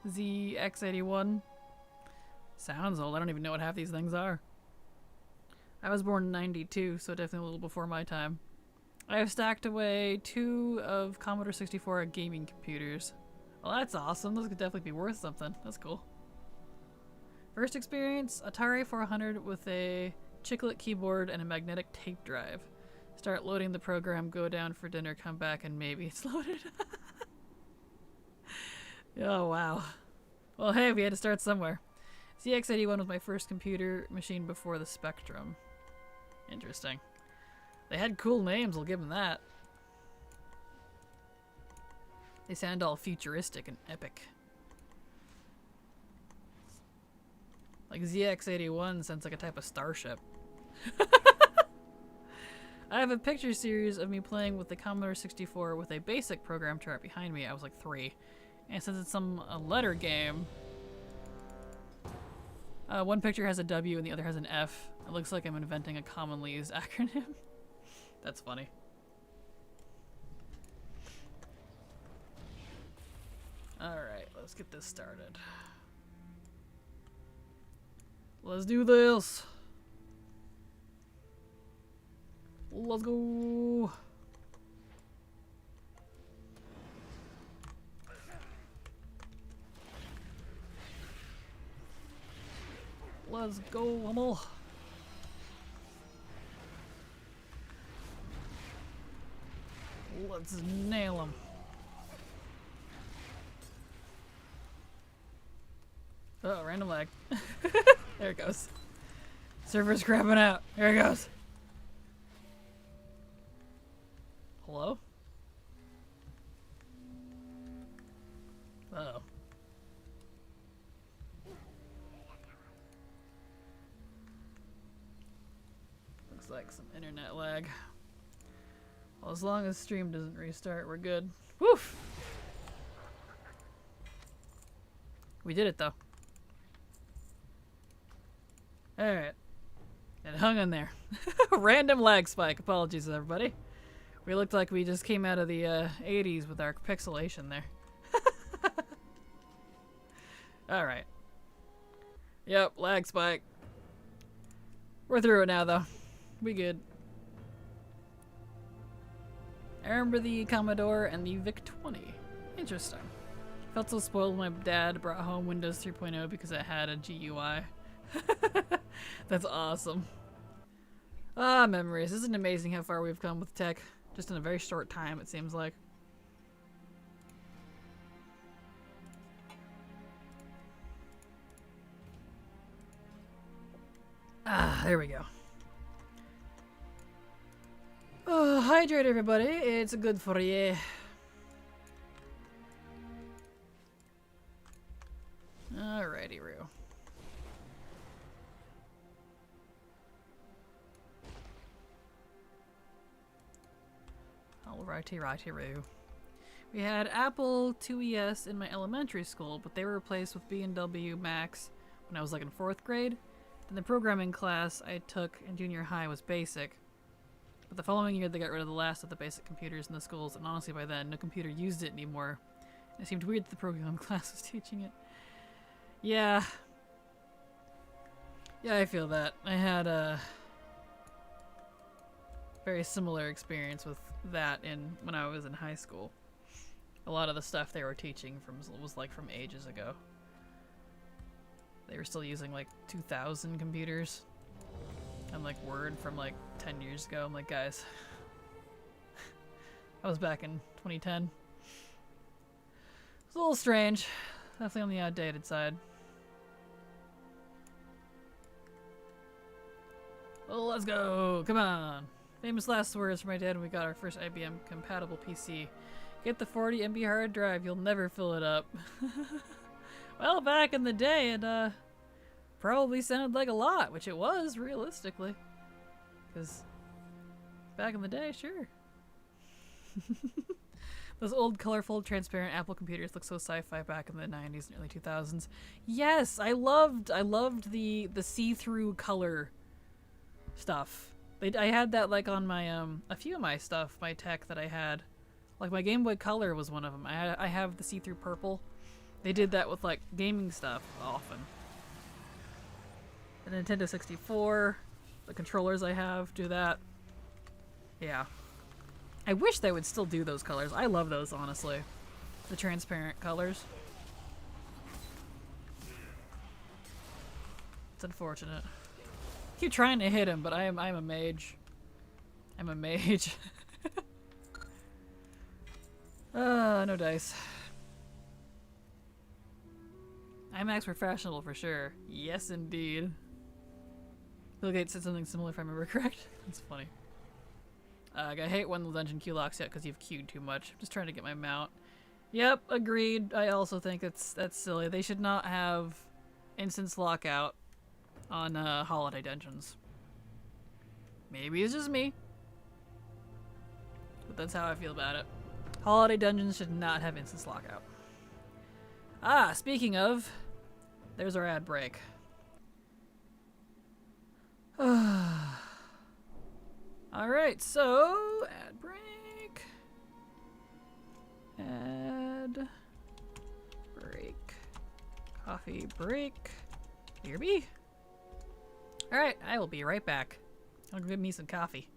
ZX81. Sounds old. I don't even know what half these things are. I was born in 92, so definitely a little before my time. I have stacked away 2 of Commodore 64 gaming computers. Well, that's awesome. Those could definitely be worth something. That's cool. First experience, Atari 400 with a chiclet keyboard and a magnetic tape drive. Start loading the program, go down for dinner, come back, and maybe it's loaded. Oh, wow. Well, hey, we had to start somewhere. ZX81 was my first computer machine before the Spectrum. Interesting. They had cool names, I'll give them that. They sound all futuristic and epic. Like ZX81 sounds like a type of starship. I have a picture series of me playing with the Commodore 64 with a basic program chart behind me. I was like 3. And since it's a letter game, one picture has a W and the other has an F. It looks like I'm inventing a commonly used acronym. That's funny. Alright, let's get this started. Let's do this. Let's go. Let's go, Hummel. Let's nail him. Oh, random lag. There it goes. Server's crapping out. There it goes. Hello? Uh-oh. Looks like some internet lag. Well, as long as stream doesn't restart, we're good. Woof! We did it, though. Alright. It hung in there. Random lag spike. Apologies, everybody. We looked like we just came out of the 80s with our pixelation there. Alright. Yep, lag spike. We're through it now, though. We good. I remember the Commodore and the VIC-20. Interesting. Felt so spoiled when my dad brought home Windows 3.0 because it had a GUI. That's awesome. Ah, memories. Isn't it amazing how far we've come with tech? Just in a very short time, it seems like. Ah, there we go. Oh, hydrate, everybody. It's good for you. Alrighty, Roo. Righty, Roo. We had Apple IIes in my elementary school, but they were replaced with B&W Macs when I was like in 4th grade. Then the programming class I took in junior high was BASIC. But the following year they got rid of the last of the basic computers in the schools, and honestly by then no computer used it anymore. It seemed weird that the programming class was teaching it. Yeah. Yeah, I feel that. I had a very similar experience with that when I was in high school. A lot of the stuff they were teaching was like from ages ago. They were still using like 2000 computers and like Word from like 10 years ago. I'm like, guys, I was back in 2010. It's a little strange. Definitely on the outdated side. Well, let's go. Come on. Famous last words from my dad when we got our first IBM compatible PC. Get the 40 MB hard drive. You'll never fill it up. Well, back in the day, it probably sounded like a lot, which it was, realistically. Because back in the day, sure. Those old, colorful, transparent Apple computers look so sci-fi back in the 90s and early 2000s. Yes, I loved the see-through color stuff. I had that like on my a few of my stuff, my tech that I had. Like my Game Boy Color was one of them. I have the see-through purple. They did that with like gaming stuff often. The Nintendo 64, the controllers I have do that. Yeah. I wish they would still do those colors. I love those, honestly. The transparent colors. It's unfortunate. I keep trying to hit him, but I'm a mage. I'm a mage. No dice. IMAX professional for sure. Yes, indeed. Bill Gates said something similar if I remember correct. That's funny. I hate when the dungeon queue locks out because you've queued too much. I'm just trying to get my mount. Yep, agreed. I also think that's silly. They should not have instance lockout on holiday dungeons. Maybe it's just me, but that's how I feel about it. Holiday dungeons should not have instance lockout. Ah, speaking of, there's our ad break. Alright, so ad break. Ad break. Coffee break. BRB. Alright, I will be right back. I'll give me some coffee.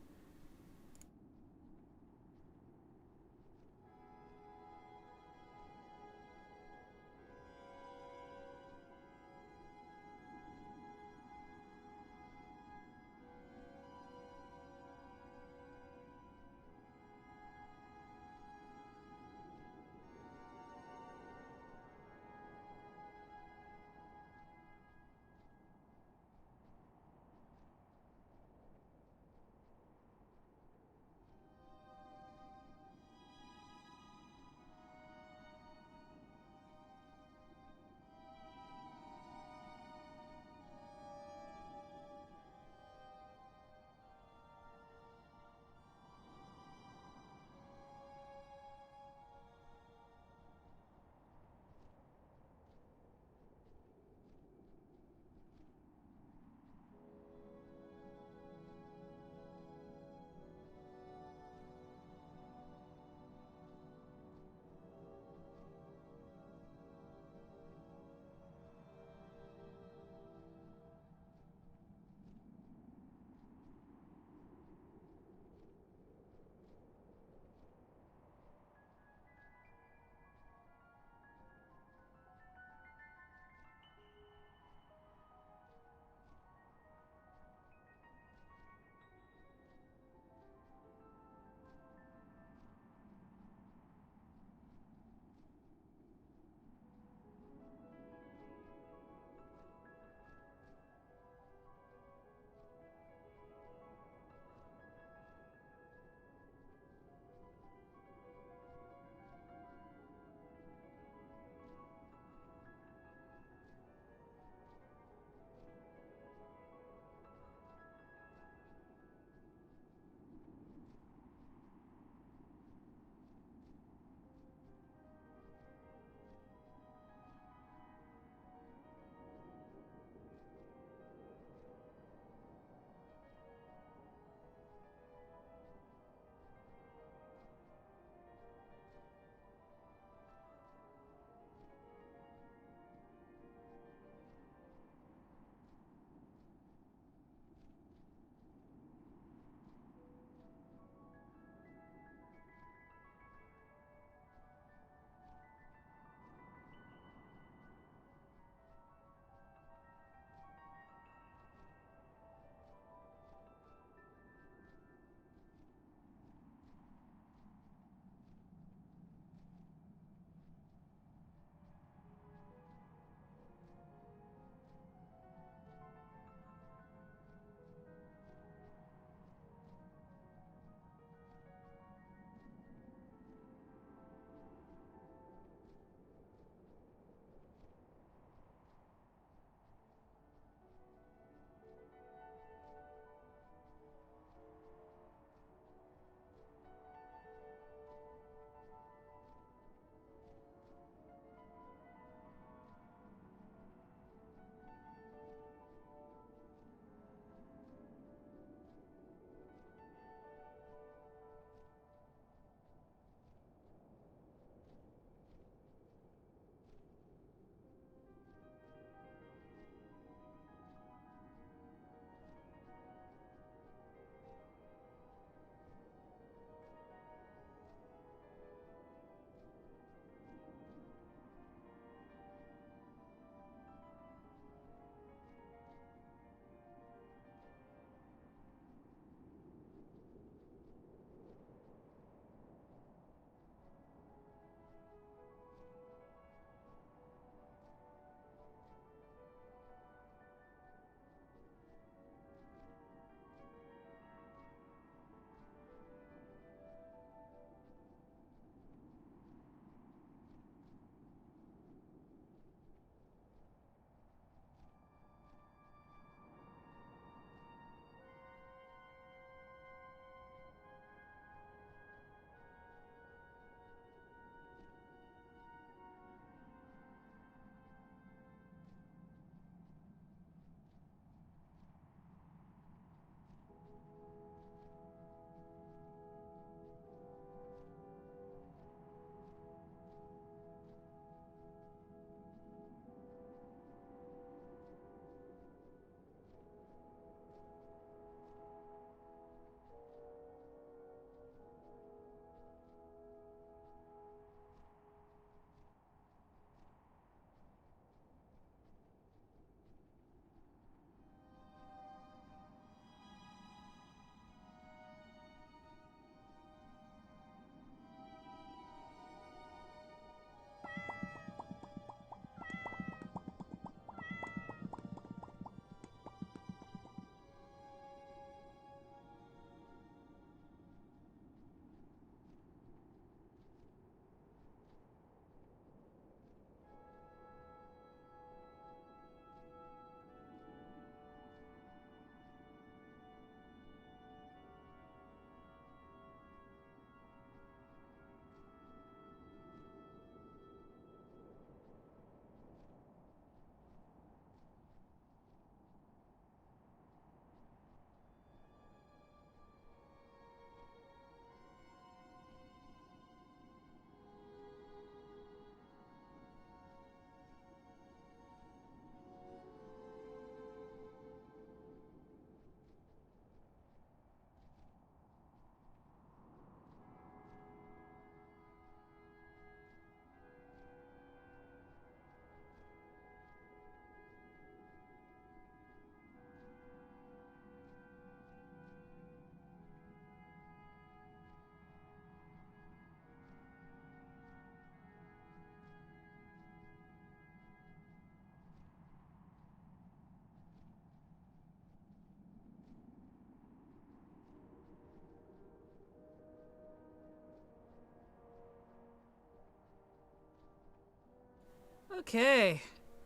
Okay,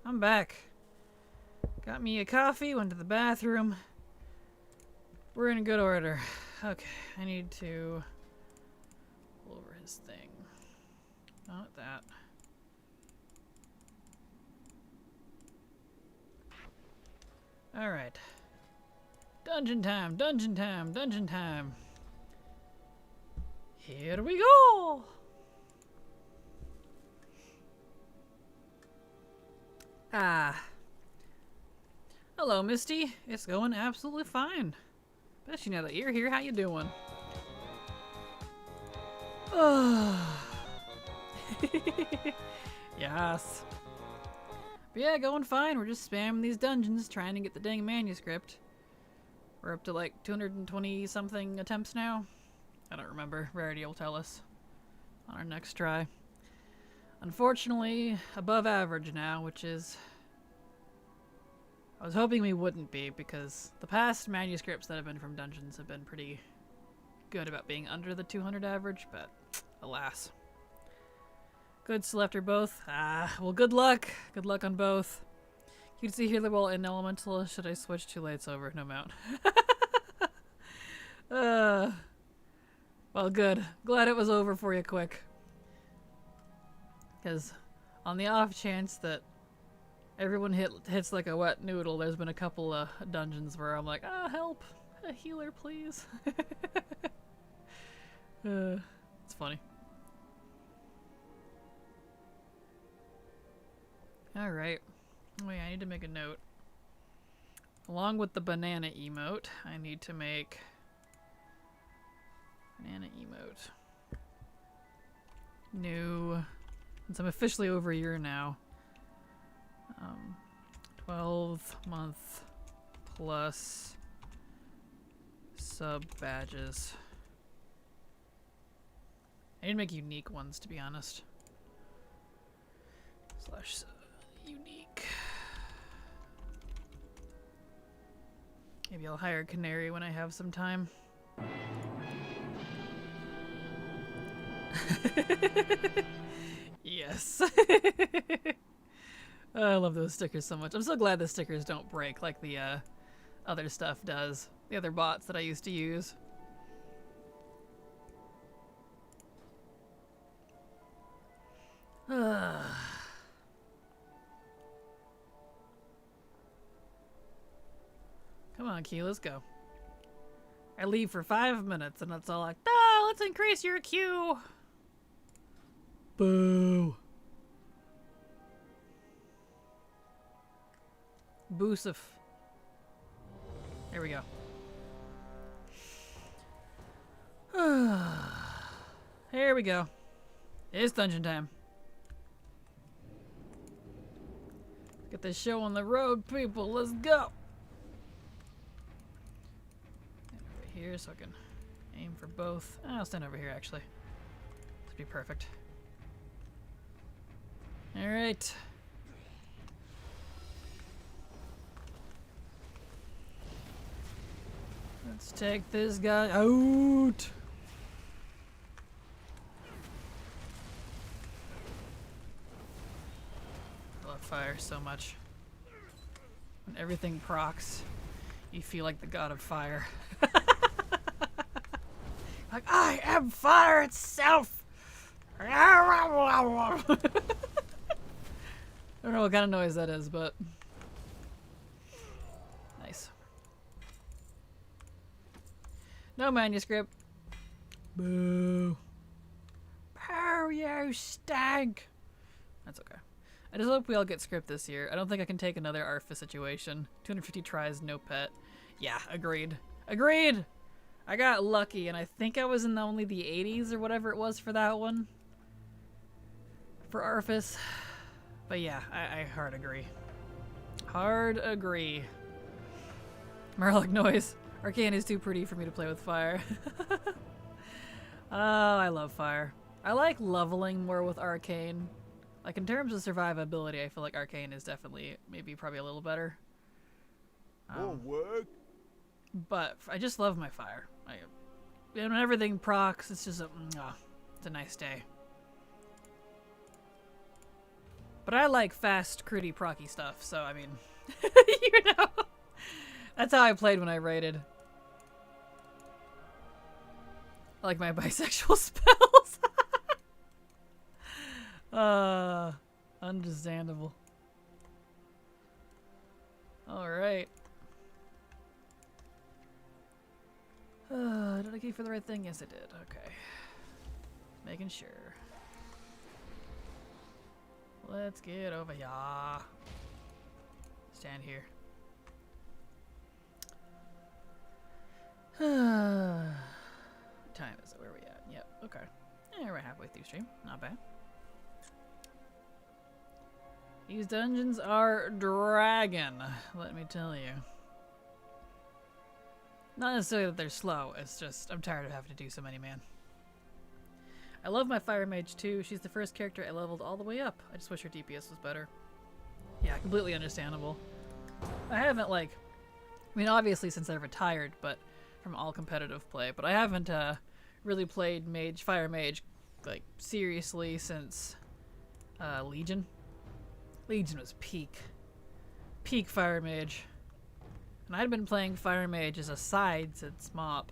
I'm back. Got me a coffee, went to the bathroom. We're in good order. Okay, I need to pull over his thing. Not that. Alright. Dungeon time, dungeon time, dungeon time. Here we go! Ah. Hello, Misty. It's going absolutely fine. Especially now that you're here, how you doing? Yes. But yeah, going fine. We're just spamming these dungeons, trying to get the dang manuscript. We're up to like 220 something attempts now. I don't remember. Rarity will tell us on our next try. Unfortunately, above average now, which is... I was hoping we wouldn't be, because the past manuscripts that have been from dungeons have been pretty good about being under the 200 average, but alas. Good selector both. Well, good luck. Good luck on both. You can see here the wall in elemental. Should I switch to lights over? No mount. Well, good. Glad it was over for you quick. Because on the off chance that everyone hits like a wet noodle, there's been a couple of dungeons where I'm like, help! A healer, please. It's funny. Alright. Wait, I need to make a note. Along with the banana emote, I need to make banana emote. New. Since I'm officially over a year now. 12 month plus sub badges. I need to make unique ones, to be honest. Slash unique. Maybe I'll hire Canary when I have some time. Yes. Oh, I love those stickers so much. I'm so glad the stickers don't break like the other stuff does. The other bots that I used to use. Come on, Key, let's go. I leave for 5 minutes and it's all like, let's increase your queue. Boo. Boosif. There we go. Here we go. It's dungeon time. Get this show on the road, people. Let's go. Stand over here so I can aim for both. I'll stand over here, actually. This would be perfect. All right. Let's take this guy out. I love fire so much. When everything procs, you feel like the god of fire. Like, I am fire itself! I don't know what kind of noise that is, but... Nice. No manuscript. Boo. Pow, you stank! That's okay. I just hope we all get script this year. I don't think I can take another Arfa situation. 250 tries, no pet. Yeah, agreed. Agreed! I got lucky, and I think I was in only the 80s or whatever it was for that one. For Arfus. But yeah, I hard agree. Hard agree. Merlic noise. Arcane is too pretty for me to play with fire. Oh, I love fire. I like leveling more with Arcane. Like, in terms of survivability, I feel like Arcane is definitely, probably a little better. Won't work. But I just love my fire. When everything procs, it's just it's a nice day. But I like fast, critty, procky stuff, so I mean, you know, that's how I played when I raided. I like my bisexual spells. Understandable. Alright. Did I key for the right thing? Yes, I did. Okay. Making sure. Let's get over here. Stand here. What time is it? Where are we at? Yep, okay. Yeah, we're halfway through stream. Not bad. These dungeons are dragging, let me tell you. Not necessarily that they're slow, it's just I'm tired of having to do so many, man. I love my Fire Mage too. She's the first character I leveled all the way up. I just wish her DPS was better. Yeah, completely understandable. I haven't, like, I mean, obviously since I retired, but from all competitive play, but I haven't really played Fire Mage, like, seriously since Legion. Legion was peak Fire Mage. And I'd been playing Fire Mage as a side since MoP.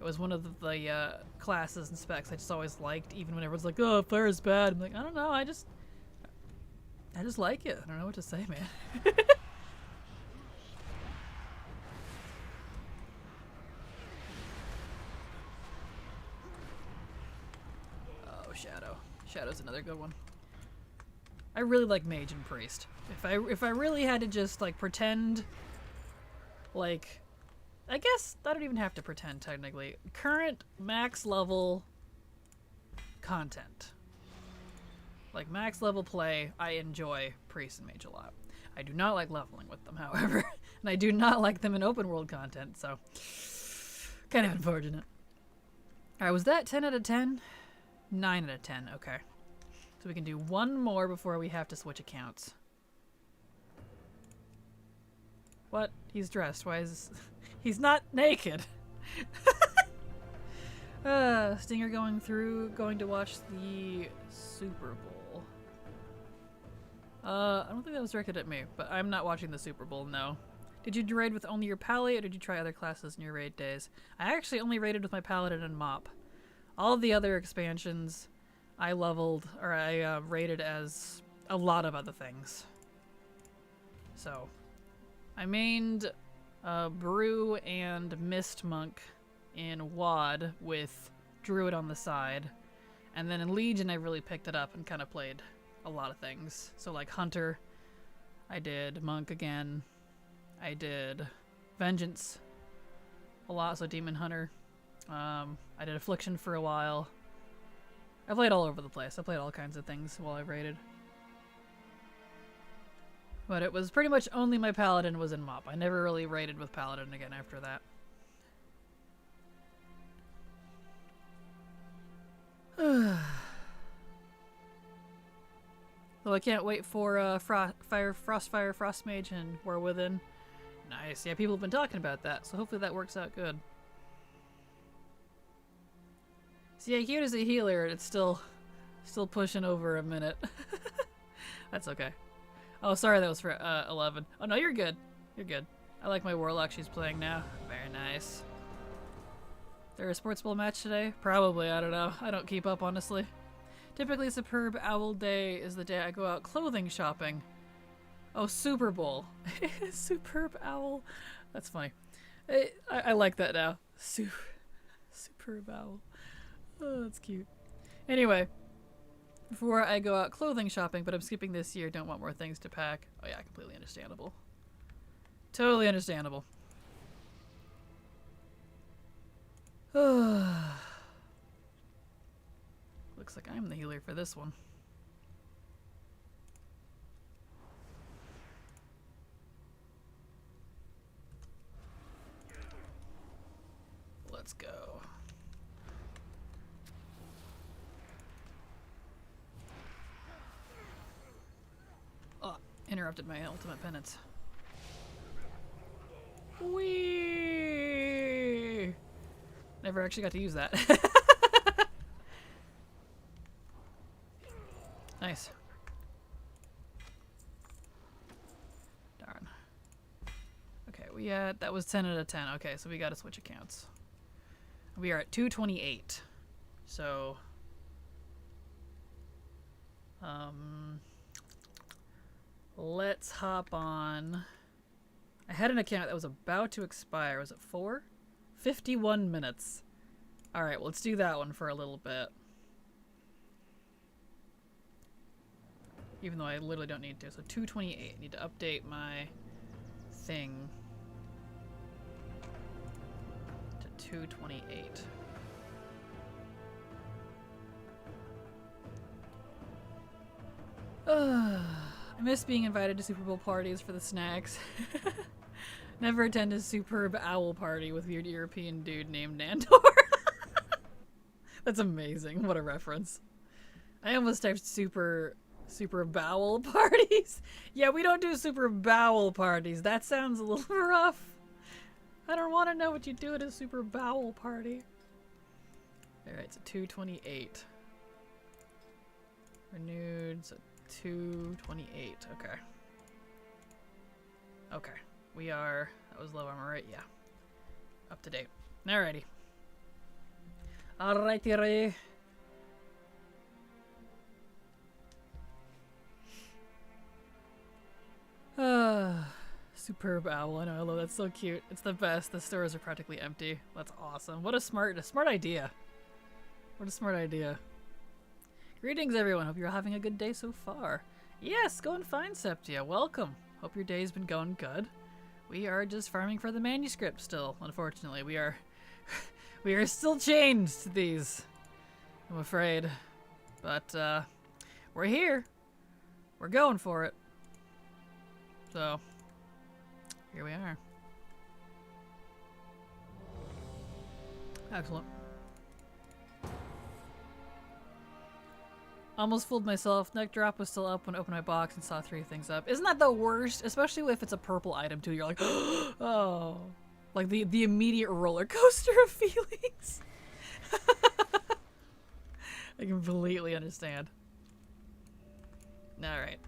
It was one of the classes and specs I just always liked, even when everyone's like, oh, fire is bad. I'm like, I don't know, I just like it. I don't know what to say, man. Oh, Shadow. Shadow's another good one. I really like Mage and Priest. If I really had to just, like, pretend, like, I guess I don't even have to pretend, technically. Current max level content. Like, max level play, I enjoy Priest and Mage a lot. I do not like leveling with them, however. And I do not like them in open world content, so kind of unfortunate. Alright, was that 10 out of 10? 9 out of 10, okay. So we can do one more before we have to switch accounts. What? He's dressed. Why is this? He's not naked. Stinger going to watch the Super Bowl. I don't think that was directed at me, but I'm not watching the Super Bowl, no. Did you raid with only your Pally, or did you try other classes in your raid days? I actually only raided with my Paladin and MoP. All of the other expansions I leveled, or I rated as a lot of other things. So, I mained Brew and Mist Monk in WoD with Druid on the side. And then in Legion I really picked it up and kind of played a lot of things. So like Hunter, I did Monk again, I did Vengeance a lot, so Demon Hunter. I did Affliction for a while. I played all over the place. I played all kinds of things while I raided. But it was pretty much only my Paladin was in MoP. I never really raided with Paladin again after that. Though I can't wait for Frostfire, Frostmage, and War Within. Nice. Yeah, people have been talking about that, so hopefully that works out good. See, I queued as a healer, and it's still pushing over a minute. That's okay. Oh, sorry, that was for 11. Oh, no, you're good. You're good. I like my Warlock she's playing now. Very nice. Is there a sports bowl match today? Probably, I don't know. I don't keep up, honestly. Typically, Superb Owl Day is the day I go out clothing shopping. Oh, Super Bowl. Superb Owl. That's funny. I like that now. Superb Owl. Oh, that's cute. Anyway. Before I go out clothing shopping, but I'm skipping this year, don't want more things to pack. Oh yeah, completely understandable. Totally understandable. Looks like I'm the healer for this one. Let's go. Interrupted my ultimate penance. Whee! Never actually got to use that. Nice. we at? That was 10 out of 10. Okay, so we gotta switch accounts. We are at 228. So, let's hop on. I had an account that was about to expire. Was it 4? 51 minutes. Alright, well, let's do that one for a little bit. Even though I literally don't need to. So 228. I need to update my thing to 228. I miss being invited to Super Bowl parties for the snacks. Never attend a superb owl party with weird European dude named Nandor. That's amazing. What a reference. I almost typed super bowel parties. Yeah, we don't do super bowel parties. That sounds a little rough. I don't want to know what you do at a super bowel party. Alright, so 228. Renewed, so 228. Okay. Okay. We are... That was low armor, right? Yeah. Up to date. Alrighty. Alrighty. Superb owl. I know, I love that. So cute. It's the best. The stores are practically empty. That's awesome. What a smart idea. What a smart idea. Greetings, everyone. Hope you're having a good day so far. Yes, going fine, Septia. Welcome. Hope your day's been going good. We are just farming for the manuscript still, unfortunately. We are still chained to these, I'm afraid. But, we're here. We're going for it. So, here we are. Excellent. Almost fooled myself. Neck drop was still up when I opened my box and saw 3 things up. Isn't that the worst? Especially if it's a purple item too. You're like, oh. Like the immediate roller coaster of feelings. I completely understand. Alright.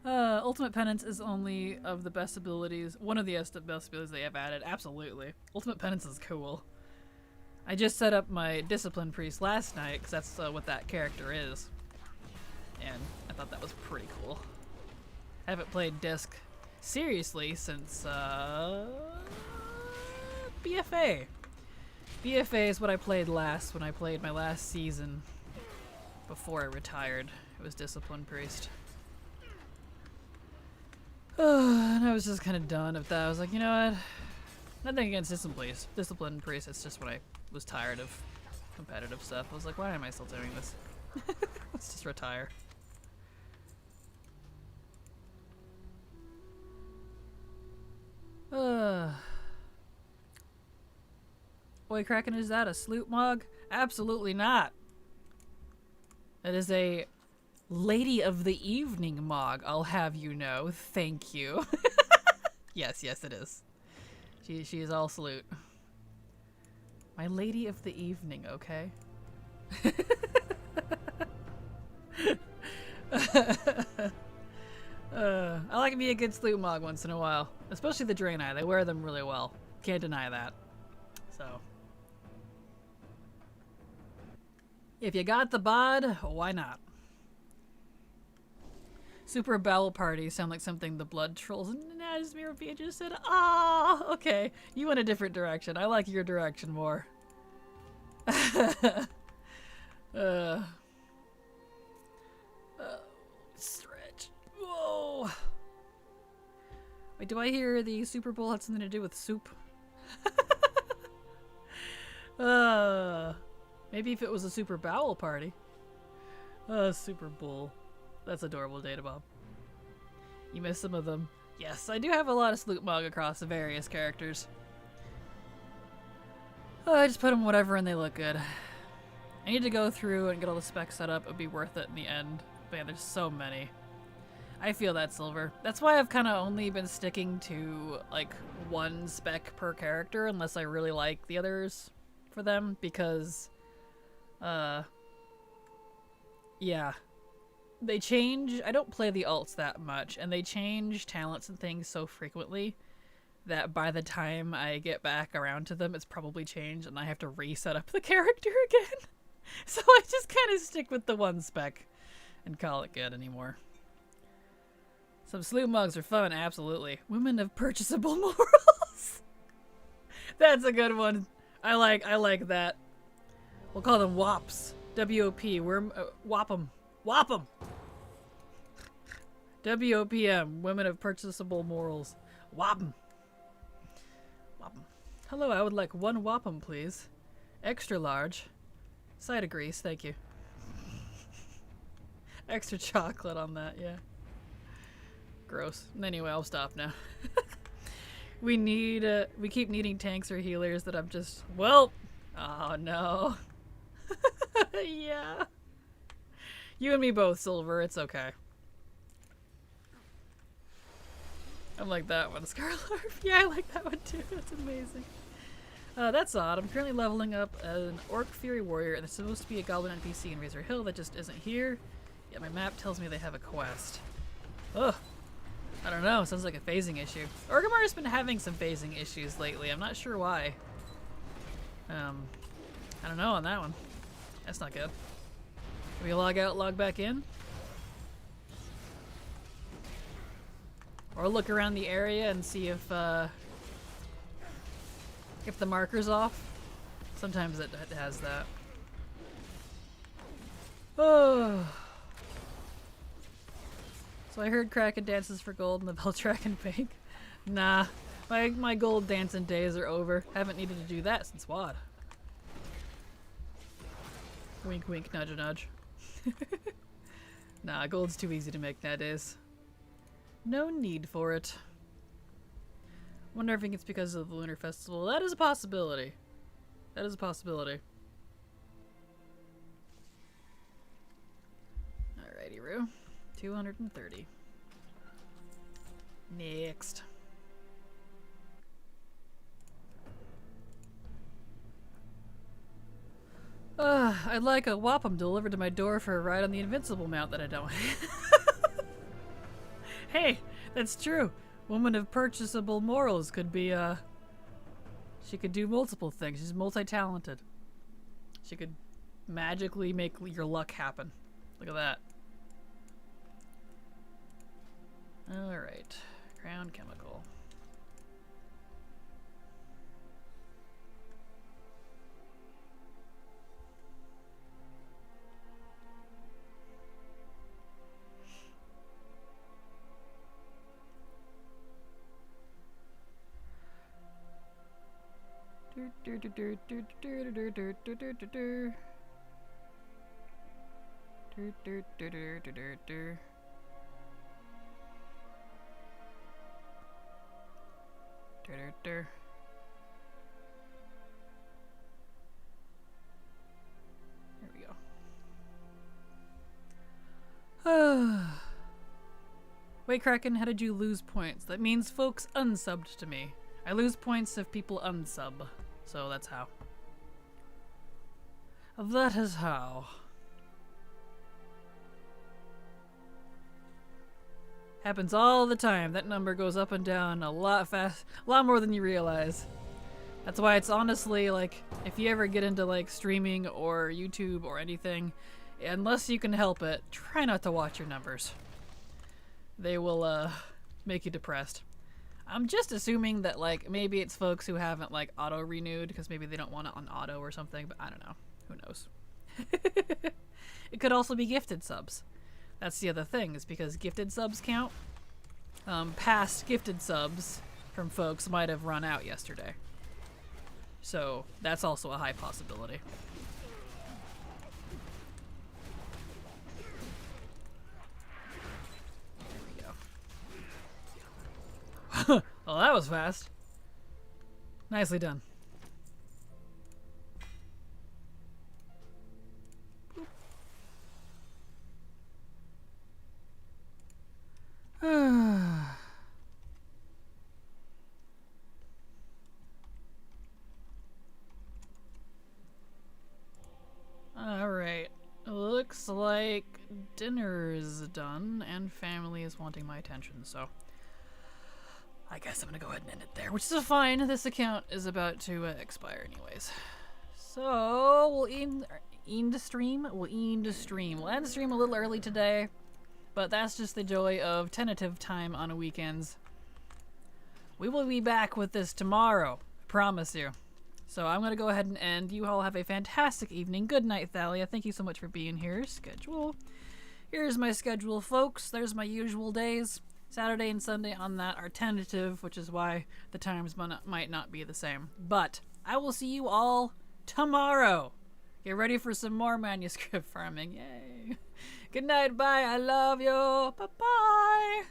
Ultimate Penance is only of the best abilities. One of the best abilities they have added. Absolutely. Ultimate Penance is cool. I just set up my Discipline Priest last night, because that's what that character is. And I thought that was pretty cool. I haven't played Disc seriously since, BFA. BFA is what I played last when I played my last season before I retired. It was Discipline Priest. And I was just kind of done with that. I was like, you know what? Nothing against Discipline Priest, it's just when I was tired of competitive stuff. I was like, why am I still doing this? Let's just retire. Boy Kraken, is that a sloot mog? Absolutely not. That is a Lady of the Evening mog, I'll have you know. Thank you. Yes, it is. She is all salute. My Lady of the Evening, okay? I like to be a good salute mog once in a while. Especially the Draenei. They wear them really well. Can't deny that. So. If you got the bod, why not? Super bowel parties sound like something the blood trolls and Nazmir just said. Ah, okay. You went a different direction. I like your direction more. Stretch. Whoa. Wait, do I hear the Super Bowl had something to do with soup? Maybe if it was a super bowel party. Super Bowl. That's adorable, Data Bob. You missed some of them. Yes, I do have a lot of Sloot Mog across the various characters. I just put them whatever and they look good. I need to go through and get all the specs set up. It would be worth it in the end. Man, there's so many. I feel that, Silver. That's why I've kind of only been sticking to, like, 1 spec per character, unless I really like the others for them, because, yeah. they change. I don't play the alts that much, and they change talents and things so frequently that by the time I get back around to them, it's probably changed, and I have to reset up the character again. So I just kind of stick with the one spec and call it good anymore. Some sloot mugs are fun, absolutely. Women of purchasable morals. That's a good one. I like that. We'll call them WOPs. W-O-P. WOP'em. WOP'em. W-O-P-M. Women of purchasable morals. WOP'em. WOP'em. Hello, I would like one WOP'em, please. Extra large. Side of grease, thank you. Extra chocolate on that, yeah. Gross. Anyway, I'll stop now. We keep needing tanks or healers that I'm just, well, oh no. Yeah. You and me both, Silver, it's okay. I like that one, Scarlarf. Yeah, I like that one too, that's amazing. That's odd. I'm currently leveling up an Orc Fury Warrior, and there's supposed to be a Goblin NPC in Razor Hill that just isn't here. Yet my map tells me they have a quest. Ugh. I don't know. Sounds like a phasing issue. Orgrimmar's been having some phasing issues lately. I'm not sure why. I don't know on that one. That's not good. Can we log out, log back in? Or look around the area and see if the marker's off. Sometimes it has that. Oh. So I heard Kraken dances for gold in the Beltraken bank. Nah, my gold dancing days are over. Haven't needed to do that since WoD. Wink wink, nudge nudge. Nah, gold's too easy to make nowadays. No need for it. Wonder if it's because of the Lunar Festival. That is a possibility. That is a possibility. Alrighty, Roo. 230. Next. I'd like a WOP'em delivered to my door for a ride on the Invincible mount that I don't have. Hey, that's true. Woman of purchasable morals could be, she could do multiple things. She's multi-talented. She could magically make your luck happen. Look at that. Alright. Crown Chemical. There we go. Wait, Kraken, how did you lose points? That means folks unsubbed to me. I lose points if people unsub. So that's how. That is how. Happens all the time. That number goes up and down a lot fast, a lot more than you realize. That's why it's honestly like, if you ever get into like streaming or YouTube or anything, unless you can help it, try not to watch your numbers. They will make you depressed. I'm just assuming that like maybe it's folks who haven't like auto renewed because maybe they don't want it on auto or something, but I don't know. Who knows? It could also be gifted subs. That's the other thing, is because gifted subs count. Past gifted subs from folks might have run out yesterday. So that's also a high possibility. Well, that was fast. Nicely done. Alright. Looks like like dinner's done and family is wanting my attention, so I guess I'm gonna go ahead and end it there, which is fine. This account is about to expire anyways. So we'll end the stream. We'll end the stream a little early today, but that's just the joy of tentative time on weekends. We will be back with this tomorrow, I promise you. So I'm gonna go ahead and end. You all have a fantastic evening. Good night, Thalia. Thank you so much for being here. Schedule. Here's my schedule, folks. There's my usual days. Saturday and Sunday on that are tentative, which is why the times might not be the same. But I will see you all tomorrow. Get ready for some more manuscript farming. Yay. Good night. Bye. I love you. Bye-bye.